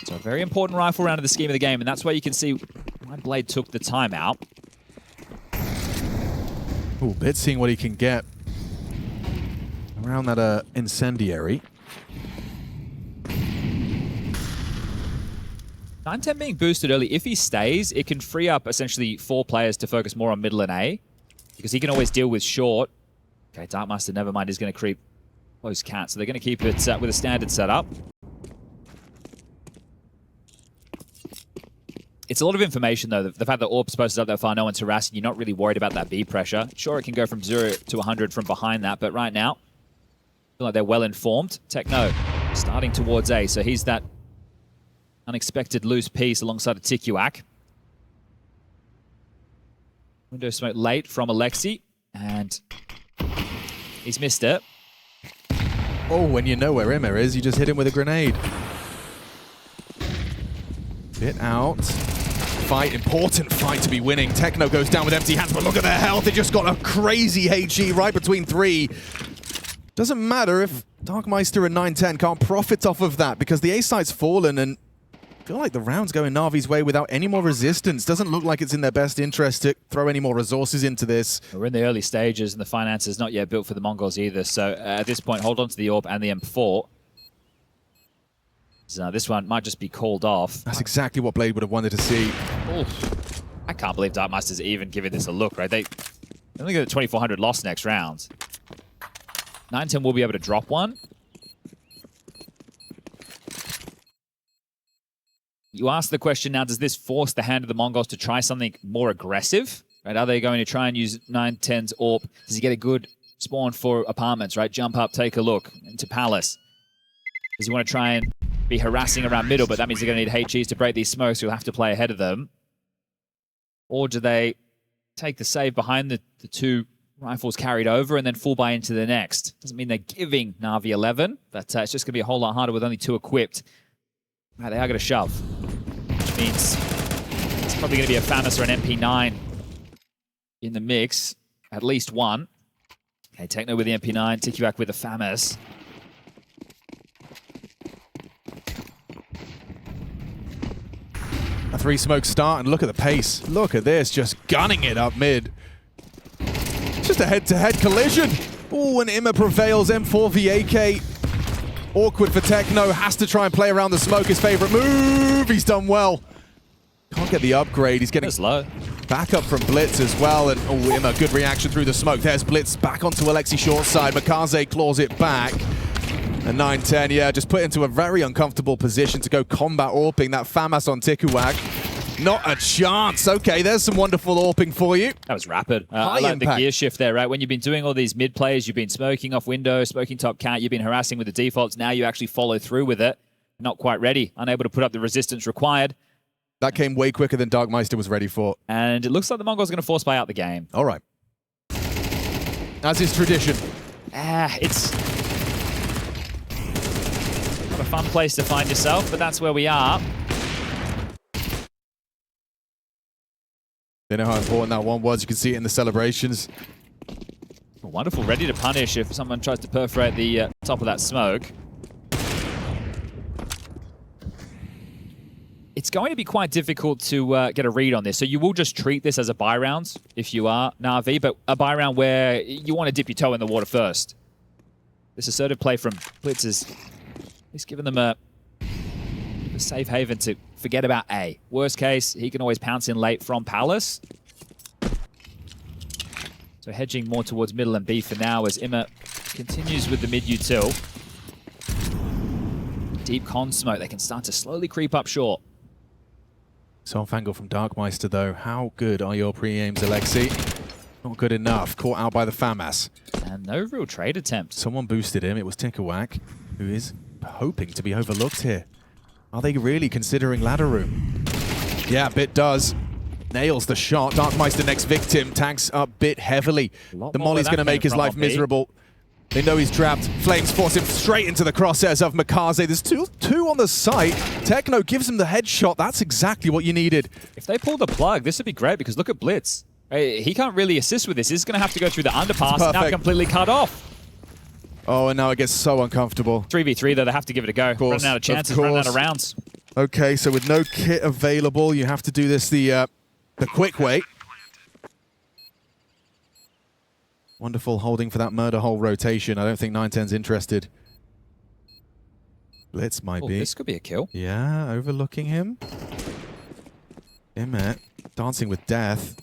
Speaker 2: So a very important rifle round of the scheme of the game, and that's where you can see why Blade took the timeout.
Speaker 1: Oh, Bit seeing what he can get around that incendiary.
Speaker 2: 9-10 being boosted early. If he stays, it can free up essentially 4 players to focus more on middle and A, because he can always deal with short. Okay, Darkmaster, never mind, is going to creep close cat, so they're going to keep it with a standard setup. It's a lot of information, though. The fact that Orb's posted up that far, no one's harassing, you're not really worried about that B pressure. Sure, it can go from 0 to 100 from behind that, but right now, I feel like they're well-informed. Techno starting towards A, so he's that unexpected loose piece alongside a tikuak. Window smoke late from Alexi, and he's missed it.
Speaker 1: Oh, when you know where Emma is, you just hit him with a grenade. Bit out. Fight, important fight to be winning. Techno goes down with empty hands, but look at their health. They just got a crazy HE right between 3. Doesn't matter if Darkmeister and 9-10 can't profit off of that, because the A site's fallen, and I feel like the round's going Navi's way without any more resistance. Doesn't look like it's in their best interest to throw any more resources into this.
Speaker 2: We're in the early stages, and the finances not yet built for the Mongols either. So at this point, hold on to the Orb and the M4. So this one might just be called off.
Speaker 1: That's exactly what Blade would have wanted to see.
Speaker 2: Oof. I can't believe Darkmaster's even giving this a look, right? They only get a 2,400 loss next round. 9-10 will be able to drop one. You ask the question now, does this force the hand of the Mongols to try something more aggressive? Right? Are they going to try and use 9-10's AWP? Does he get a good spawn for apartments, right? Jump up, take a look into Palace. Does he want to try and be harassing around middle, but that means they're going to need HEs to break these smokes, so you'll have to play ahead of them? Or do they take the save behind the 2 rifles carried over and then full buy into the next? Doesn't mean they're giving NAVI 11, but it's just going to be a whole lot harder with only 2 equipped. Right, they are going to shove. which means it's probably going to be a FAMAS or an MP9 in the mix. At least one. Okay, Techno with the MP9, tikuak with the FAMAS.
Speaker 1: A 3-smoke start, and look at the pace. Look at this, just gunning it up mid. Just a head-to-head collision. Oh, and Imma prevails. M4 VAK. Awkward for Techno. Has to try and play around the smoke. His favorite move. He's done well. Can't get the upgrade. He's getting
Speaker 2: low.
Speaker 1: Back up from Blitz as well. And oh, Imma, good reaction through the smoke. There's Blitz back onto Alexi short side. Makaze claws it back. And 9-10, yeah, just put into a very uncomfortable position to go combat AWPing. That FAMAS on tikuak. Not a chance. Okay, there's some wonderful AWPing for you.
Speaker 2: That was rapid. I like the gear shift there, right? When you've been doing all these mid plays, you've been smoking off window, smoking top cat, you've been harassing with the defaults. Now you actually follow through with it. Not quite ready. Unable to put up the resistance required.
Speaker 1: That came way quicker than Darkmeister was ready for.
Speaker 2: And it looks like the Mongols are going to force buy out the game.
Speaker 1: All right. As is tradition.
Speaker 2: It's not a fun place to find yourself, but that's where we are.
Speaker 1: They know how important that one was. You can see it in the celebrations.
Speaker 2: Wonderful. Ready to punish if someone tries to perforate the top of that smoke. It's going to be quite difficult to get a read on this. So you will just treat this as a buy round if you are NAVI, but a buy round where you want to dip your toe in the water first. This assertive play from Blitz is he's given them a safe haven to forget about A. Worst case, he can always pounce in late from Palace. So hedging more towards middle and B for now as Imma continues with the mid util. Deep con smoke, they can start to slowly creep up short.
Speaker 1: Soft angle from Darkmeister though. How good are your pre-aims, Alexi? Not good enough. Caught out by the FAMAS.
Speaker 2: And no real trade attempt.
Speaker 1: Someone boosted him. It was tikuak, who is hoping to be overlooked here. Are they really considering ladder room? Yeah, Bit does. Nails the shot. Darkmeister next victim. Tags up Bit heavily. The molly's going to make his life miserable. They know he's trapped. Flames force him straight into the crosshairs of Makaze. There's two on the site. Techno gives him the headshot. That's exactly what you needed.
Speaker 2: If they pull the plug, this would be great because look at Blitz. He can't really assist with this. He's going to have to go through the underpass and now completely cut off.
Speaker 1: Oh, and now it gets so uncomfortable.
Speaker 2: 3v3 though, they have to give it a go. Running out of chances, running out of rounds.
Speaker 1: Okay, so with no kit available, you have to do this the quick way. Wonderful holding for that murder hole rotation. I don't think 910's interested. Blitz might be.
Speaker 2: This could be a kill.
Speaker 1: Yeah, overlooking him. Imma dancing with death.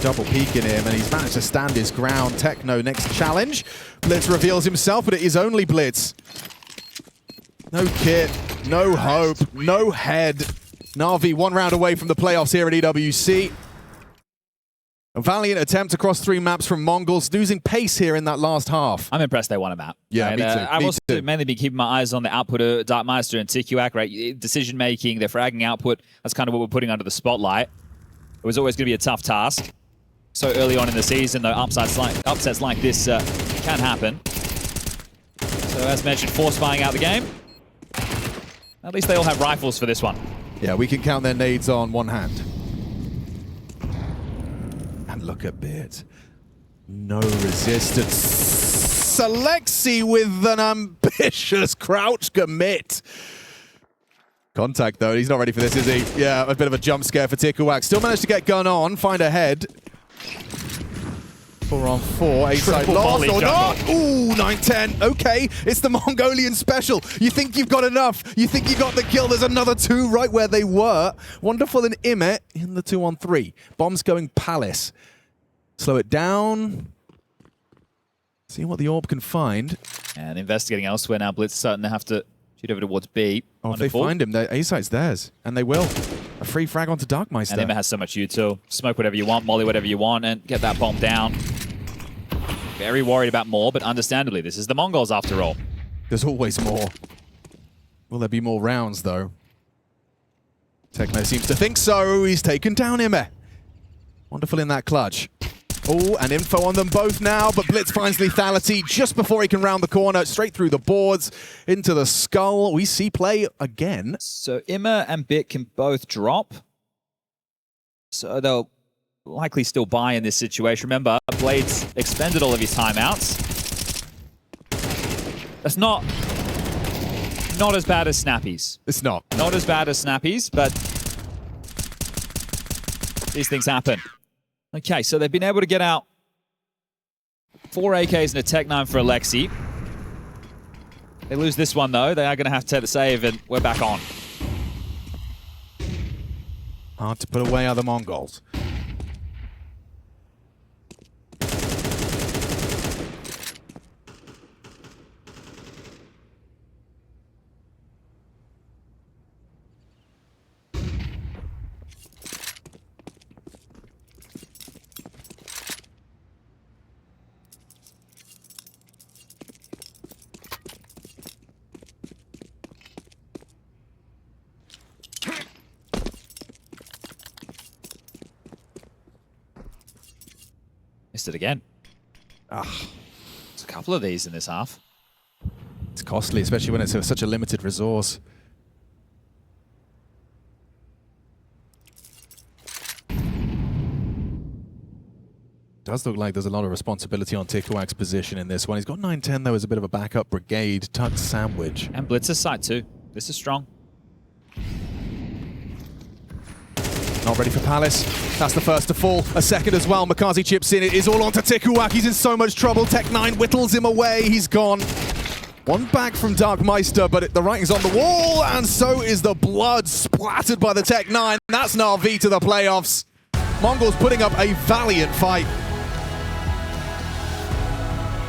Speaker 1: Double peeking him, and he's managed to stand his ground. Techno next challenge. Blitz reveals himself, but it is only Blitz. No kit, no hope, no head. NAVI 1 round away from the playoffs here at EWC. A valiant attempt across 3 maps from Mongols, losing pace here in that last half.
Speaker 2: I'm impressed they won a map.
Speaker 1: Yeah, me too.
Speaker 2: I've also mainly been keeping my eyes on the output of Darkmeister and tikuak, right? Decision making, their fragging output. That's kind of what we're putting under the spotlight. It was always going to be a tough task. So early on in the season, though, upsets like this can happen. So as mentioned, force buying out the game. At least they all have rifles for this one.
Speaker 1: Yeah, we can count their nades on one hand. And look at Bit. No resistance. Alexi with an ambitious crouch commit. Contact though, he's not ready for this, is he? Yeah, a bit of a jump scare for tikuak. Still managed to get gun on, find a head. 4 on 4, A-side lost or not? Ooh, 9-10, okay. It's the Mongolian special. You think you've got enough. You think you got the kill. There's another 2 right where they were. Wonderful in Imma in the 2 on 3. Bombs going Palace. Slow it down. See what the AWP can find.
Speaker 2: And investigating elsewhere now. Blitz starting to have to shoot over towards B.
Speaker 1: Oh, if they find him, A-side's theirs. And they will. A free frag onto Darkmeister.
Speaker 2: And Imma has so much util. Smoke whatever you want, molly whatever you want, and get that bomb down. Very worried about more, but understandably, this is the Mongols after all.
Speaker 1: There's always more. Will there be more rounds, though? Techno seems to think so. He's taken down Imma. Wonderful in that clutch. Oh, and info on them both now, but Blitz finds lethality just before he can round the corner, straight through the boards, into the skull. We see play again.
Speaker 2: So Imma and Bit can both drop. So they'll likely still buy in this situation. Remember, Blade's expended all of his timeouts. That's not as bad as Snappy's.
Speaker 1: It's not.
Speaker 2: Not as bad as Snappy's, but these things happen. Okay, so they've been able to get out 4 AKs and a Tech 9 for Alexi. They lose this one, though. They are going to have to take the save, and we're back on.
Speaker 1: Hard to put away are the Mongols.
Speaker 2: Missed it again.
Speaker 1: Ah,
Speaker 2: There's a couple of these in this half.
Speaker 1: it's costly, especially when it's such a limited resource. Does look like there's a lot of responsibility on tikuak's position in this one. He's got 9-10 though as a bit of a backup brigade, tucked sandwich.
Speaker 2: And Blitz's side too. This is strong.
Speaker 1: Not ready for Palace. That's the first to fall. A second as well. Makazi chips in. It is all onto tikuak. He's in so much trouble. Tech 9 whittles him away. He's gone. One back from Darkmeister, but the writing's on the wall, and so is the blood splattered by the Tech 9. That's NAVI to the playoffs. Mongols putting up a valiant fight.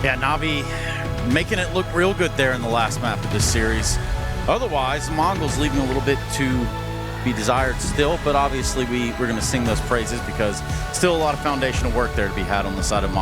Speaker 3: Yeah, NAVI making it look real good there in the last map of this series. Otherwise, Mongols leaving a little bit to be desired still, but obviously we're going to sing those praises because still a lot of foundational work there to be had on the side of Mongols.